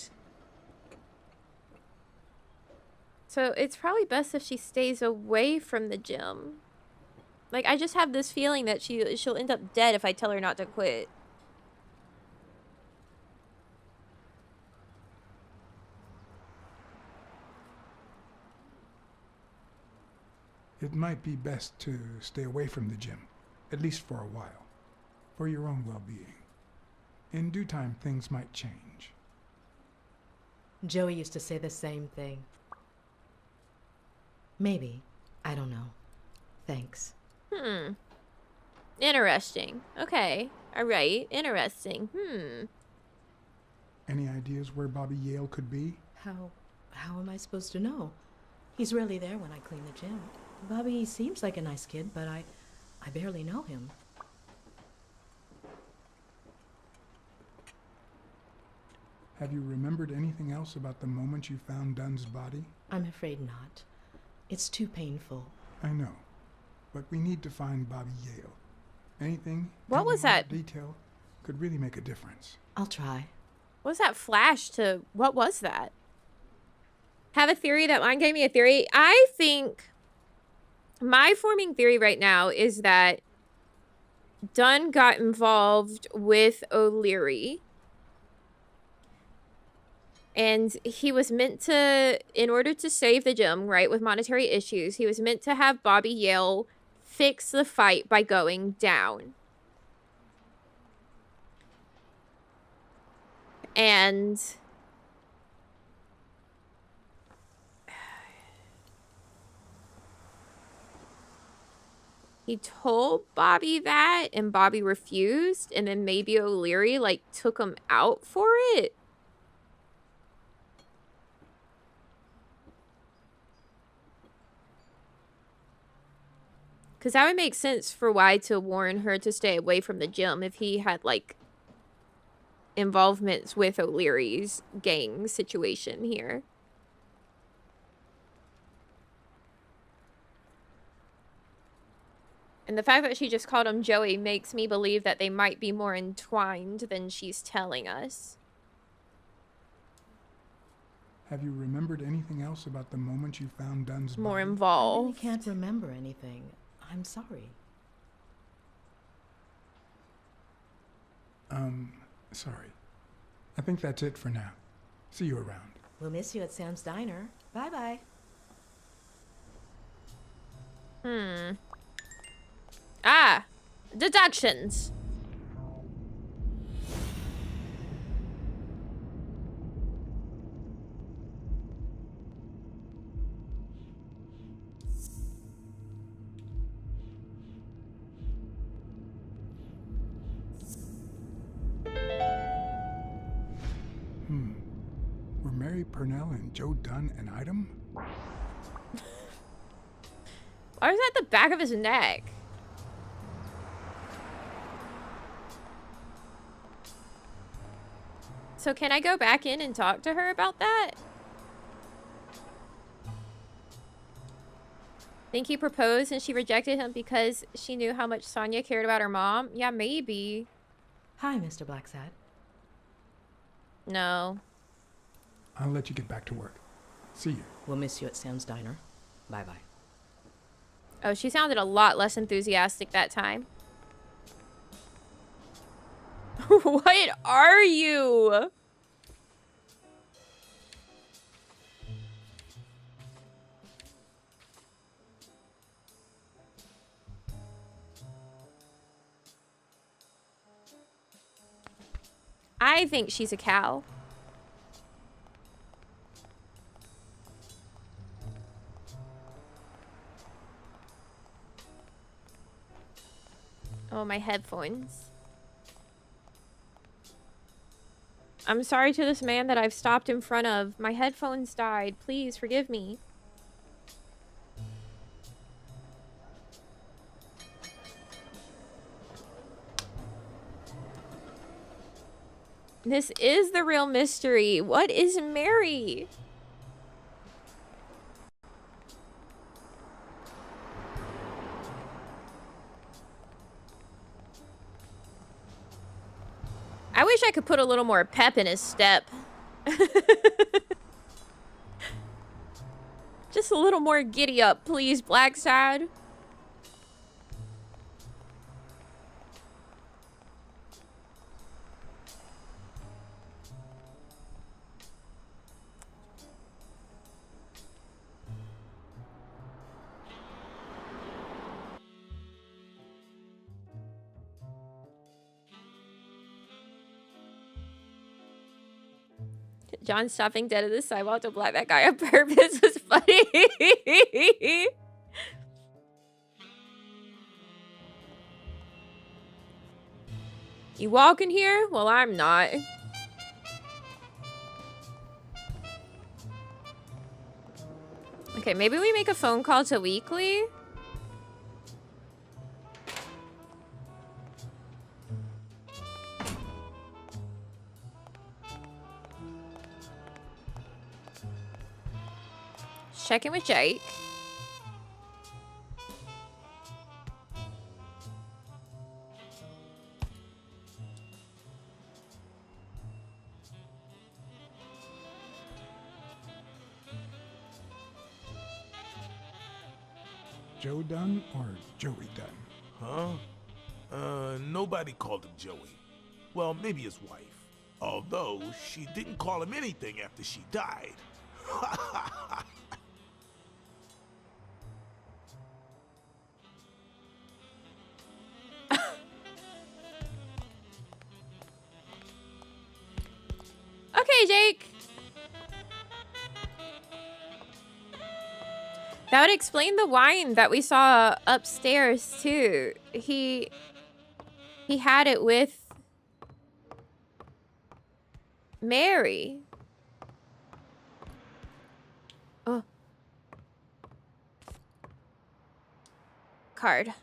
So it's probably best if she stays away from the gym. Like, I just have this feeling that she'll end up dead if I tell her not to quit. It might be best to stay away from the gym, at least for a while, for your own well-being. In due time, things might change. Joey used to say the same thing. Maybe. I don't know. Thanks. Interesting. Okay. Alright. Interesting. Any ideas where Bobby Yale could be? How am I supposed to know? He's rarely there when I clean the gym. Bobby seems like a nice kid, but I barely know him. Have you remembered anything else about the moment you found Dunn's body? I'm afraid not. It's too painful. I know, but we need to find Bobby Yale. Anything? What was that? Detail could really make a difference. I'll try. What was that flash to... What was that? Have a theory that mine gave me a theory? I think... My forming theory right now is that Dunn got involved with O'Leary. And he was meant to, in order to save the gym, right, with monetary issues, he was meant to have Bobby Yale fix the fight by going down. And he told Bobby that, and Bobby refused, and then maybe O'Leary, like, took him out for it. Because that would make sense for why to warn her to stay away from the gym if he had, like, involvements with O'Leary's gang situation here. And the fact that she just called him Joey makes me believe that they might be more entwined than she's telling us. Have you remembered anything else about the moment you found Dunn's More body? involved. I can't remember anything. I'm sorry. Sorry. I think that's it for now. See you around. We'll miss you at Sam's Diner. Bye-bye. Ah! Deductions! Were Mary Purnell and Joe Dunn an item? Why was that the back of his neck? So can I go back in and talk to her about that? Think he proposed and she rejected him because she knew how much Sonia cared about her mom? Yeah, maybe. Hi, Mr. Blacksad. No. I'll let you get back to work. See you. We'll miss you at Sam's Diner. Bye-bye. Oh, she sounded a lot less enthusiastic that time. What are you? I think she's a cow. Oh, my headphones. I'm sorry to this man that I've stopped in front of. My headphones died. Please forgive me. This is the real mystery. What is Mary? I wish I could put a little more pep in his step. Just a little more giddy up, please, Blacksad. John stopping dead at the sidewalk to block that guy on purpose was funny. You walking here? Well, I'm not. Okay, maybe we make a phone call to Weekly. Check in with Jake. Joe Dunn or Joey Dunn? Huh? Nobody called him Joey. Well, maybe his wife. Although, she didn't call him anything after she died. Okay, Jake. That would explain the wine that we saw upstairs too. He had it with Mary. Oh. Card.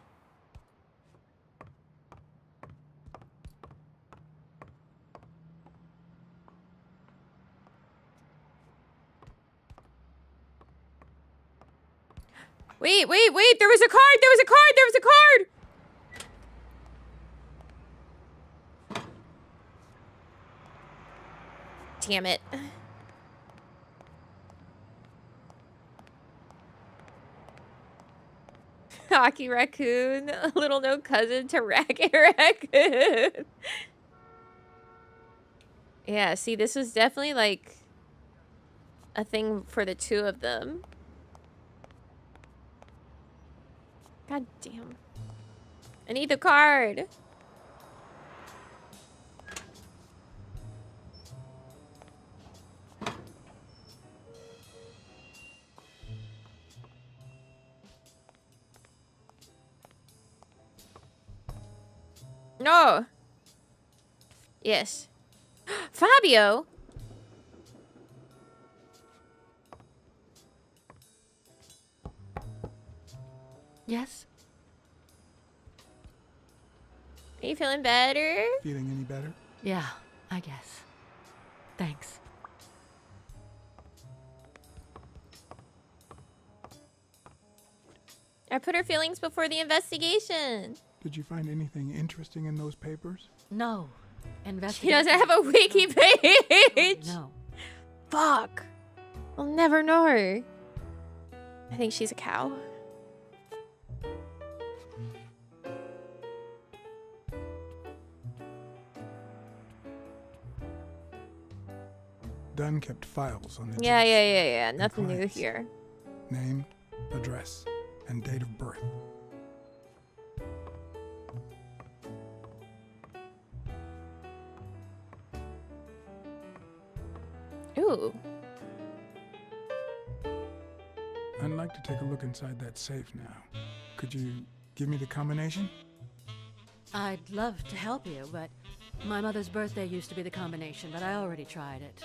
Wait, wait, wait! There was a card! There was a card! There was a card! Damn it. Hockey Raccoon. A little no cousin to Racket Raccoon. Yeah, see, this was definitely like a thing for the two of them. God damn. I need the card. No. Yes. Fabio. Yes? Are you feeling better? Feeling any better? Yeah, I guess. Thanks. I put her feelings before the investigation. Did you find anything interesting in those papers? No. She doesn't have a wiki page. No. Fuck. I'll never know her. I think she's a cow. Dunn kept files on the Yeah. Nothing new here. Name, address, and date of birth. Ooh. I'd like to take a look inside that safe now. Could you give me the combination? I'd love to help you, but my mother's birthday used to be the combination, but I already tried it.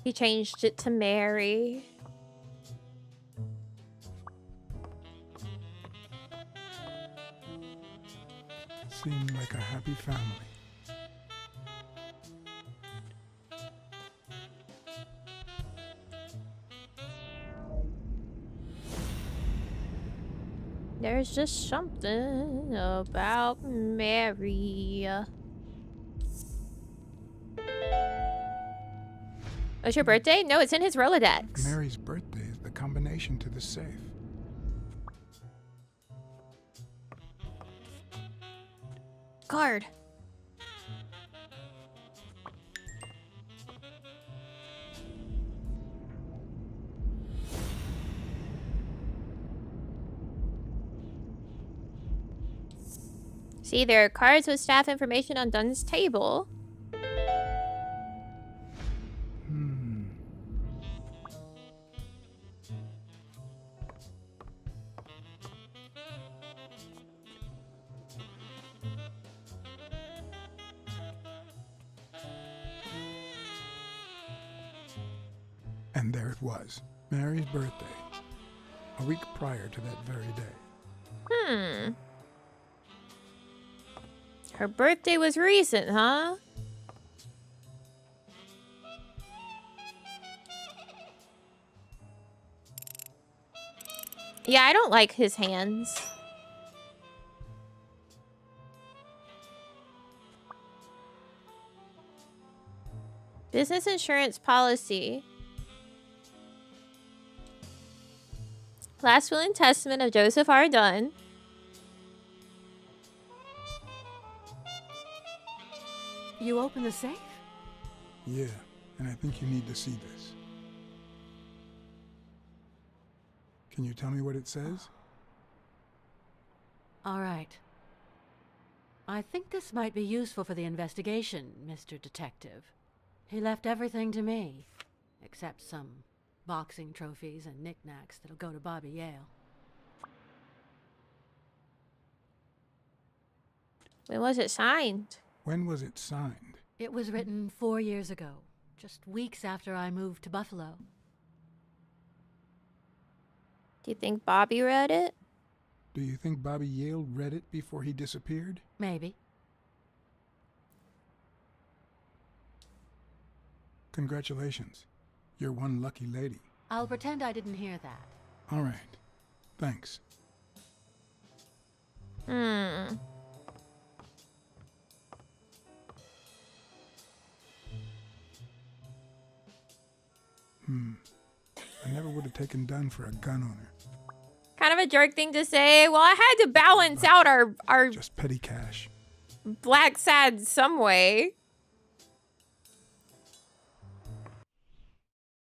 He changed it to Mary. Seemed like a happy family. There's just something about Mary. Oh, it's your birthday? No, it's in his Rolodex. Mary's birthday is the combination to the safe. Card. See, there are cards with staff information on Dunn's table. And there it was, Mary's birthday, a week prior to that very day. Her birthday was recent, huh? Yeah, I don't like his hands. Business insurance policy. Last will and testament of Joseph R. Dunn. You open the safe? Yeah, and I think you need to see this. Can you tell me what it says? All right. I think this might be useful for the investigation, Mr. Detective. He left everything to me, except some boxing trophies and knickknacks that'll go to Bobby Yale. When was it signed? When was it signed? It was written 4 years ago, just weeks after I moved to Buffalo. Do you think Bobby read it? Do you think Bobby Yale read it before he disappeared? Maybe. Congratulations. You're one lucky lady. I'll pretend I didn't hear that. All right. Thanks. I never would have taken Dunn for a gun owner. Kind of a jerk thing to say. Well, I had to balance out our just petty cash. Black sad some way.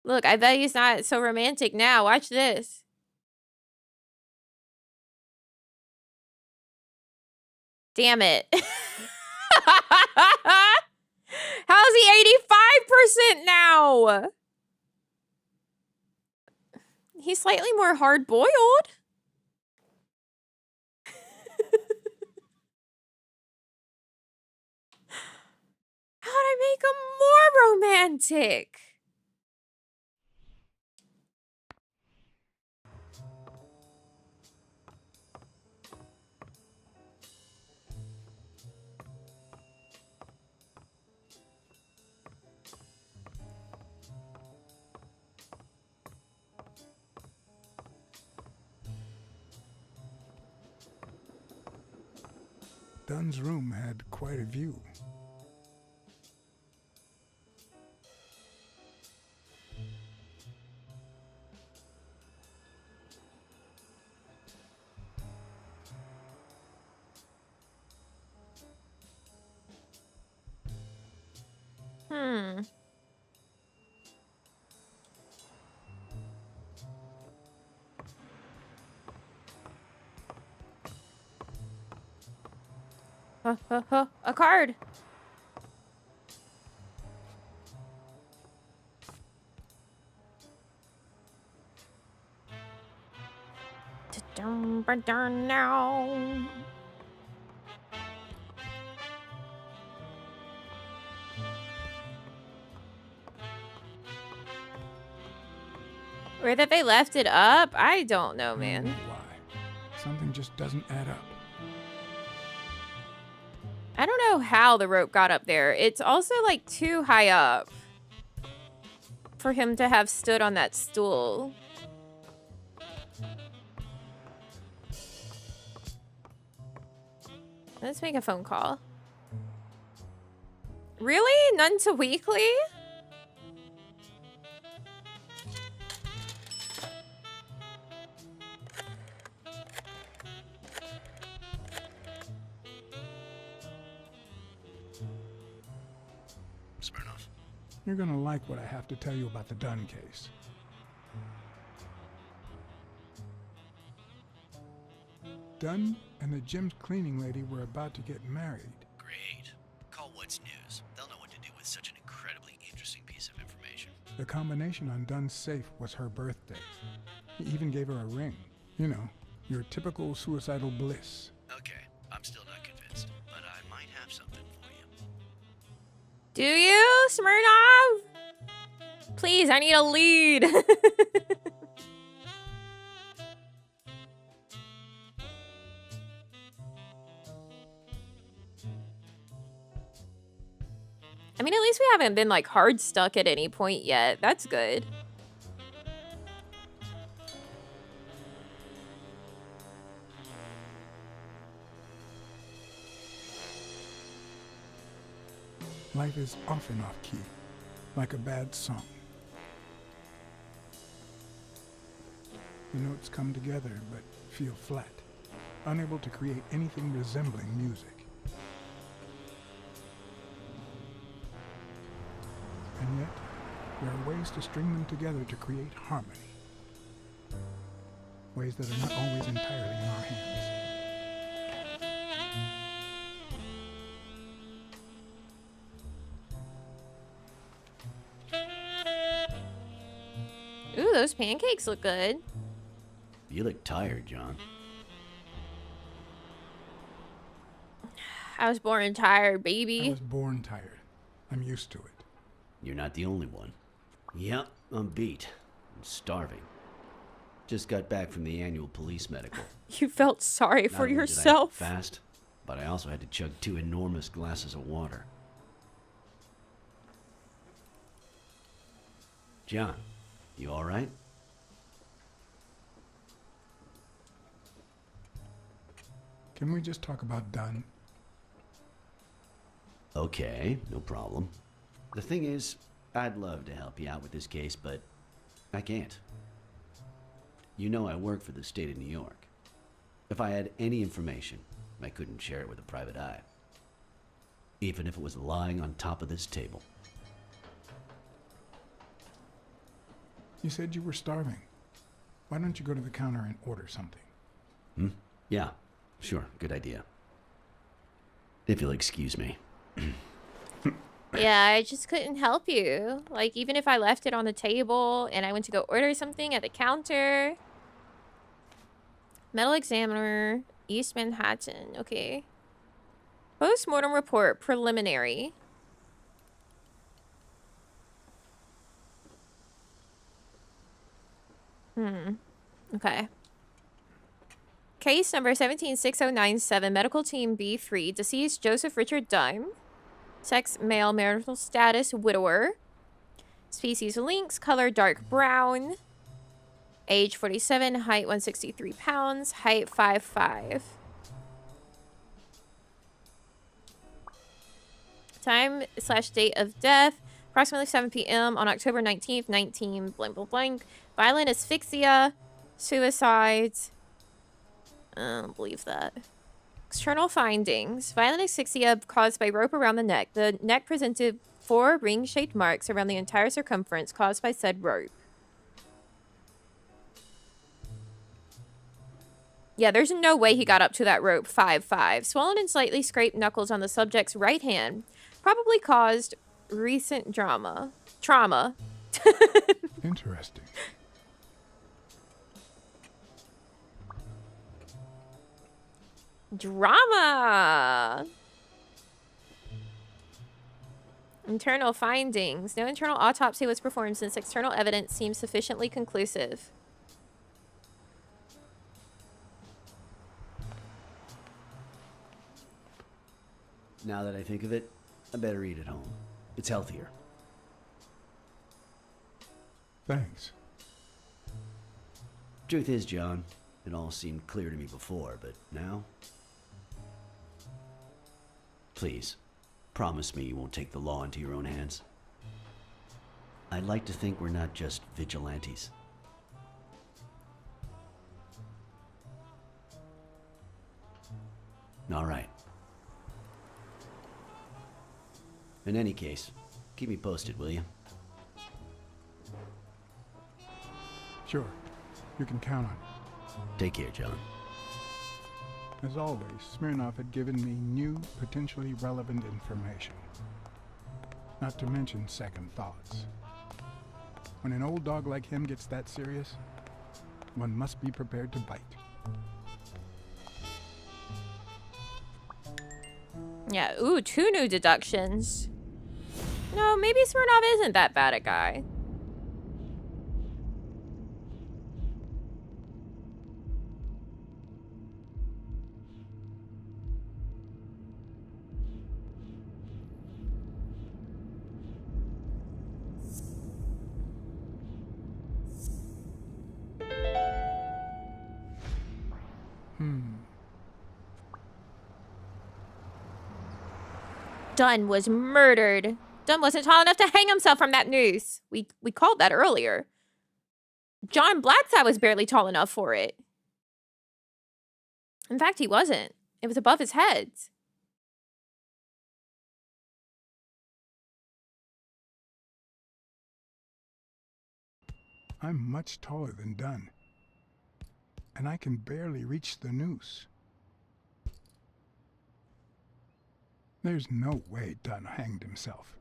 Look, I bet he's not so romantic now. Watch this. Damn it. How's he 85% now? He's slightly more hard-boiled. How'd I make him more romantic? Dunn's room had quite a view. A card. Now. Or that they left it up? I don't know, man. Why? Something just doesn't add up. I don't know how the rope got up there. It's also like too high up for him to have stood on that stool. Let's make a phone call. Really? None to weekly? You're gonna like what I have to tell you about the Dunn case. Dunn and the gym's cleaning lady were about to get married. Great. Call What's News. They'll know what to do with such an incredibly interesting piece of information. The combination on Dunn's safe was her birthday. He even gave her a ring. You know, your typical suicidal bliss. Okay, I'm still not convinced, but I might have something for you. Do you, Smirnov? Please, I need a lead. I mean, at least we haven't been like hard stuck at any point yet. That's good. Life is often off key, like a bad song. The notes come together but feel flat, unable to create anything resembling music. And yet, there are ways to string them together to create harmony. Ways that are not always entirely in our hands. Ooh, those pancakes look good. You look tired, John. I was born tired, I baby. was born tired. I'm used to it. You're not the only one. Yep, I'm beat. I'm starving. Just got back from the annual police medical. You felt sorry Not for only did I yourself. fast, but I also had to chug 2 enormous glasses of water. John, you all right? Can we just talk about Dunn? Okay, no problem. The thing is, I'd love to help you out with this case, but I can't. You know I work for the state of New York. If I had any information, I couldn't share it with a private eye. Even if it was lying on top of this table. You said you were starving. Why don't you go to the counter and order something? Yeah, sure, good idea. If you'll excuse me. Yeah, I just couldn't help you. Like, even if I left it on the table and I went to go order something at the counter. Metal Examiner, East Manhattan. Okay. Post-mortem report, preliminary. Okay. Case number 176097, medical team B3, deceased Joseph Richard Dunn. Sex, male, marital status, widower. Species, lynx, color, dark brown. Age, 47, height, 163 pounds, height, 5'5". Time/date of death, approximately 7 p.m. on October 19th, 19 blank blank blank. Violent asphyxia, suicides. I don't believe that. External findings. Violent asphyxia caused by rope around the neck. The neck presented 4 ring-shaped marks around the entire circumference caused by said rope. Yeah, there's no way he got up to that rope. 5'5". Swollen and slightly scraped knuckles on the subject's right hand. Probably caused recent trauma. Interesting. Drama. Internal findings. No internal autopsy was performed since external evidence seems sufficiently conclusive. Now that I think of it, I better eat at home. It's healthier. Thanks. Truth is, John, it all seemed clear to me before, but now? Please, promise me you won't take the law into your own hands. I'd like to think we're not just vigilantes. All right. In any case, keep me posted, will you? Sure. You can count on it. Take care, John. As always, Smirnov had given me new, potentially relevant information. Not to mention second thoughts. When an old dog like him gets that serious, one must be prepared to bite. Yeah, ooh, 2 new deductions. No, maybe Smirnov isn't that bad a guy. Dunn was murdered. Dunn wasn't tall enough to hang himself from that noose. We called that earlier. John Blackside was barely tall enough for it. In fact, he wasn't. It was above his head. I'm much taller than Dunn, and I can barely reach the noose. There's no way Dunn hanged himself.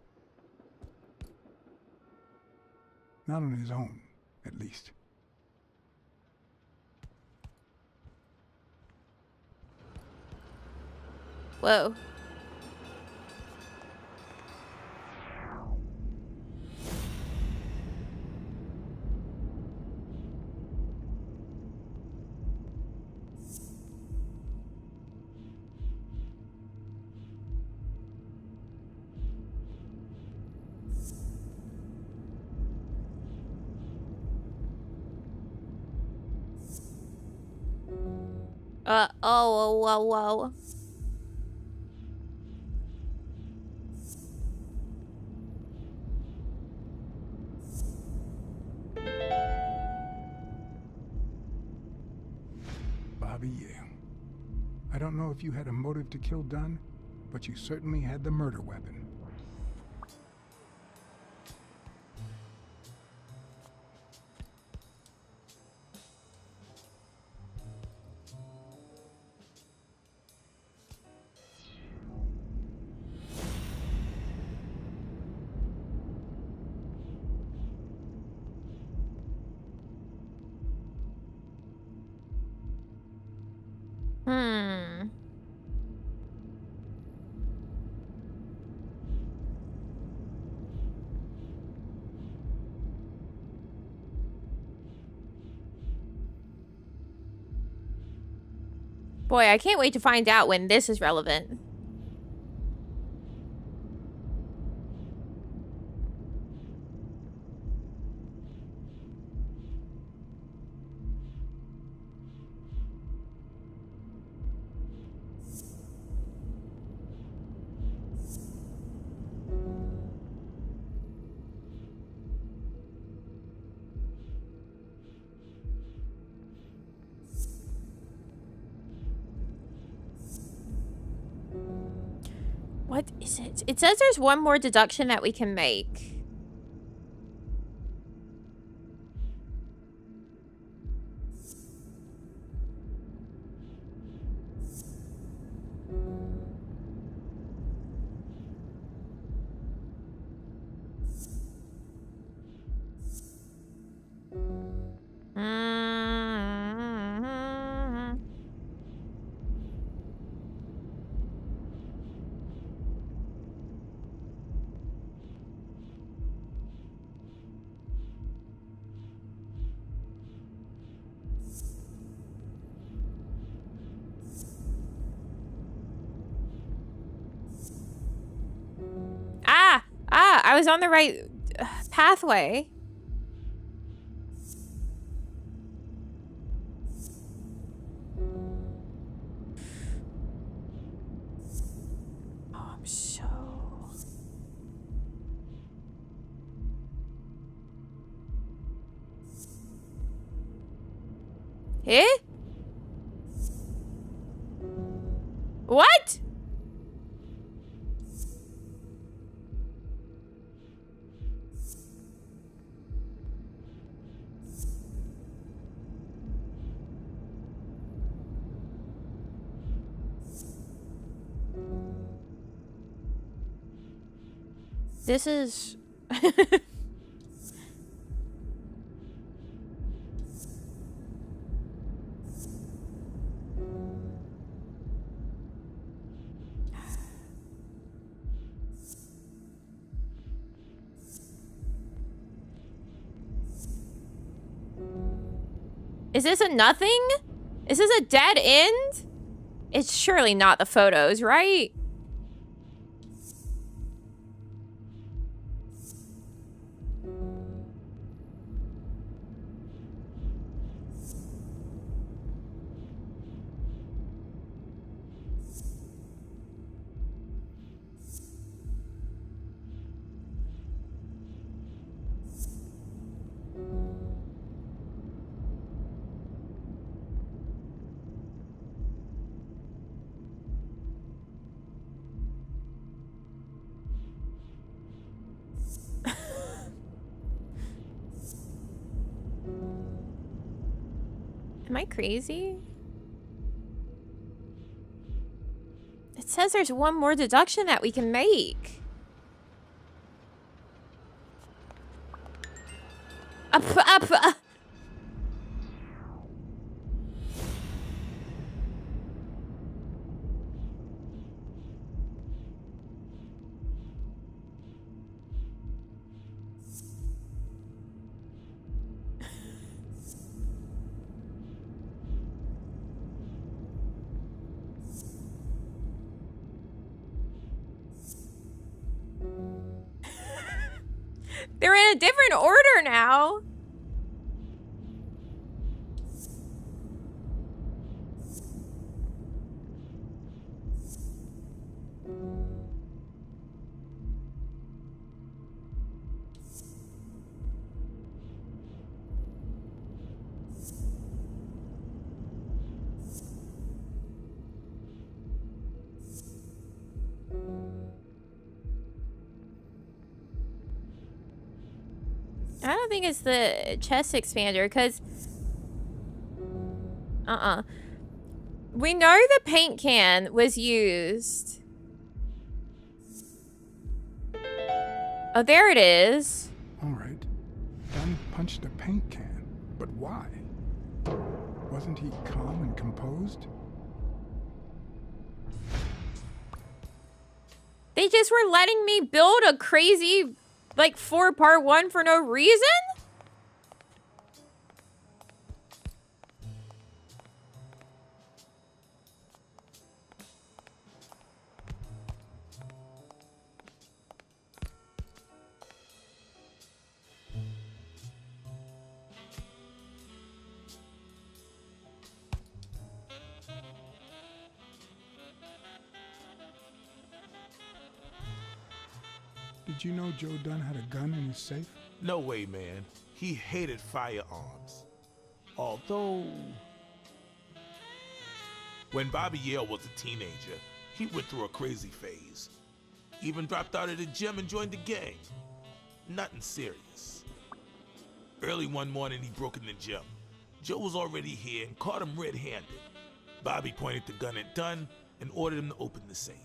Not on his own, at least. Whoa. Oh, whoa, whoa. Bobby Yale. I don't know if you had a motive to kill Dunn, but you certainly had the murder weapon. Hmm. Boy, I can't wait to find out when this is relevant. What is it? It says there's one more deduction that we can make. I was on the right pathway. Oh, I'm so... Eh? What? This is... Is this a nothing? Is this a dead end? It's surely not the photos, right? Am I crazy? It says there's one more deduction that we can make. Up. They're in a different order now. I don't think it's the chest expander, because... We know the paint can was used. Oh, there it is. All right. Dunn punched a paint can. But why? Wasn't he calm and composed? They just were letting me build a crazy, like, 4-part one for no reason? Did you know Joe Dunn had a gun in his safe? No way, man. He hated firearms. Although... when Bobby Yale was a teenager, he went through a crazy phase. Even dropped out of the gym and joined the gang. Nothing serious. Early one morning, he broke in the gym. Joe was already here and caught him red-handed. Bobby pointed the gun at Dunn and ordered him to open the safe.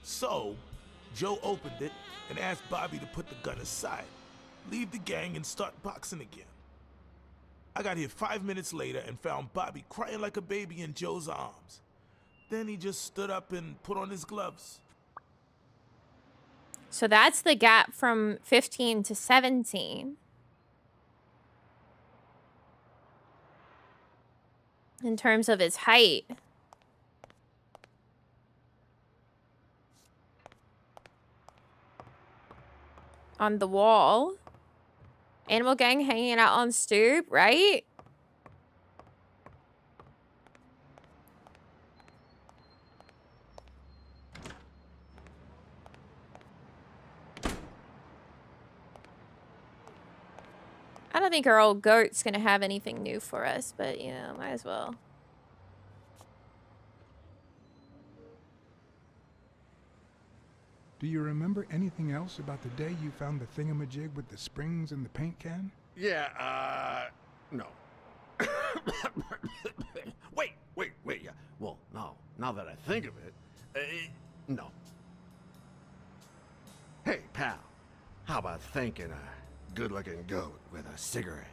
So, Joe opened it and asked Bobby to put the gun aside, leave the gang, and start boxing again. I got here 5 minutes later and found Bobby crying like a baby in Joe's arms. Then he just stood up and put on his gloves. So that's the gap from 15 to 17. In terms of his height. On the wall. Animal gang hanging out on stoop, right? I don't think our old goat's gonna have anything new for us, but, you know, might as well. Do you remember anything else about the day you found the thingamajig with the springs and the paint can? Yeah, no. Wait, yeah. Well, no, now that I think of it, no. Hey, pal, how about thanking a good-looking goat with a cigarette?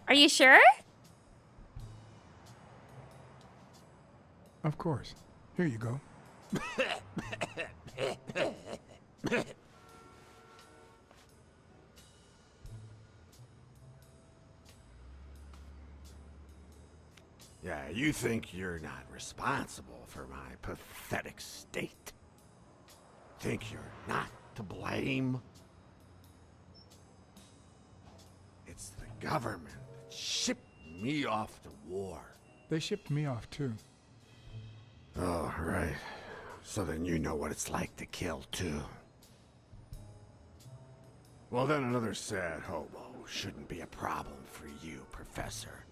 Are you sure? Of course. Here you go. Yeah, you think you're not responsible for my pathetic state? Think you're not to blame? It's the government that shipped me off to war. They shipped me off too. Oh, right. So then you know what it's like to kill too. Well, then another sad hobo shouldn't be a problem for you, Professor.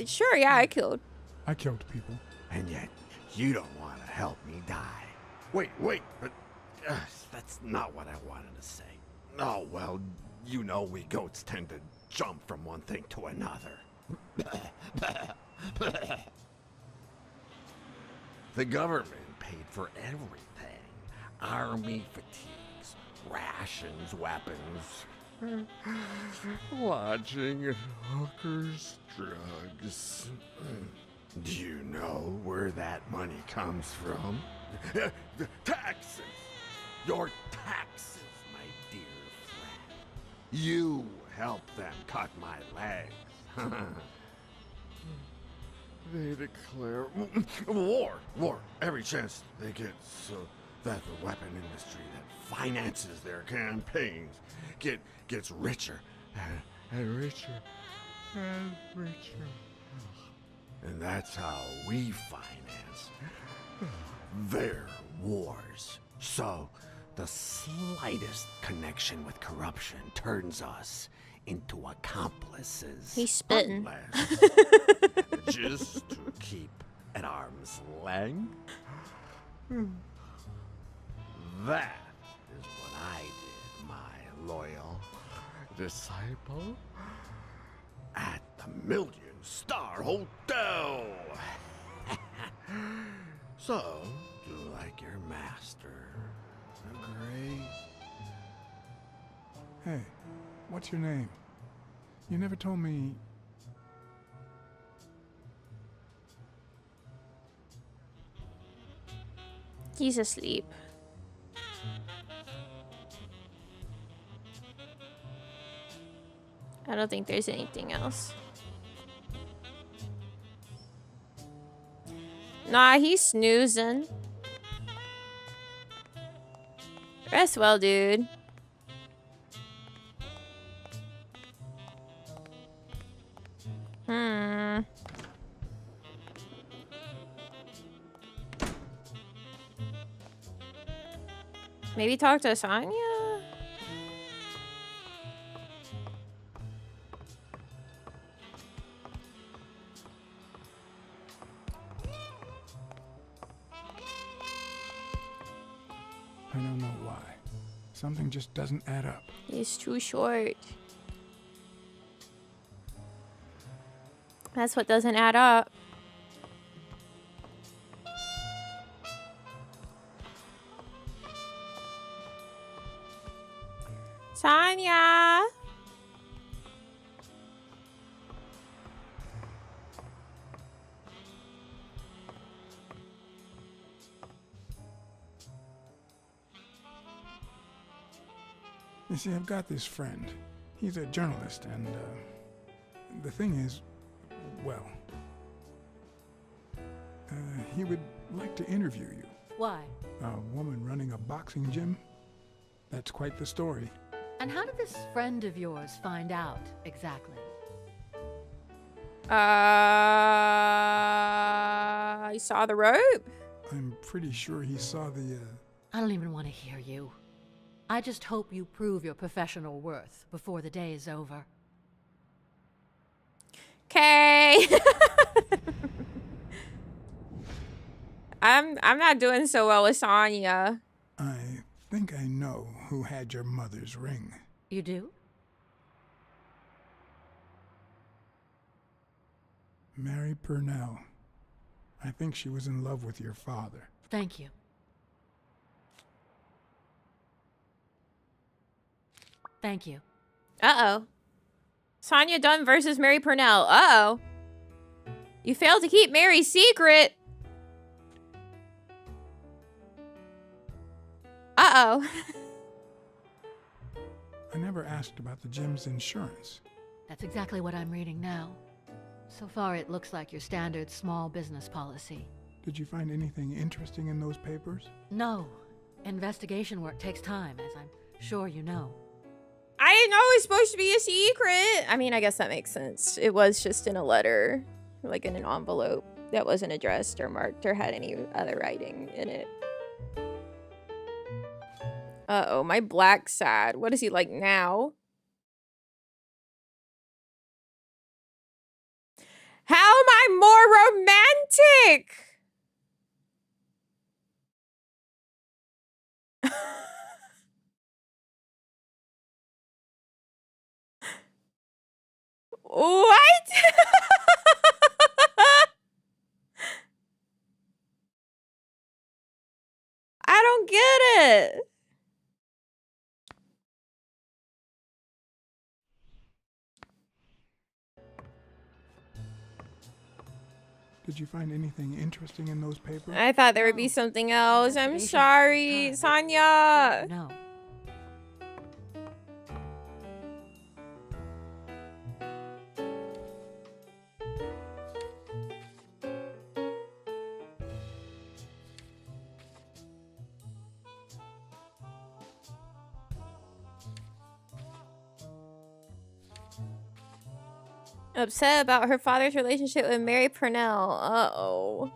Sure, yeah, I killed. I killed people. And yet, you don't want to help me die. Wait, but that's not what I wanted to say. Oh, well, you know we goats tend to jump from one thing to another. The government paid for everything. Army fatigues, rations, weapons, lodging, hookers, drugs. Do you know where that money comes from? Taxes! Your taxes, my dear friend. You helped them cut my legs. They declare war every chance they get, so that the weapon industry that finances their campaigns gets richer and richer and richer. And that's how we finance their wars. So the slightest connection with corruption turns us into accomplices. He's spitting. Unless, just to keep at arm's length. That is what I did, my loyal disciple, at the Million-Star Hotel. So, do like your master. Agree? Hey, what's your name? You never told me. He's asleep. I don't think there's anything else. Nah, he's snoozing. Rest well, dude. Maybe talk to Sonya? I don't know why. Something just doesn't add up. He's too short. That's what doesn't add up. Sonya! You see, I've got this friend. He's a journalist, and the thing is, well, he would like to interview you. Why? A woman running a boxing gym? That's quite the story. And how did this friend of yours find out exactly? I saw the rope. I'm pretty sure he saw the, I don't even want to hear you. I just hope you prove your professional worth before the day is over. Okay. I'm not doing so well with Sonya. I think I know who had your mother's ring. You do? Mary Purnell. I think she was in love with your father. Thank you. Thank you. Uh-oh. Sonya Dunn versus Mary Purnell. Uh-oh. You failed to keep Mary's secret. Uh-oh. I never asked about the gym's insurance. That's exactly what I'm reading now. So far, it looks like your standard small business policy. Did you find anything interesting in those papers? No. Investigation work takes time, as I'm sure you know. I didn't know it was supposed to be a secret. I mean, I guess that makes sense. It was just in a letter, like in an envelope that wasn't addressed or marked or had any other writing in it. Uh-oh, my black sad. What is he like now? How am I more romantic? What? I don't get it. Did you find anything interesting in those papers? I thought there would be something else. I'm sorry, Sonia. No. Upset about her father's relationship with Mary Purnell. Uh-oh.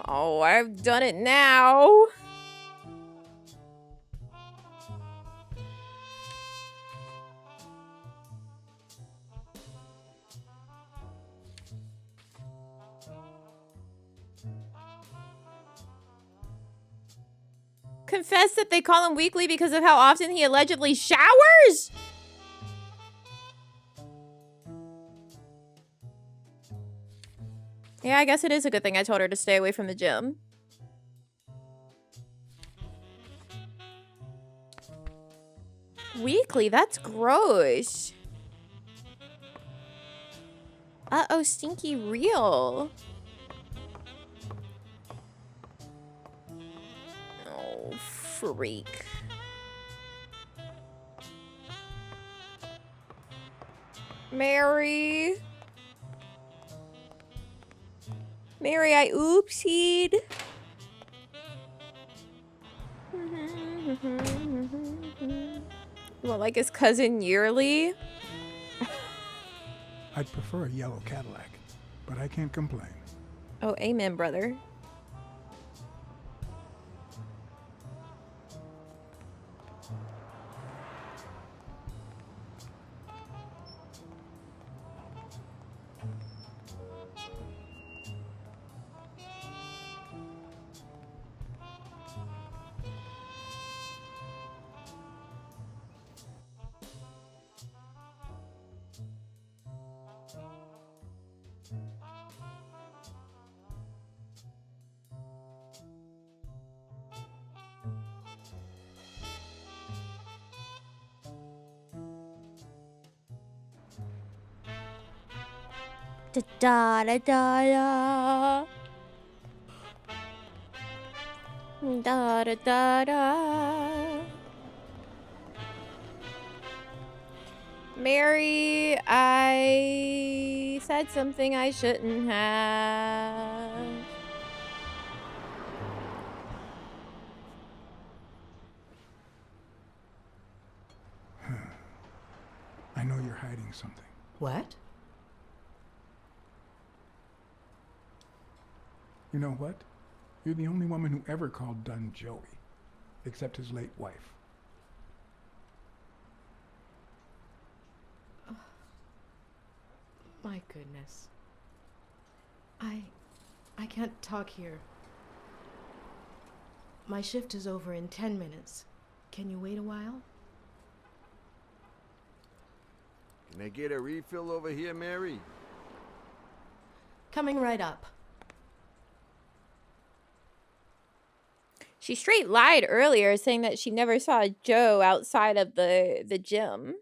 Oh, I've done it now. Confess that they call him weekly because of how often he allegedly showers? Yeah, I guess it is a good thing I told her to stay away from the gym. Weekly? That's gross. Uh-oh, stinky real. Oh, freak. Mary. Mary, I oopsied. Well, like his cousin yearly? I'd prefer a yellow Cadillac, but I can't complain. Oh, amen, brother. Da da da da da. Da da da da. Mary, I said something I shouldn't have. I know you're hiding something. What? You know what? You're the only woman who ever called Dunn Joey, except his late wife. Oh, my goodness. I can't talk here. My shift is over in 10 minutes. Can you wait a while? Can I get a refill over here, Mary? Coming right up. She straight lied earlier, saying that she never saw Joe outside of the gym.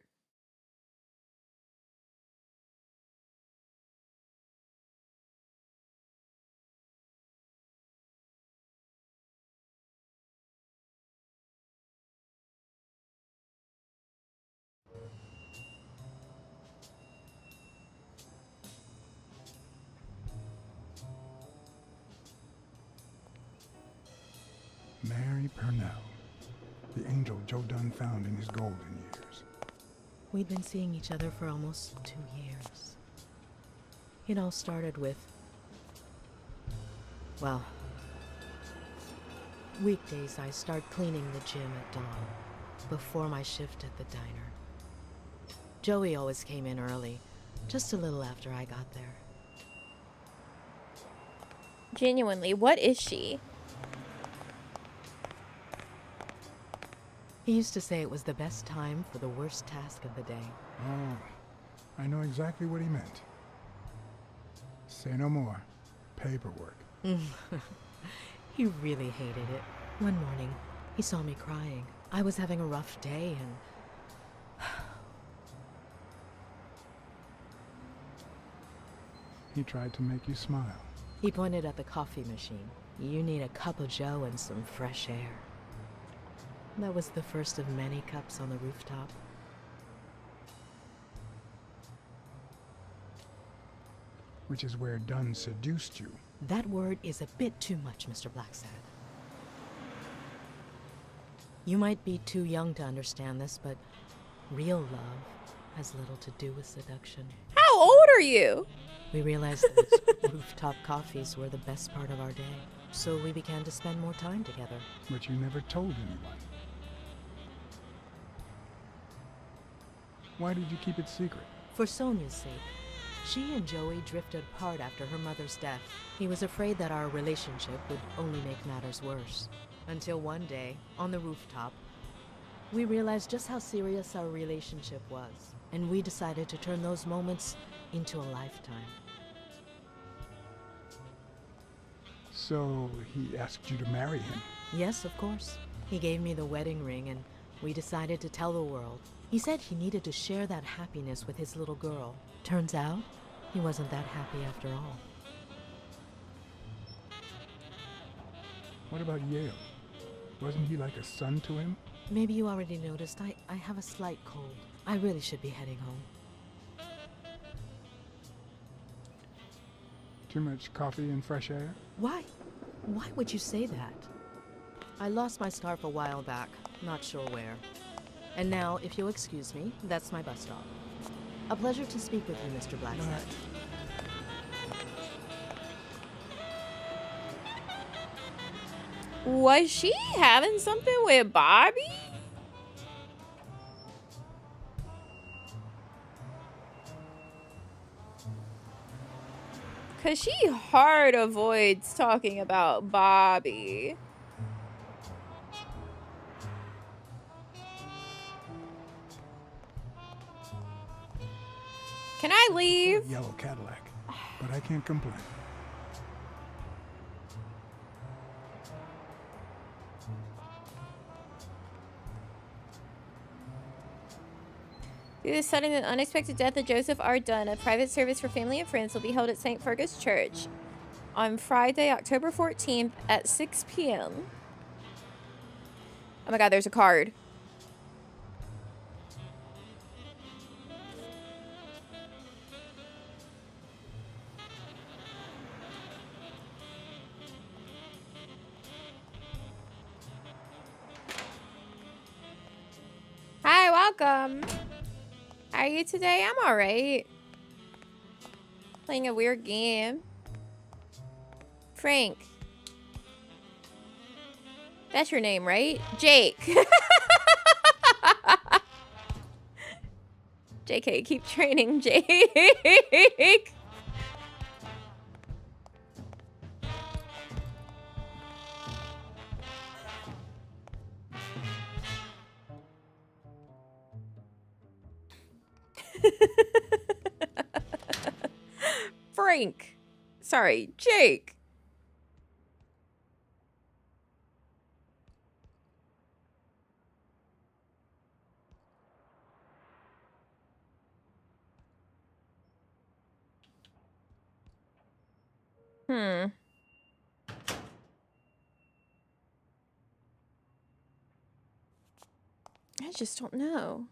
Mary Purnell, the angel Joe Dunn found in his golden years. We'd been seeing each other for almost 2 years. It all started with, well, weekdays I start cleaning the gym at dawn, before my shift at the diner. Joey always came in early, just a little after I got there. Genuinely, what is she? He used to say it was the best time for the worst task of the day. Oh, I know exactly what he meant. Say no more. Paperwork. He really hated it. One morning, he saw me crying. I was having a rough day and... He tried to make you smile. He pointed at the coffee machine. You need a cup of joe and some fresh air. That was the first of many cups on the rooftop. Which is where Dunn seduced you. That word is a bit too much, Mr. Blacksad. You might be too young to understand this, but real love has little to do with seduction. How old are you? We realized those rooftop coffees were the best part of our day, so we began to spend more time together. But you never told anyone. Why did you keep it secret? For Sonia's sake. She and Joey drifted apart after her mother's death. He was afraid that our relationship would only make matters worse. Until one day, on the rooftop, we realized just how serious our relationship was, and we decided to turn those moments into a lifetime. So he asked you to marry him? Yes, of course. He gave me the wedding ring, and we decided to tell the world. He said he needed to share that happiness with his little girl. Turns out, he wasn't that happy after all. What about Yale? Wasn't he like a son to him? Maybe you already noticed, I have a slight cold. I really should be heading home. Too much coffee and fresh air? Why? Why would you say that? I lost my scarf a while back, not sure where. And now, if you'll excuse me, that's my bus stop. A pleasure to speak with you, Mr. Blacksad. Was she having something with Bobby? Cause she hard avoids talking about Bobby. Can I leave? Yellow Cadillac, but I can't complain. Due to the sudden and unexpected death of Joseph R. Dunn, a private service for family and friends will be held at St. Fergus Church on Friday, October 14th at 6 p.m. Oh my god, there's a card. Hi, welcome. How are you today? I'm alright. Playing a weird game. Frank. That's your name, right? Jake. JK, keep training, Jake. Frank. Sorry, Jake. I just don't know.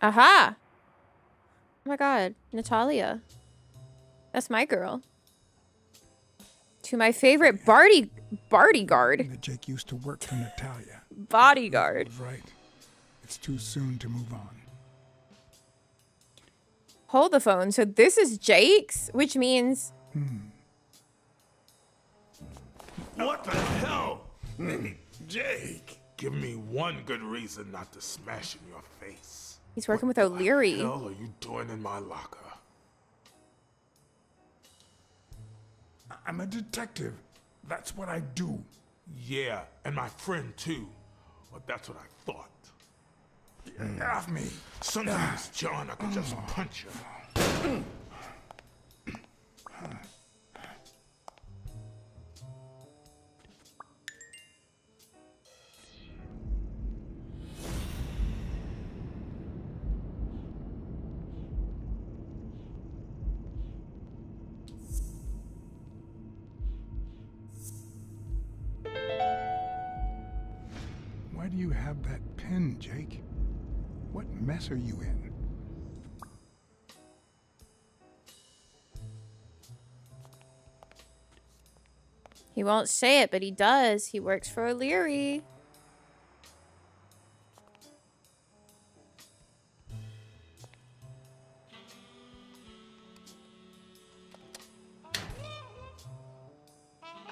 Aha! Oh my god, Natalia. That's my girl. To my favorite bodyguard. That Jake used to work for Natalia. Bodyguard. Right. It's too soon to move on. Hold the phone. So this is Jake's, which means... What the hell? Hey, Jake, give me one good reason not to smash in your face. He's working with O'Leary. What the hell are you doing in my locker? I'm a detective. That's what I do. Yeah, and my friend too. But that's what I thought. Get off me. Sometimes, John, I could just punch you. Why do you have that pen, Jake? What mess are you in? He won't say it, but he does. He works for O'Leary.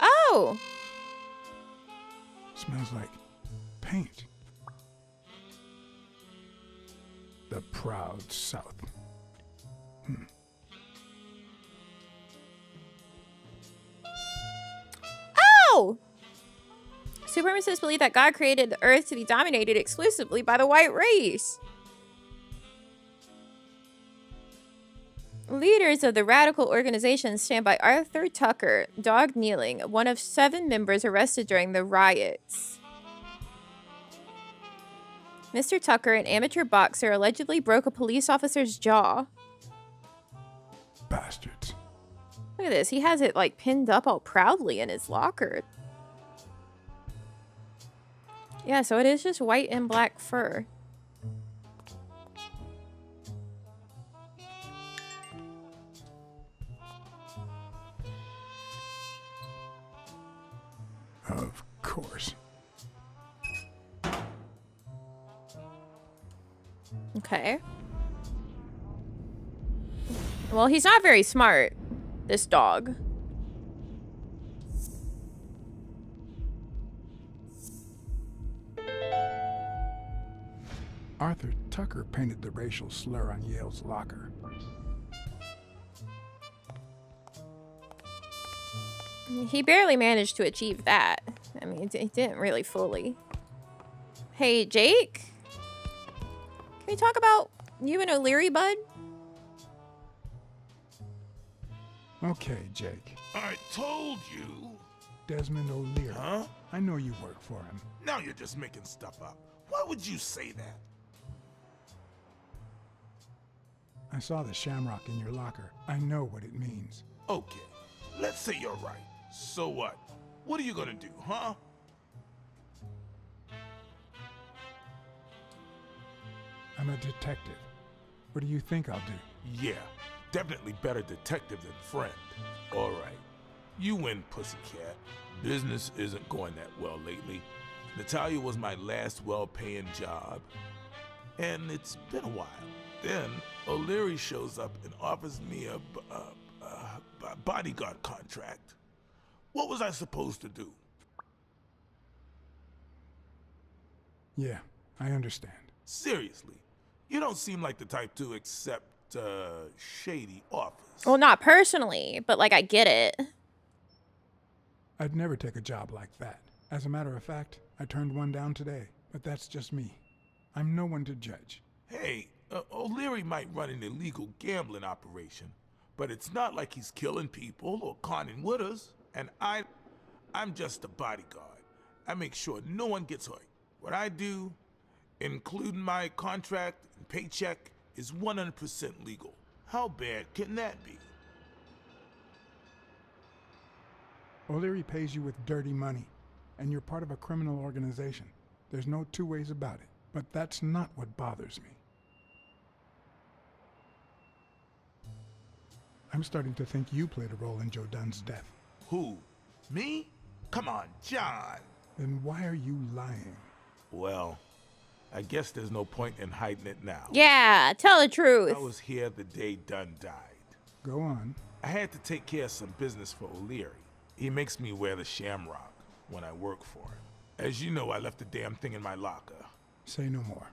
Oh! Smells like paint. The proud South. Oh! Supremacists believe that God created the earth to be dominated exclusively by the white race. Leaders of the radical organization stand by Arthur Tucker, Dog Kneeling, one of 7 members arrested during the riots. Mr. Tucker, an amateur boxer, allegedly broke a police officer's jaw. Bastards. Look at this. He has it like pinned up all proudly in his locker. Yeah, so it is just white and black fur. Of course. Okay. Well, he's not very smart, this dog. Arthur Tucker painted the racial slur on Yale's locker. He barely managed to achieve that. I mean, he didn't really fully. Hey, Jake? Can we talk about you and O'Leary, bud? Okay, Jake. I told you. Desmond O'Leary. Huh? I know you work for him. Now you're just making stuff up. Why would you say that? I saw the shamrock in your locker. I know what it means. Okay, let's say you're right. So what? What are you gonna do, huh? I'm a detective. What do you think I'll do? Yeah, definitely better detective than friend. All right, you win, pussycat. Business isn't going that well lately. Natalia was my last well-paying job, and it's been a while. Then O'Leary shows up and offers me a bodyguard contract. What was I supposed to do? Yeah, I understand. Seriously, you don't seem like the type to accept shady offers. Well, not personally, but like I get it. I'd never take a job like that. As a matter of fact, I turned one down today, but that's just me. I'm no one to judge. Hey, O'Leary might run an illegal gambling operation, but it's not like he's killing people or conning widows. And I'm just a bodyguard. I make sure no one gets hurt. What I do, including my contract and paycheck, is 100% legal. How bad can that be? O'Leary pays you with dirty money, and you're part of a criminal organization. There's no two ways about it, but that's not what bothers me. I'm starting to think you played a role in Joe Dunn's death. Who? Me? Come on, John. Then why are you lying? Well, I guess there's no point in hiding it now. Yeah, tell the truth. I was here the day Dunn died. Go on. I had to take care of some business for O'Leary. He makes me wear the shamrock when I work for him. As you know, I left the damn thing in my locker. Say no more.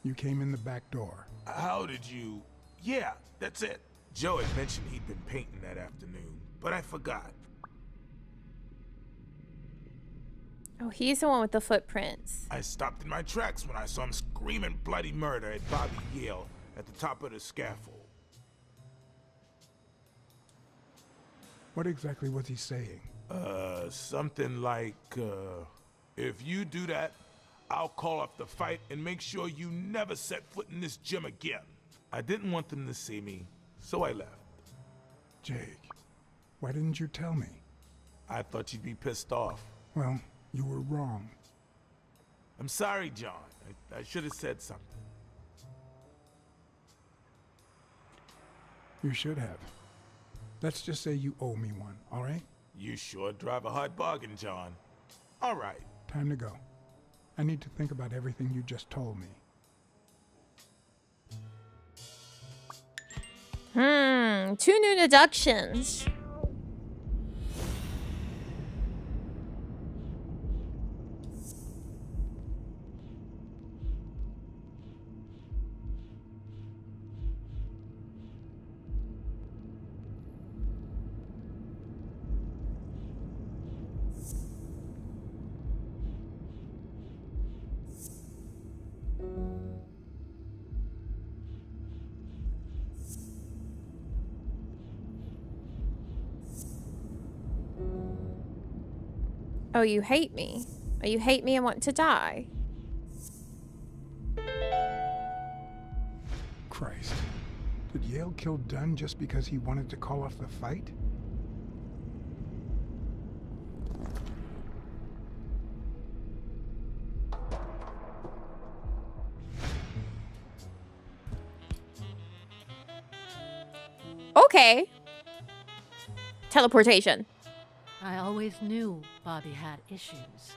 You came in the back door. How did you... Yeah, that's it. Joe had mentioned he'd been painting that afternoon, but I forgot. Oh, he's the one with the footprints. I stopped in my tracks when I saw him screaming bloody murder at Bobby Yale at the top of the scaffold. What exactly was he saying? Something like, if you do that, I'll call off the fight and make sure you never set foot in this gym again. I didn't want them to see me, so I left. Jake, why didn't you tell me? I thought you'd be pissed off. Well, you were wrong. I'm sorry, John. I should have said something. You should have. Let's just say you owe me one, all right? You sure drive a hard bargain, John. All right. Time to go. I need to think about everything you just told me. 2 new deductions. Oh, you hate me. Oh, you hate me and want to die. Christ. Did Yale kill Dunn just because he wanted to call off the fight? Okay. Teleportation. I always knew Bobby had issues.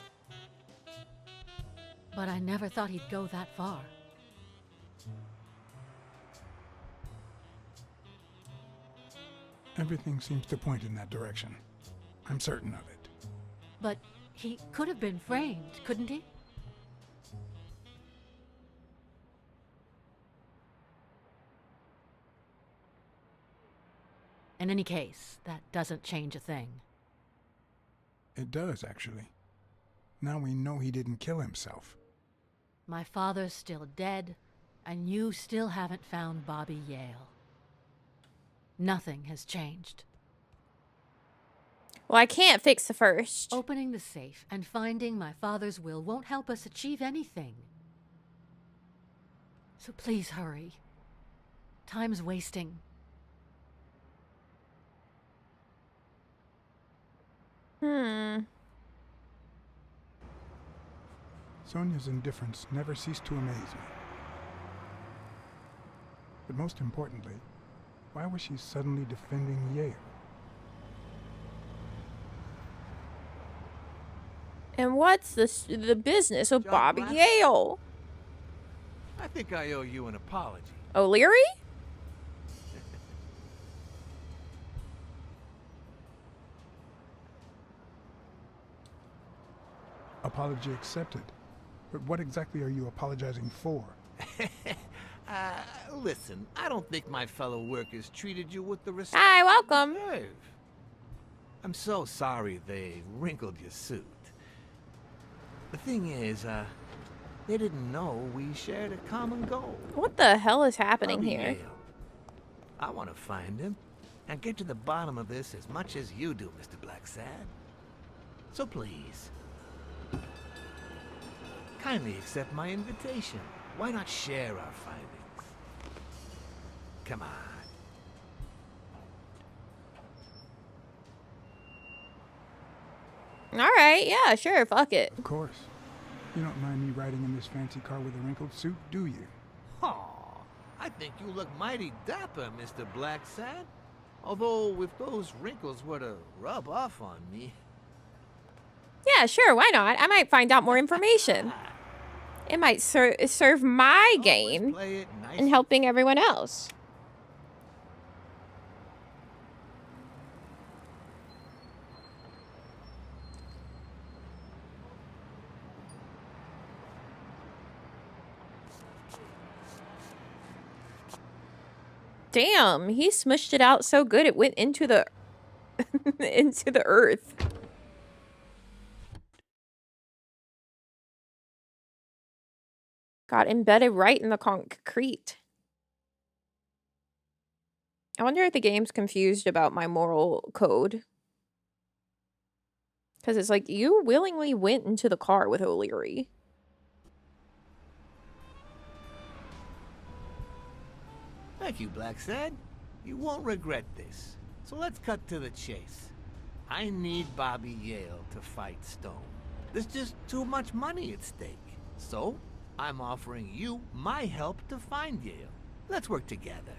But I never thought he'd go that far. Everything seems to point in that direction. I'm certain of it. But he could have been framed, couldn't he? In any case, that doesn't change a thing. It does, actually. Now we know he didn't kill himself. My father's still dead, and you still haven't found Bobby Yale. Nothing has changed. Well, I can't fix the first. Opening the safe and finding my father's will won't help us achieve anything. So please hurry. Time's wasting. Sonia's indifference never ceased to amaze me. But most importantly, why was she suddenly defending Yale? And what's the business of Bobby Yale? I think I owe you an apology. O'Leary? Apology accepted. But what exactly are you apologizing for? Listen, I don't think my fellow workers treated you with the respect Hi, welcome. you deserve. I'm so sorry they wrinkled your suit. The thing is, they didn't know we shared a common goal. What the hell is happening Bobby here? Yale. I want to find him and get to the bottom of this as much as you do, Mr. Blacksad. So please, kindly accept my invitation. Why not share our findings? Come on. All right, yeah, sure, fuck it. Of course. You don't mind me riding in this fancy car with a wrinkled suit, do you? Aw, I think you look mighty dapper, Mr. Blacksad. Although, if those wrinkles were to rub off on me... Yeah, sure, why not? I might find out more information. It might serve my gain in helping everyone else. Damn, he smushed it out so good it went into the into the earth. Got embedded right in the concrete. I wonder if the game's confused about my moral code. Because it's like, you willingly went into the car with O'Leary. Thank you, Blacksad. You won't regret this. So let's cut to the chase. I need Bobby Yale to fight Stone. There's just too much money at stake. So, I'm offering you my help to find Yale. Let's work together.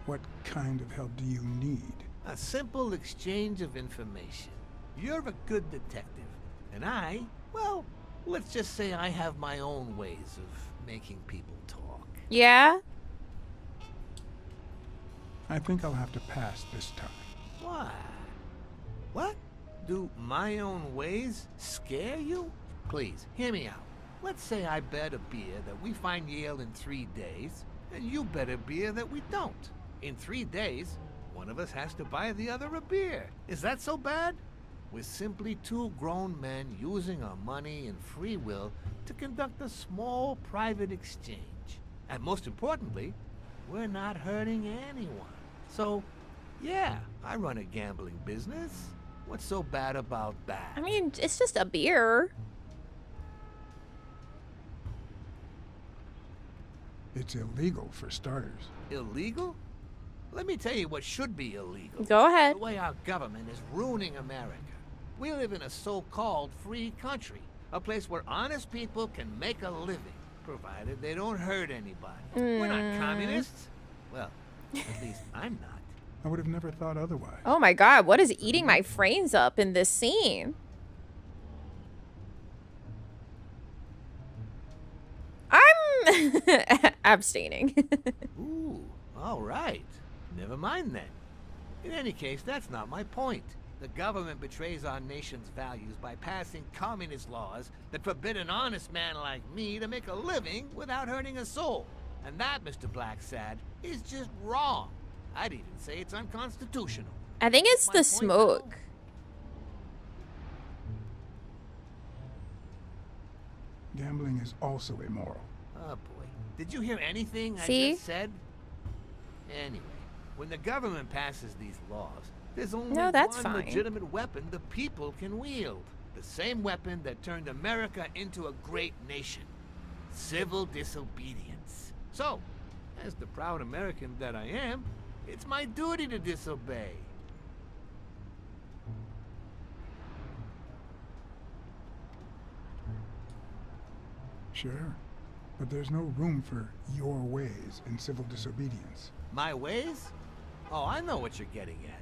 What kind of help do you need? A simple exchange of information. You're a good detective, and I, well, let's just say I have my own ways of making people talk. Yeah? I think I'll have to pass this time. Why? What? Do my own ways scare you? Please, hear me out. Let's say I bet a beer that we find Yale in 3 days, and you bet a beer that we don't. In 3 days, one of us has to buy the other a beer. Is that so bad? We're simply two grown men using our money and free will to conduct a small private exchange. And most importantly, we're not hurting anyone. So, yeah, I run a gambling business. What's so bad about that? I mean, it's just a beer. It's illegal for starters. Illegal? Let me tell you what should be illegal. Go ahead. The way our government is ruining America. We live in a so-called free country, a place where honest people can make a living, provided they don't hurt anybody. We're not communists. Well, at least I'm not. I would have never thought otherwise. Oh my god, what is eating my frames up in this scene? I'm abstaining. Ooh, all right. Never mind then. In any case, that's not my point. The government betrays our nation's values by passing communist laws that forbid an honest man like me to make a living without hurting a soul. And that, Mr. Blacksad, is just wrong. I'd even say it's unconstitutional. I think it's the smoke. Gambling is also immoral. Oh boy. Did you hear anything I See? just said? Anyway, when the government passes these laws, there's only that's one fine. legitimate weapon the people can wield. The same weapon that turned America into a great nation. Civil disobedience. So, as the proud American that I am, it's my duty to disobey. Sure, but there's no room for your ways in civil disobedience. My ways? Oh, I know what you're getting at.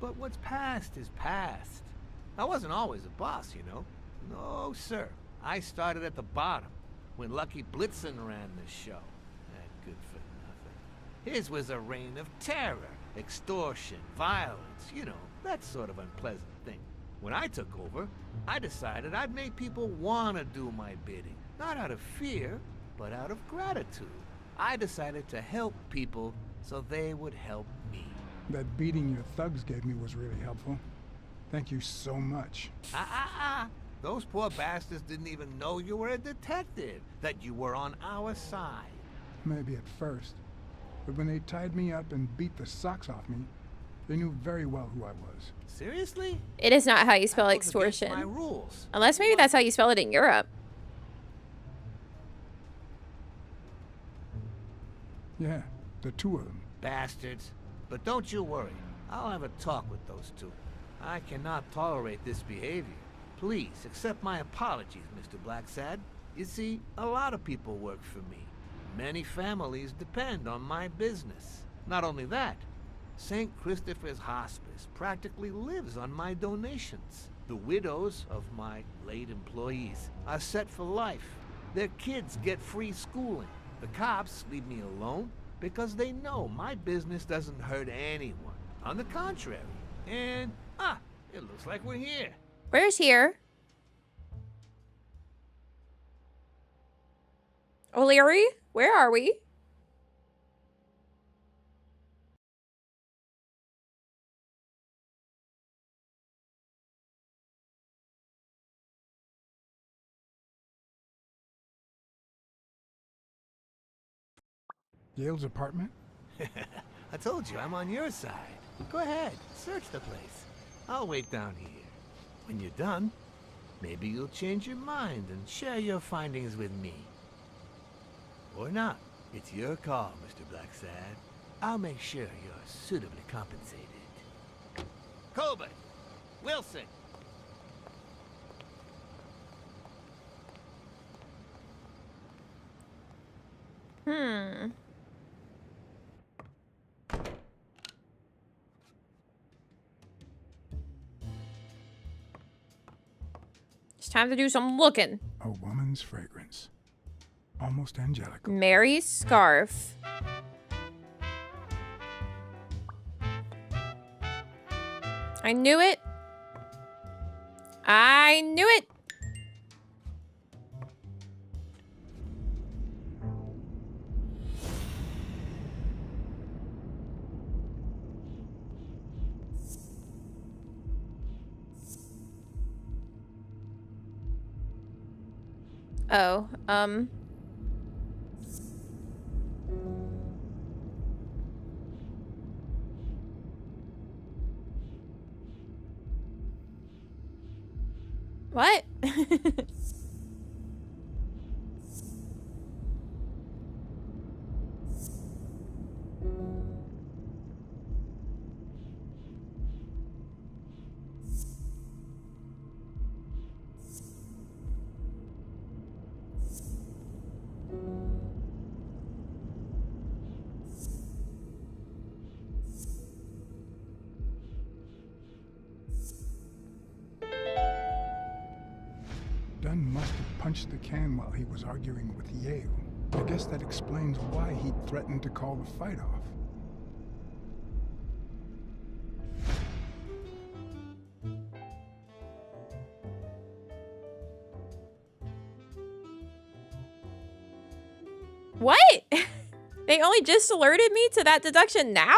But what's past is past. I wasn't always a boss, you know. No, sir. I started at the bottom, when Lucky Blitzen ran the show. That good for nothing. His was a reign of terror, extortion, violence, you know, that sort of unpleasant thing. When I took over, I decided I'd make people want to do my bidding. Not out of fear, but out of gratitude. I decided to help people so they would help me. That beating your thugs gave me was really helpful. Thank you so much. Those poor bastards didn't even know you were a detective, that you were on our side. Maybe at first, but when they tied me up and beat the socks off me, they knew very well who I was. Seriously? It is not how you spell That goes against extortion. my rules. Unless maybe that's how you spell it in Europe. Yeah, the two of them. Bastards. But don't you worry. I'll have a talk with those two. I cannot tolerate this behavior. Please, accept my apologies, Mr. Blacksad. You see, a lot of people work for me. Many families depend on my business. Not only that, St. Christopher's Hospice practically lives on my donations. The widows of my late employees are set for life. Their kids get free schooling. The cops leave me alone because they know my business doesn't hurt anyone. On the contrary. And, it looks like we're here. Where's here? O'Leary? Where are we? Yale's apartment? I told you I'm on your side. Go ahead, search the place. I'll wait down here. When you're done, maybe you'll change your mind and share your findings with me. Or not. It's your call, Mr. Blacksad. I'll make sure you're suitably compensated. Colbert! Wilson! It's time to do some looking. A woman's fragrance. Almost angelic. Mary's scarf. I knew it. I knew it. Oh, what? Dunn must have punched the can while he was arguing with Yale. I guess that explains why he threatened to call the fight off. What? They only just alerted me to that deduction now?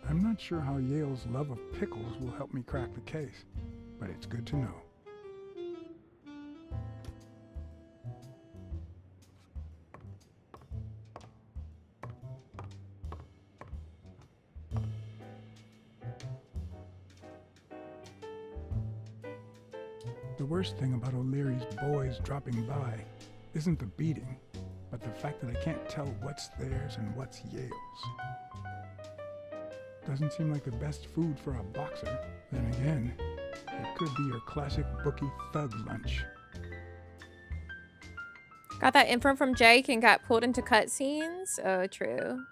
I'm not sure how Yale's love of pickles will help me crack the case, but it's good to know. The worst thing about O'Leary's boys dropping by isn't the beating, but the fact that I can't tell what's theirs and what's Yale's. Doesn't seem like the best food for a boxer. Then again, it could be your classic bookie thug lunch. Got that info from Jake and got pulled into cutscenes? Oh, true.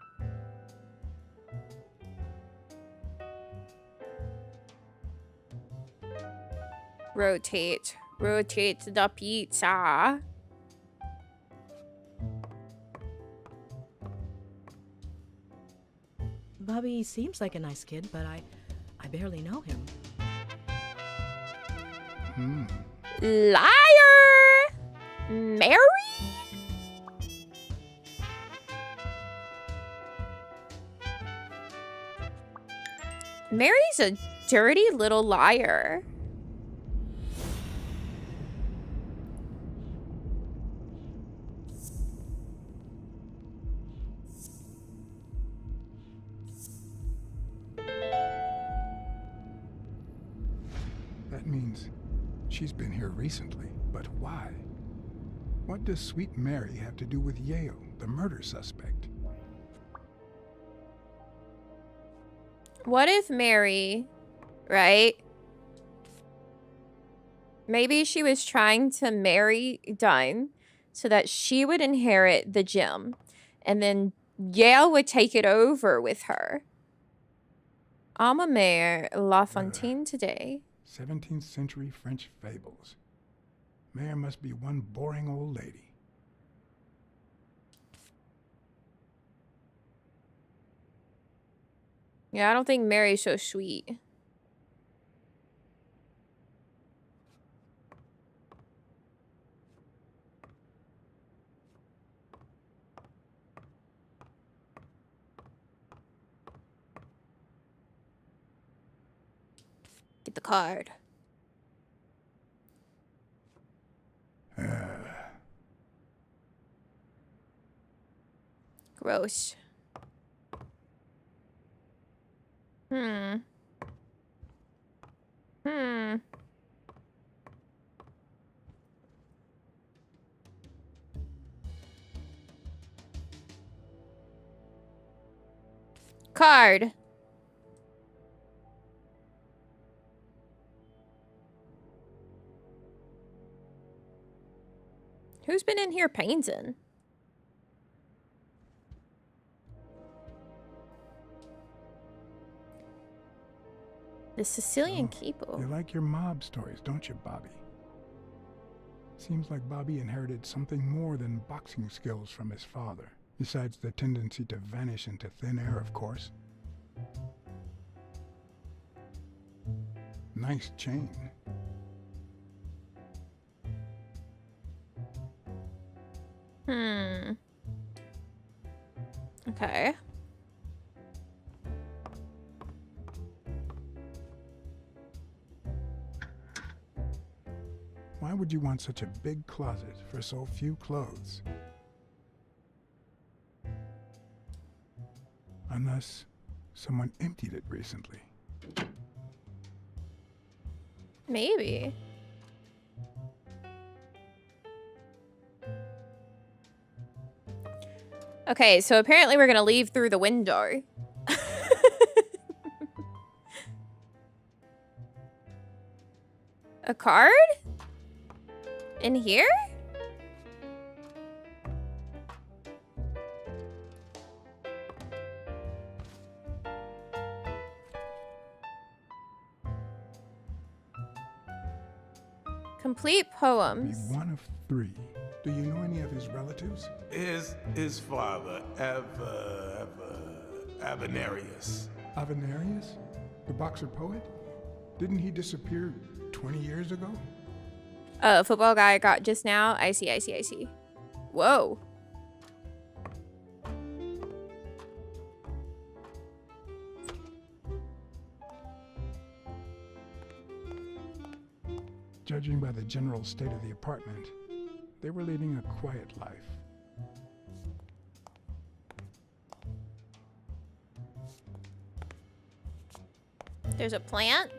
Rotate. Rotate the pizza. Bobby seems like a nice kid, but I barely know him. Liar! Mary? Mary's a dirty little liar. That means she's been here recently, but why? What does Sweet Mary have to do with Yale, the murder suspect? What if Mary, right? Maybe she was trying to marry Dunn so that she would inherit the gem, and then Yale would take it over with her. Alma Mayor La Fontaine today. 17th century French fables. Mayor must be one boring old lady. Yeah, I don't think Mary's so sweet. Get the card. Gross. Hmm. Card. Who's been in here painting? The Sicilian Capo. You like your mob stories, don't you, Bobby? Seems like Bobby inherited something more than boxing skills from his father, besides the tendency to vanish into thin air, of course. Nice chain. Okay. Why would you want such a big closet for so few clothes? Unless someone emptied it recently. Maybe. Okay, so apparently we're gonna leave through the window. A card? In here? Complete poems. Be one of 3. Do you know any of his relatives? His father, Avenarius. Avenarius? The boxer poet? Didn't he disappear 20 years ago? Football guy got just now. I see. Whoa. Judging by the general state of the apartment, they were leading a quiet life. There's a plant.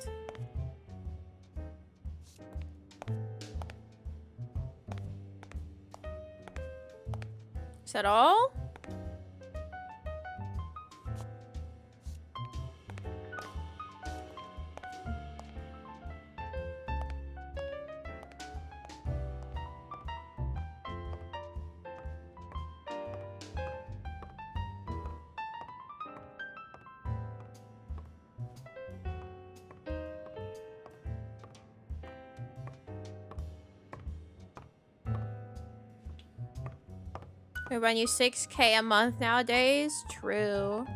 Is that all? They run you 6K a month nowadays? True.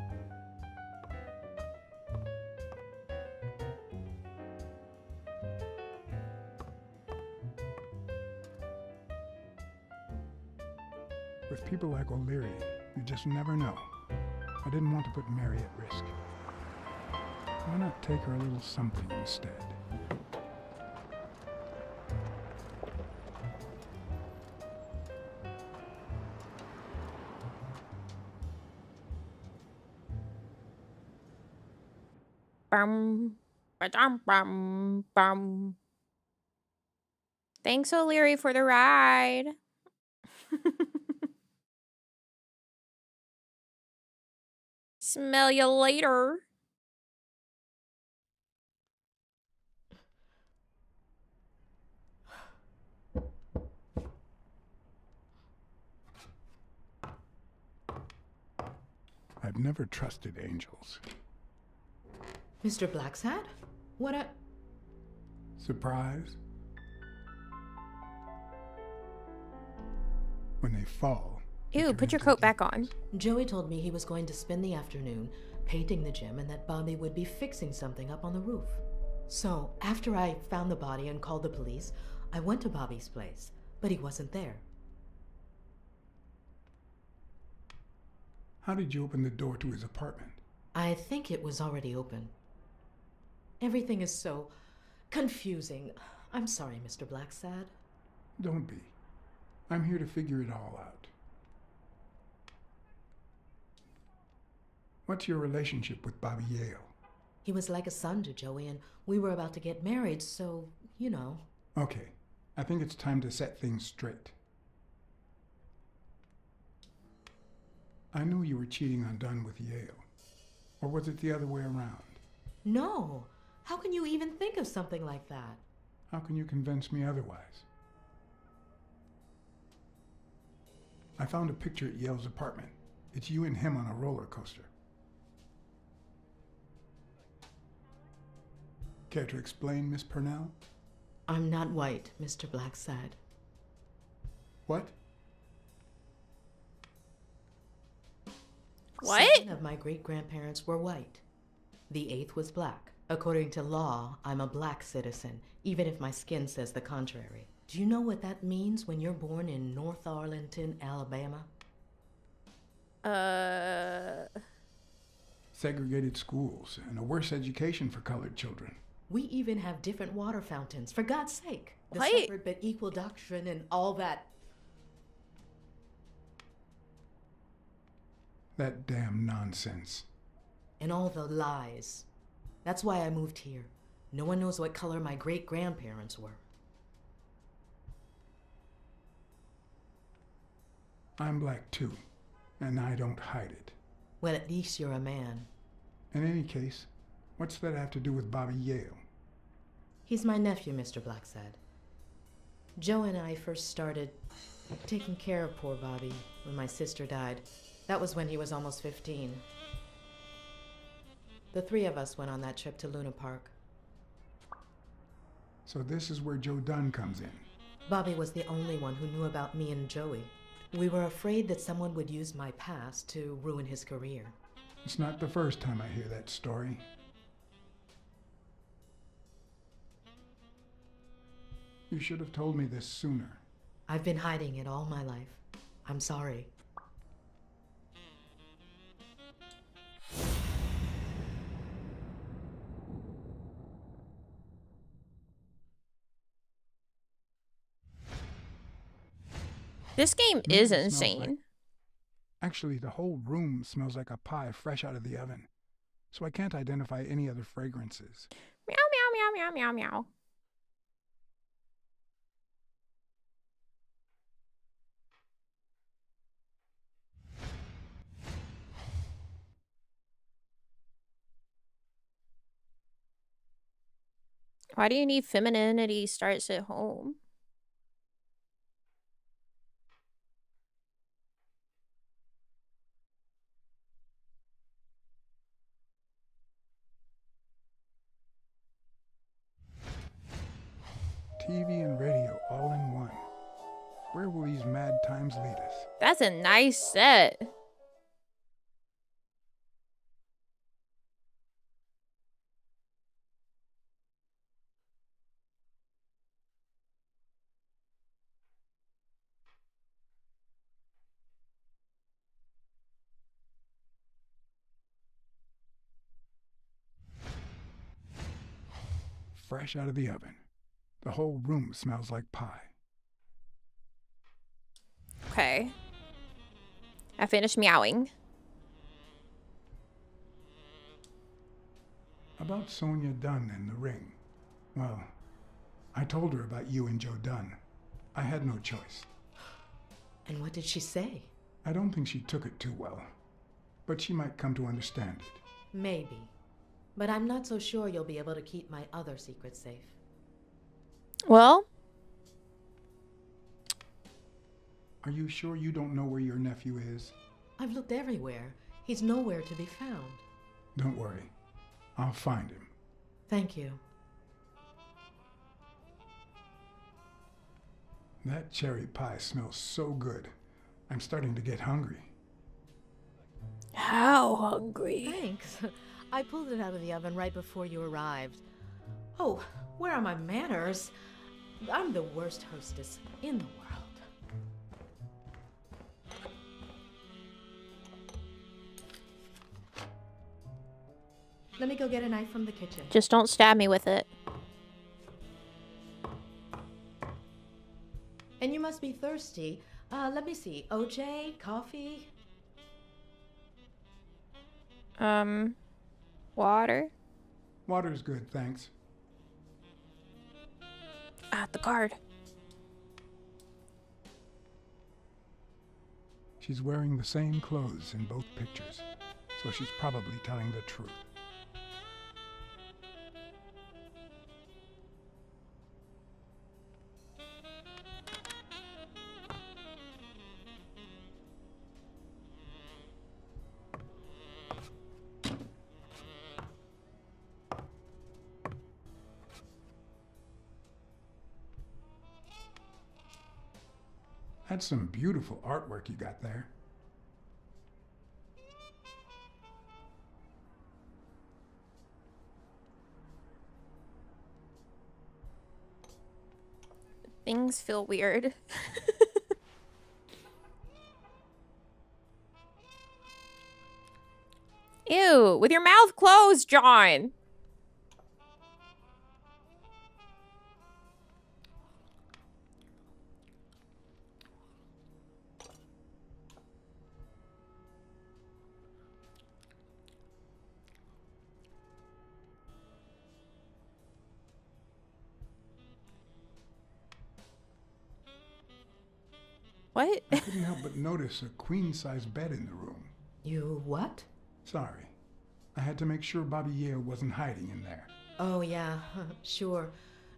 With people like O'Leary, you just never know. I didn't want to put Mary at risk. Why not take her a little something instead? Bum, ba-dum, bum, bum. Thanks, O'Leary, for the ride. Smell you later. I've never trusted angels. Mr. Blacksad? What a... Surprise? When they fall... Ew, put your coat back on. Joey told me he was going to spend the afternoon painting the gym and that Bobby would be fixing something up on the roof. So, after I found the body and called the police, I went to Bobby's place, but he wasn't there. How did you open the door to his apartment? I think it was already open. Everything is so confusing. I'm sorry, Mr. Blacksad. Don't be. I'm here to figure it all out. What's your relationship with Bobby Yale? He was like a son to Joey, and we were about to get married, so, you know. Okay, I think it's time to set things straight. I knew you were cheating on Dunn with Yale. Or was it the other way around? No. How can you even think of something like that? How can you convince me otherwise? I found a picture at Yale's apartment. It's you and him on a roller coaster. Care to explain, Miss Purnell? I'm not white, Mr. Blacksad. What? What? 7 of my great-grandparents were white. The 8th was black. According to law, I'm a black citizen, even if my skin says the contrary. Do you know what that means when you're born in North Arlington, Alabama? Segregated schools and a worse education for colored children. We even have different water fountains, for God's sake. The What? separate but equal doctrine and all that. That damn nonsense. And all the lies. That's why I moved here. No one knows what color my great-grandparents were. I'm black too, and I don't hide it. Well, at least you're a man. In any case, what's that have to do with Bobby Yale? He's my nephew, Mr. Blacksad. Joe and I first started taking care of poor Bobby when my sister died. That was when he was almost 15. The 3 of us went on that trip to Luna Park. So this is where Joe Dunn comes in. Bobby was the only one who knew about me and Joey. We were afraid that someone would use my past to ruin his career. It's not the first time I hear that story. You should have told me this sooner. I've been hiding it all my life. I'm sorry. This game Maybe is it smells insane. like- Actually, the whole room smells like a pie fresh out of the oven. So I can't identify any other fragrances. Meow, meow, meow, meow, meow, meow. Why do you need femininity starts at home? TV and radio all in one. Where will these mad times lead us? That's a nice set. Fresh out of the oven. The whole room smells like pie. Okay. I finished meowing. About Sonia Dunn and the ring. Well, I told her about you and Joe Dunn. I had no choice. And what did she say? I don't think she took it too well. But she might come to understand it. Maybe. But I'm not so sure you'll be able to keep my other secrets safe. Well, Are you sure you don't know where your nephew is? I've looked everywhere. He's nowhere to be found. Don't worry. I'll find him. Thank you. That cherry pie smells so good. I'm starting to get hungry. How hungry? Thanks. I pulled it out of the oven right before you arrived. Oh, where are my manners? I'm the worst hostess in the world. Let me go get a knife from the kitchen. Just don't stab me with it. And you must be thirsty. Let me see. OJ? Coffee? Water? Water's good, thanks. Ah, the card. She's wearing the same clothes in both pictures, so she's probably telling the truth. That's some beautiful artwork you got there. Things feel weird. Ew, with your mouth closed, John. What? I couldn't help but notice a queen-size bed in the room. You what? Sorry. I had to make sure Bobby Yale wasn't hiding in there. Oh, yeah, sure.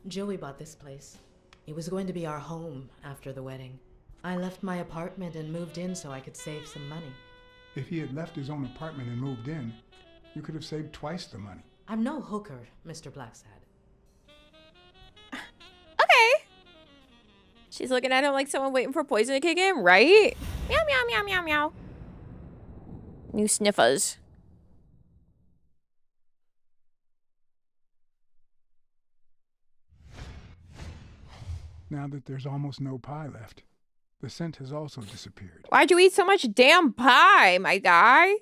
Joey bought this place. It was going to be our home after the wedding. I left my apartment and moved in so I could save some money. If he had left his own apartment and moved in, you could have saved twice the money. I'm no hooker, Mr. Blacksad. Okay. She's looking at him like someone waiting for poison to kick in, right? Meow, meow, meow, meow, meow. New sniffers. Now that there's almost no pie left, the scent has also disappeared. Why'd you eat so much damn pie, my guy?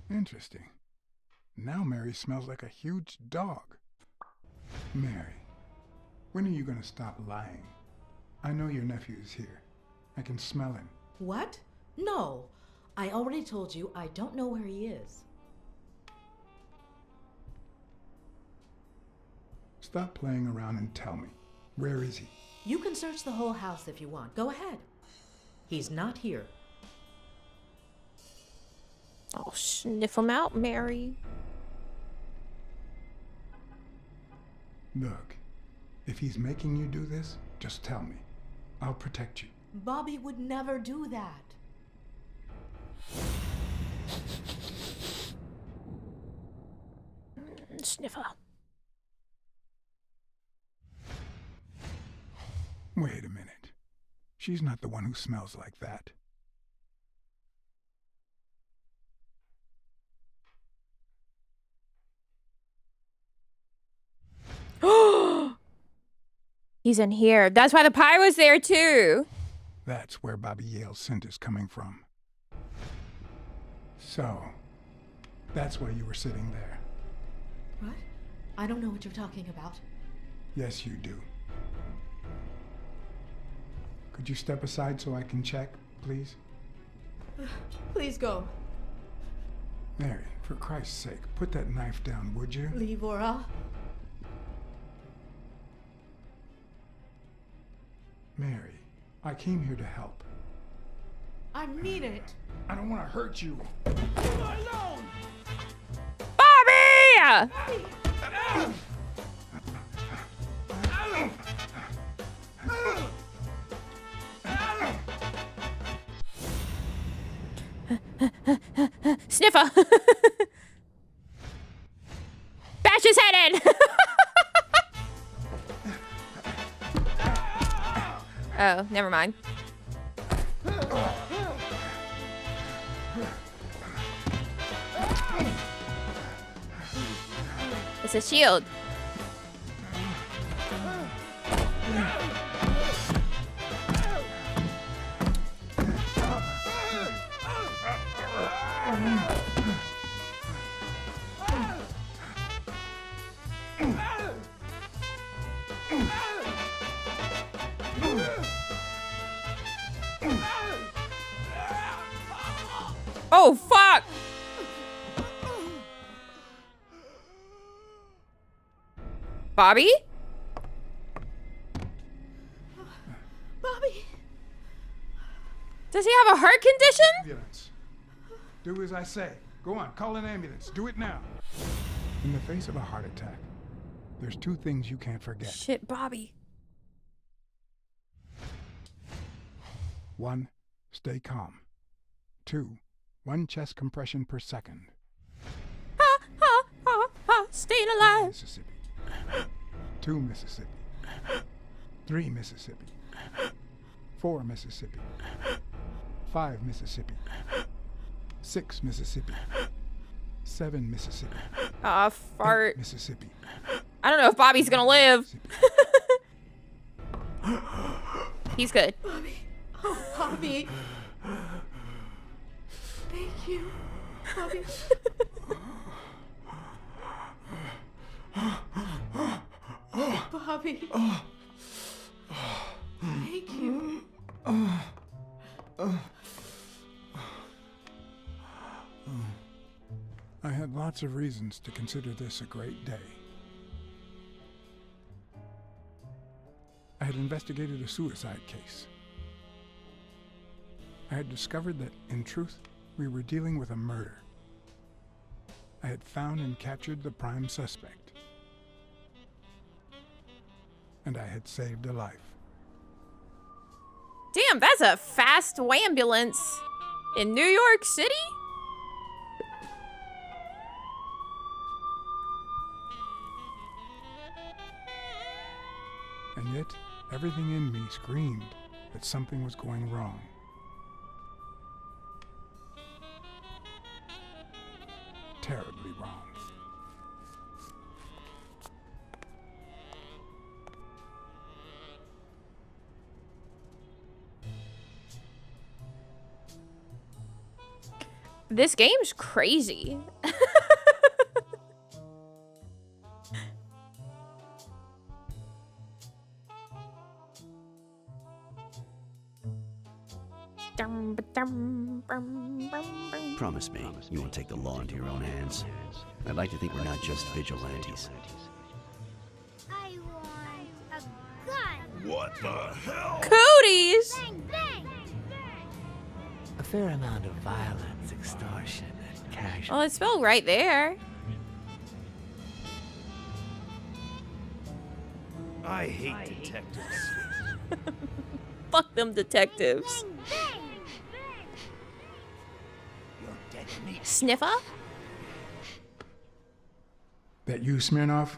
Interesting. Now Mary smells like a huge dog. Mary, when are you going to stop lying? I know your nephew is here. I can smell him. What? No. I already told you I don't know where he is. Stop playing around and tell me. Where is he? You can search the whole house if you want. Go ahead. He's not here. Oh, sniff him out, Mary. Look, if he's making you do this, just tell me. I'll protect you. Bobby would never do that. Sniffer. Wait a minute. She's not the one who smells like that. He's in here. That's why the pie was there too. That's where Bobby Yale's scent is coming from. So, that's why you were sitting there. What? I don't know what you're talking about. Yes, you do. Could you step aside so I can check, please? Please go. Mary, for Christ's sake, put that knife down, would you? Leave or I'll... Mary, I came here to help. I mean it. I don't want to hurt you. Leave her alone! Bobby! Sniffer. Bash his head in. Oh, never mind. It's a shield. Oh, fuck! Bobby? Bobby! Does he have a heart condition? Ambulance. Do as I say. Go on, call an ambulance. Do it now. In the face of a heart attack, there's two things you can't forget. Shit, Bobby. 1, stay calm. 2, 1 chest compression per second. Ha, ha, ha, ha, staying alive. Mississippi. 2 Mississippi. 3 Mississippi. 4 Mississippi. 5 Mississippi. 6 Mississippi. 7 Mississippi. Ah, fart. 8 Mississippi. I don't know if Bobby's gonna live. He's good. Bobby. Oh, Bobby. Thank you. Bobby. Bobby. Thank you. I had lots of reasons to consider this a great day. I had investigated a suicide case. I had discovered that, in truth, we were dealing with a murder. I had found and captured the prime suspect. And I had saved a life. Damn, that's a fast wambulance in New York City? And yet, everything in me screamed that something was going wrong. Terribly wrong. This game's crazy. Promise me you won't take the law into your own hands. I'd like to think we're not just vigilantes. I want a gun. What the hell? Cooties! Bang, bang. A fair amount of violence, extortion, and casual. Well, it's spelled right there. I hate detectives. Fuck them detectives. Bang, bang. You're dead meat. Sniffer? That you, Smirnoff?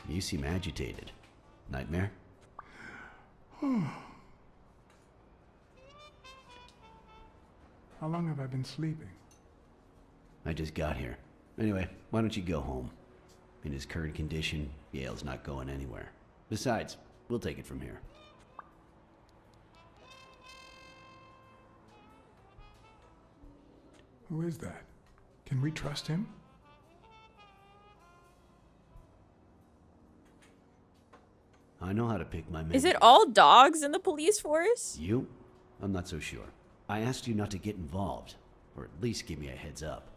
You seem agitated. Nightmare? How long have I been sleeping? I just got here. Anyway, why don't you go home? In his current condition, Yale's not going anywhere. Besides, we'll take it from here. Who is that? Can we trust him? I know how to pick my men. Is it all dogs in the police force? You? I'm not so sure. I asked you not to get involved, or at least give me a heads up.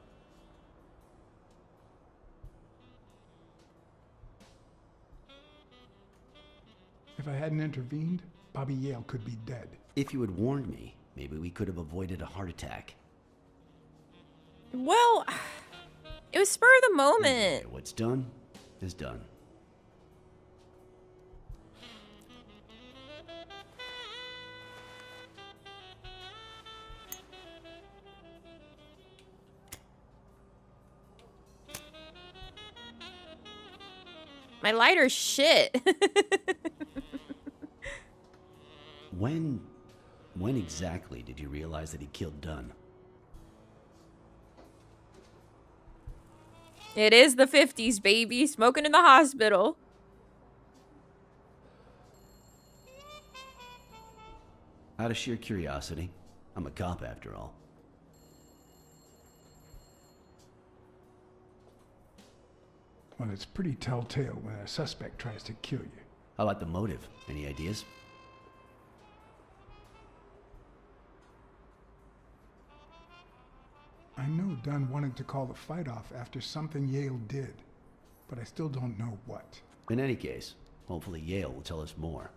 If I hadn't intervened, Bobby Yale could be dead. If you had warned me, maybe we could have avoided a heart attack. Well, it was spur of the moment. What's done is done. My lighter's shit. When exactly did you realize that he killed Dunn? It is the 50s, baby. Smoking in the hospital. Out of sheer curiosity. I'm a cop after all. Well, it's pretty telltale when a suspect tries to kill you. How about the motive? Any ideas? I know Dunn wanted to call the fight off after something Yale did, but I still don't know what. In any case, hopefully Yale will tell us more.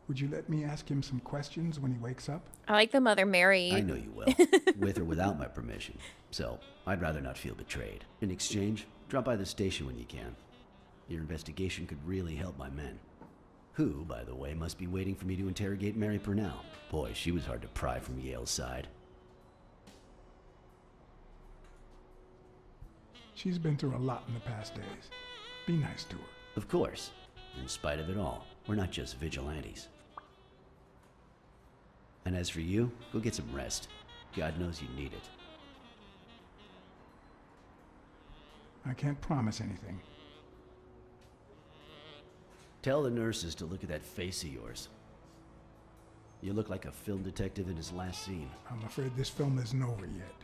Would you let me ask him some questions when he wakes up? I like the Mother Mary. I know you will, with or without my permission. So, I'd rather not feel betrayed. In exchange, drop by the station when you can. Your investigation could really help my men. Who, by the way, must be waiting for me to interrogate Mary Purnell. Boy, she was hard to pry from Yale's side. She's been through a lot in the past days. Be nice to her. Of course. In spite of it all, we're not just vigilantes. And as for you, go get some rest. God knows you need it. I can't promise anything. Tell the nurses to look at that face of yours. You look like a film detective in his last scene. I'm afraid this film isn't over yet.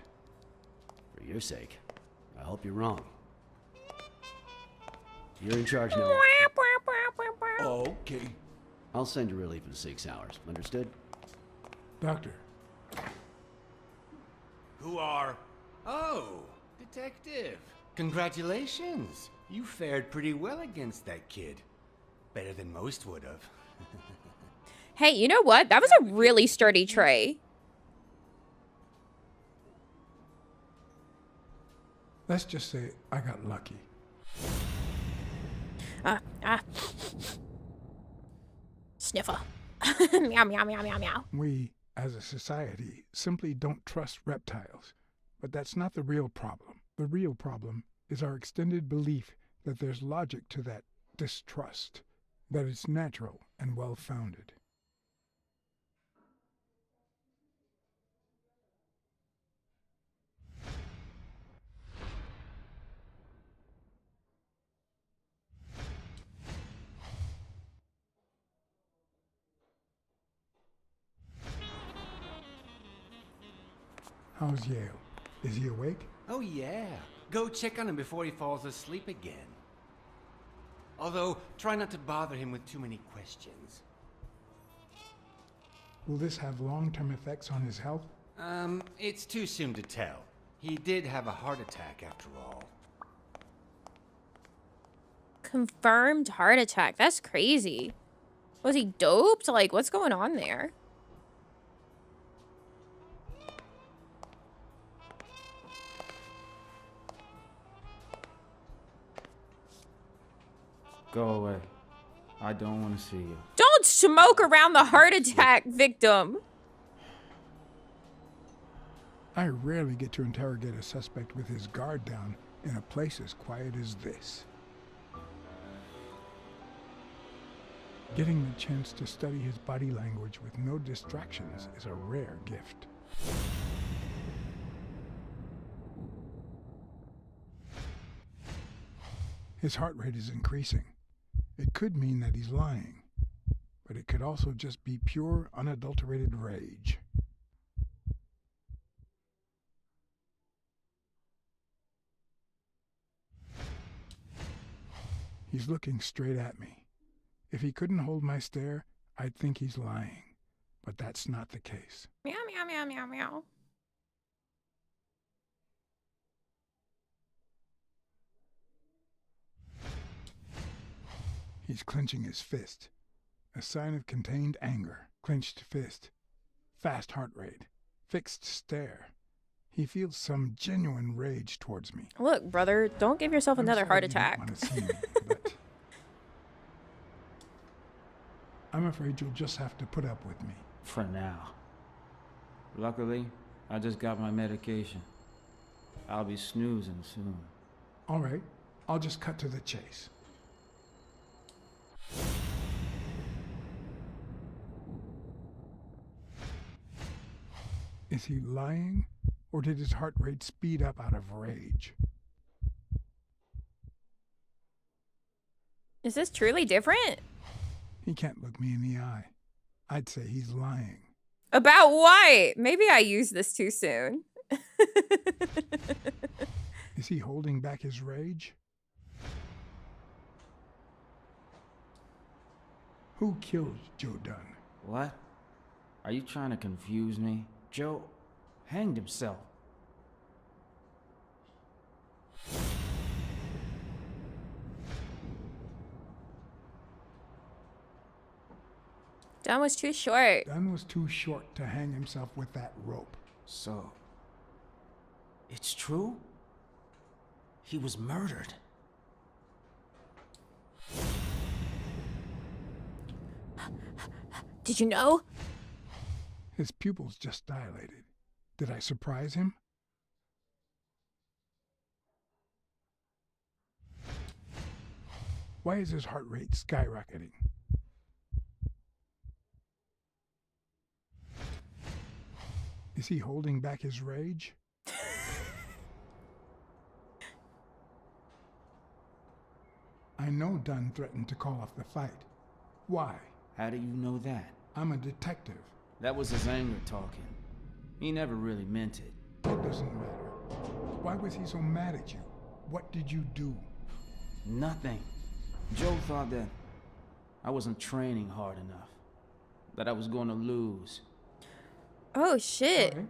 For your sake, I hope you're wrong. You're in charge now. Okay. I'll send you relief in 6 hours. Understood? Doctor. Who are? Oh, detective. Congratulations. You fared pretty well against that kid. Better than most would have. Hey, you know what? That was a really sturdy tray. Let's just say I got lucky. Sniffer. Meow, meow, meow, meow, meow. We, as a society, simply don't trust reptiles. But that's not the real problem. The real problem is our extended belief that there's logic to that distrust, that it's natural and well-founded. How's Yale? Is he awake? Oh, yeah. Go check on him before he falls asleep again. Although, try not to bother him with too many questions. Will this have long-term effects on his health? It's too soon to tell. He did have a heart attack after all. Confirmed heart attack. That's crazy. Was he doped? Like, what's going on there? Go away. I don't want to see you. Don't smoke around the heart attack victim. I rarely get to interrogate a suspect with his guard down in a place as quiet as this. Getting the chance to study his body language with no distractions is a rare gift. His heart rate is increasing. It could mean that he's lying, but it could also just be pure, unadulterated rage. He's looking straight at me. If he couldn't hold my stare, I'd think he's lying, but that's not the case. Meow, meow, meow, meow, meow. He's clenching his fist, a sign of contained anger. Clenched fist, fast heart rate, fixed stare. He feels some genuine rage towards me. Look, brother, don't give yourself another heart attack. Want to see me, but I'm afraid you'll just have to put up with me. For now. Luckily, I just got my medication. I'll be snoozing soon. All right, I'll just cut to the chase. Is he lying, or did his heart rate speed up out of rage? Is this truly different? He can't look me in the eye. I'd say he's lying. About what? Maybe I used this too soon. Is he holding back his rage? Who killed Joe Dunn? What? Are you trying to confuse me? Joe hanged himself. Dunn was too short. Dunn was too short to hang himself with that rope. So, it's true? He was murdered. Did you know? His pupils just dilated. Did I surprise him? Why is his heart rate skyrocketing? Is he holding back his rage? I know Dunn threatened to call off the fight. Why? How do you know that? I'm a detective. That was his anger talking. He never really meant it. It doesn't matter. Why was he so mad at you? What did you do? Nothing. Joe thought that I wasn't training hard enough. That I was going to lose. Oh, shit. Right.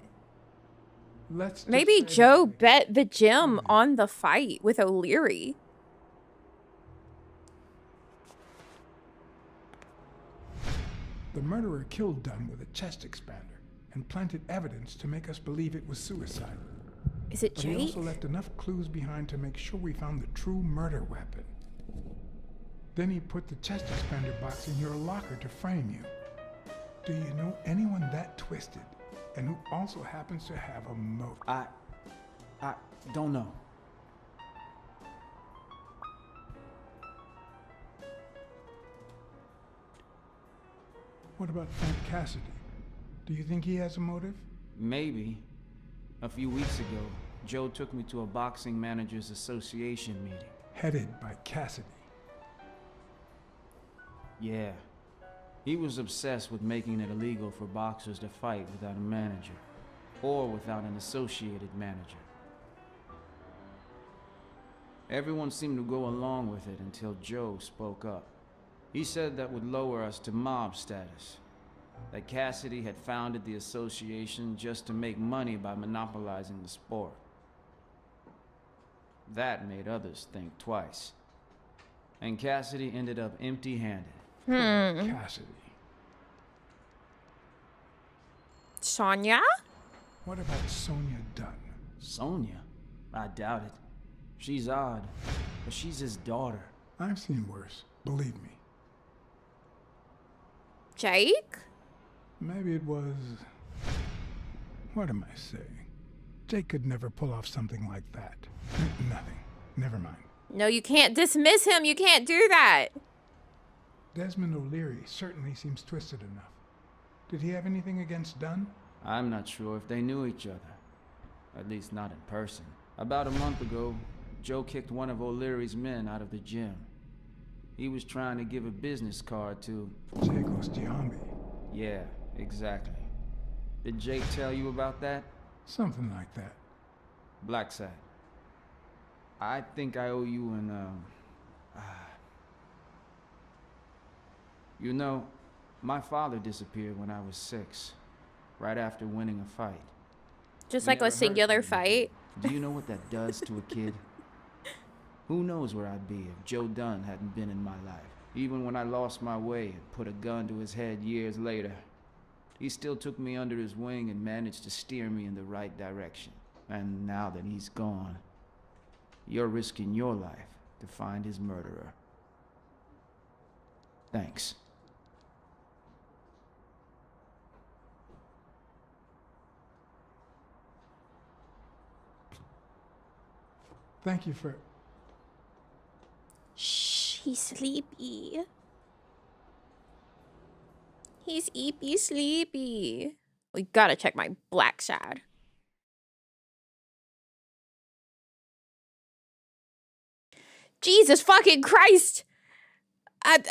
Let's Maybe Joe bet the gym on the fight with O'Leary. The murderer killed Dunn with a chest expander and planted evidence to make us believe it was suicide. Is it But Jake? he also left enough clues behind to make sure we found the true murder weapon. Then he put the chest expander box in your locker to frame you. Do you know anyone that twisted and who also happens to have a motive? I don't know. What about Frank Cassidy? Do you think he has a motive? Maybe. A few weeks ago, Joe took me to a boxing managers association meeting. Headed by Cassidy. Yeah. He was obsessed with making it illegal for boxers to fight without a manager, or without an associated manager. Everyone seemed to go along with it until Joe spoke up. He said that would lower us to mob status. That Cassidy had founded the association just to make money by monopolizing the sport. That made others think twice. And Cassidy ended up empty-handed. Cassidy. Sonia? What about Sonia Dunn? Sonia? I doubt it. She's odd, but she's his daughter. I've seen worse, believe me. Jake? Maybe it was... What am I saying? Jake could never pull off something like that. Nothing. Never mind. No, you can't dismiss him. You can't do that. Desmond O'Leary certainly seems twisted enough. Did he have anything against Dunn? I'm not sure if they knew each other. At least not in person. About a month ago, Joe kicked one of O'Leary's men out of the gym. He was trying to give a business card to... Jake Ostiambi. Yeah, exactly. Did Jake tell you about that? Something like that. Black Sat. I think I owe you an, You know, my father disappeared when I was 6, right after winning a fight. Just We like a never heard singular from him. fight. Do you know what that does to a kid? Who knows where I'd be if Joe Dunn hadn't been in my life. Even when I lost my way and put a gun to his head years later, he still took me under his wing and managed to steer me in the right direction. And now that he's gone, you're risking your life to find his murderer. Thanks. Thank you for... Shh, he's sleepy. He's eepy sleepy. We gotta check my black side. Jesus fucking Christ! What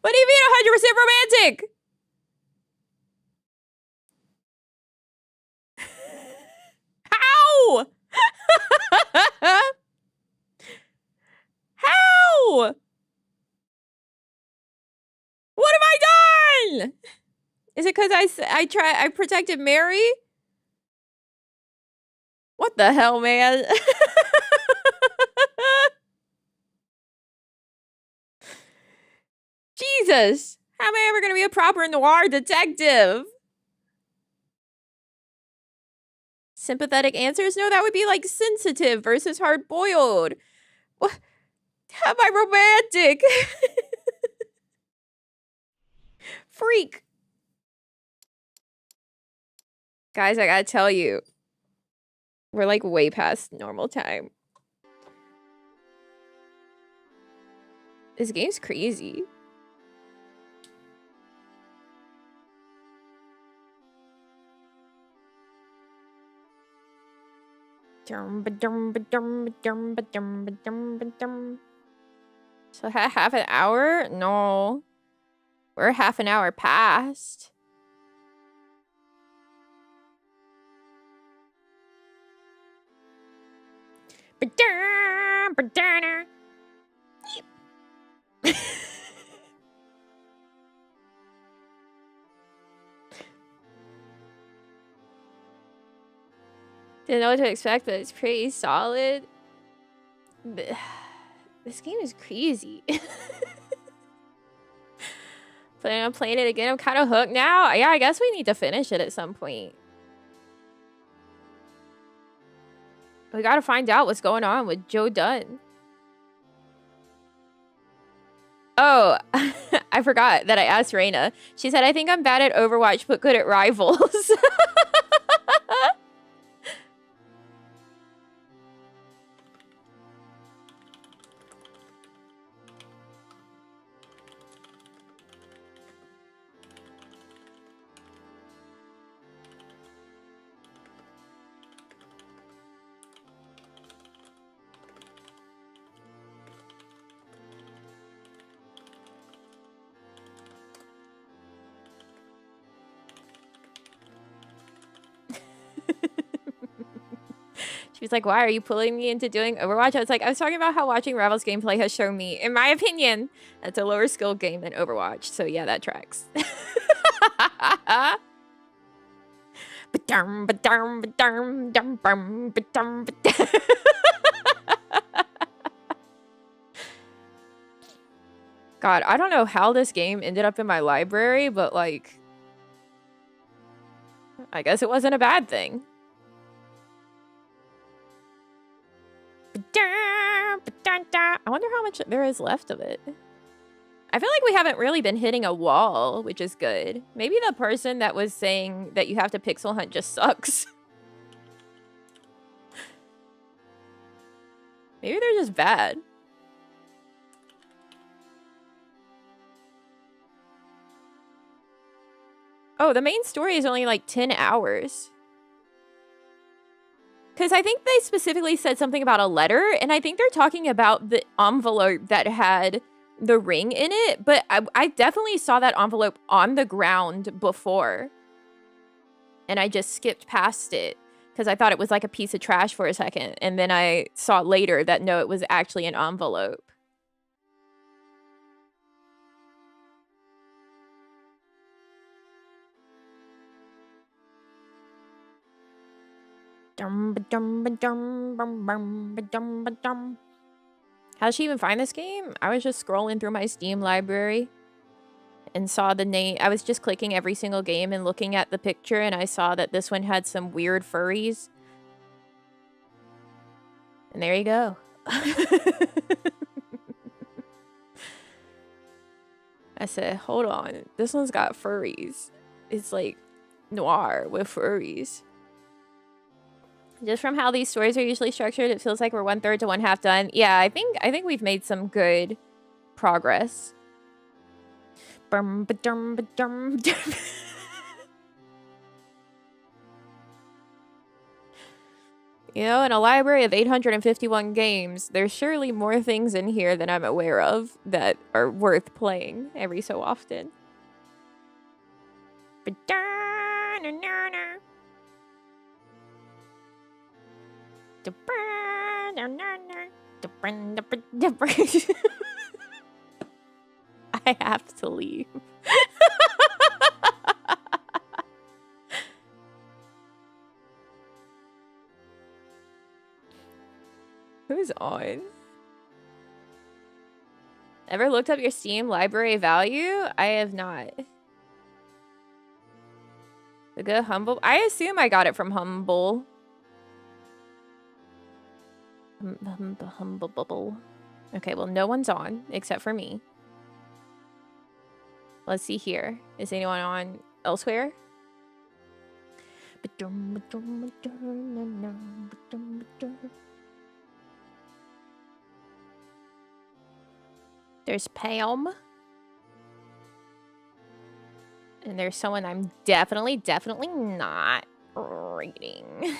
do you mean 100% romantic? How? How? What have I done? Is it because I protected Mary? What the hell, man? Jesus. How am I ever going to be a proper noir detective? Sympathetic answers? No, that would be like sensitive versus hard-boiled. What? How am I romantic? Freak. Guys, I gotta tell you. We're like way past normal time. This game's crazy. So half an hour? No. We're half an hour past. Didn't know what to expect, but it's pretty solid. This game is crazy. Planning on playing it again. I'm kind of hooked now. Yeah, I guess we need to finish it at some point. We gotta find out what's going on with Joe Dunn. Oh, I forgot that I asked Reina. She said, I think I'm bad at Overwatch, but good at Rivals. She was like, why are you pulling me into doing Overwatch? I was like, I was talking about how watching Rivals gameplay has shown me, in my opinion, it's a lower skill game than Overwatch. So yeah, that tracks. God, I don't know how this game ended up in my library, but like, I guess it wasn't a bad thing. I wonder how much there is left of it. I feel like we haven't really been hitting a wall, which is good. Maybe the person that was saying that you have to pixel hunt just sucks. Maybe they're just bad. Oh, the main story is only like 10 hours. Because I think they specifically said something about a letter, and I think they're talking about the envelope that had the ring in it, but I definitely saw that envelope on the ground before. And I just skipped past it because I thought it was like a piece of trash for a second, and then I saw later that no, it was actually an envelope. How did she even find this game? I was just scrolling through my Steam library and saw the name. I was just clicking every single game and looking at the picture, and I saw that this one had some weird furries. And there you go. I said, hold on. This one's got furries. It's like noir with furries. Just from how these stories are usually structured, it feels like we're 1/3 to 1/2 done. Yeah, I think we've made some good progress. You know, in a library of 851 games, there's surely more things in here than I'm aware of that are worth playing every so often. I have to leave. Who's on? Ever looked up your Steam library value? I have not. The good Humble. I assume I got it from Humble. Humble bubble. Okay, well, no one's on except for me. Let's see here. Is anyone on elsewhere? There's Pam. And there's someone I'm definitely not reading.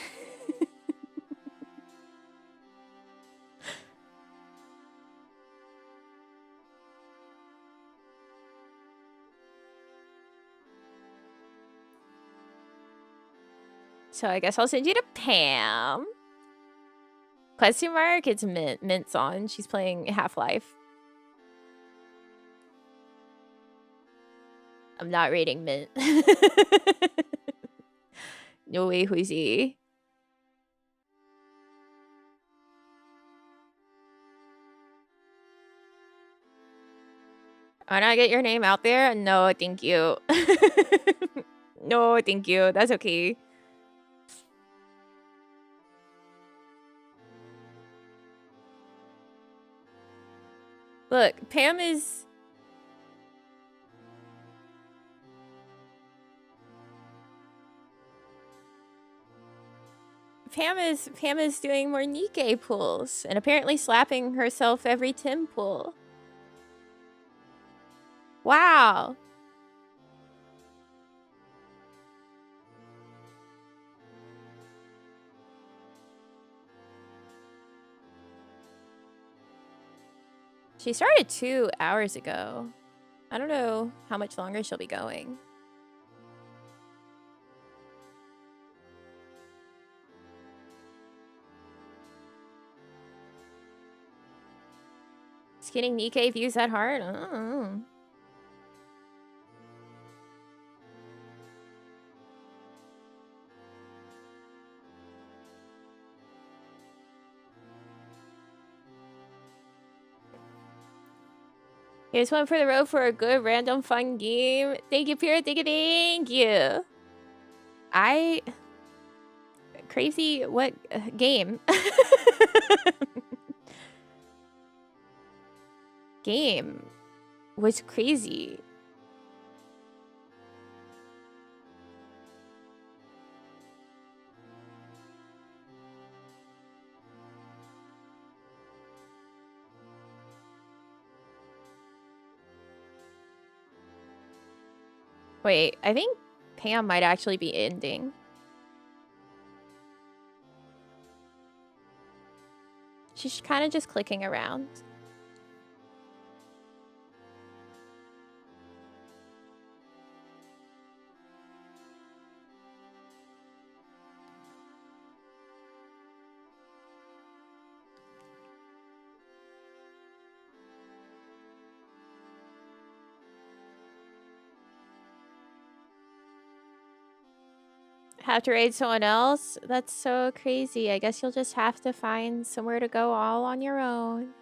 So I guess I'll send you to Pam. Question mark? It's Mint. Mint's on. She's playing Half-Life. I'm not reading Mint. No way, Huizy. Why not get your name out there? No, thank you. No, thank you. That's okay. Look, Pam is... Pam is doing more Nikkei pulls and apparently slapping herself every Tim pull. Wow. She started 2 hours ago. I don't know how much longer she'll be going. Is getting Nikkei views that hard? I don't know. Here's one for the road for a good random fun game. Thank you, Pierre. Thank you. Crazy, what game? Game was crazy. Wait, I think Pam might actually be ending. She's kind of just clicking around. Have to raid someone else? That's so crazy. I guess you'll just have to find somewhere to go all on your own.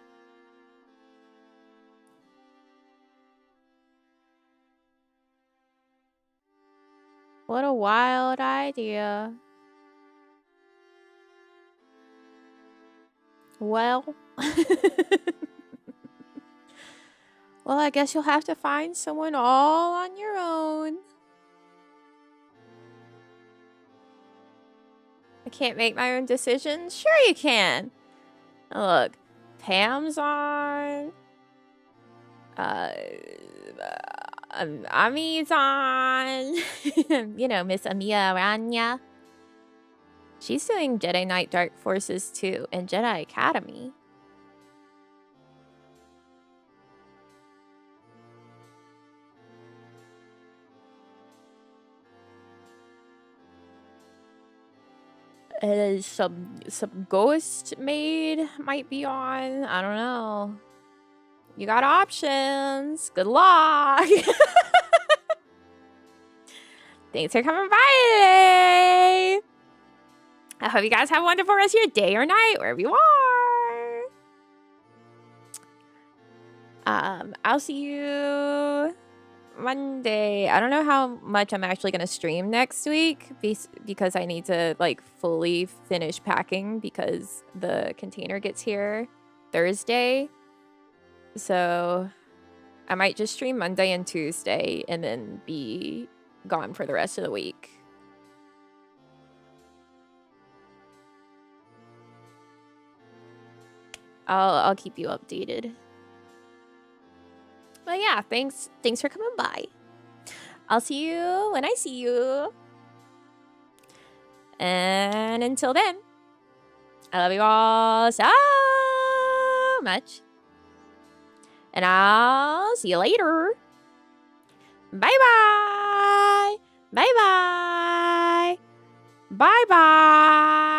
What a wild idea. Well. Well, I guess you'll have to find someone all on your own. can't make my own decisions? Sure you can. Look, Pam's on. Ami's on. You know, Miss Amiya Aranya. She's doing Jedi Knight Dark Forces too, and Jedi Academy. Some ghost maid might be on. I don't know. You got options. Good luck. Thanks for coming by today. I hope you guys have a wonderful rest of your day or night, wherever you are. I'll see you Monday. I don't know how much I'm actually going to stream next week because I need to like fully finish packing because the container gets here Thursday. So I might just stream Monday and Tuesday and then be gone for the rest of the week. I'll keep you updated. But yeah, thanks for coming by. I'll see you when I see you. And until then, I love you all so much. And I'll see you later. Bye-bye. Bye-bye. Bye-bye.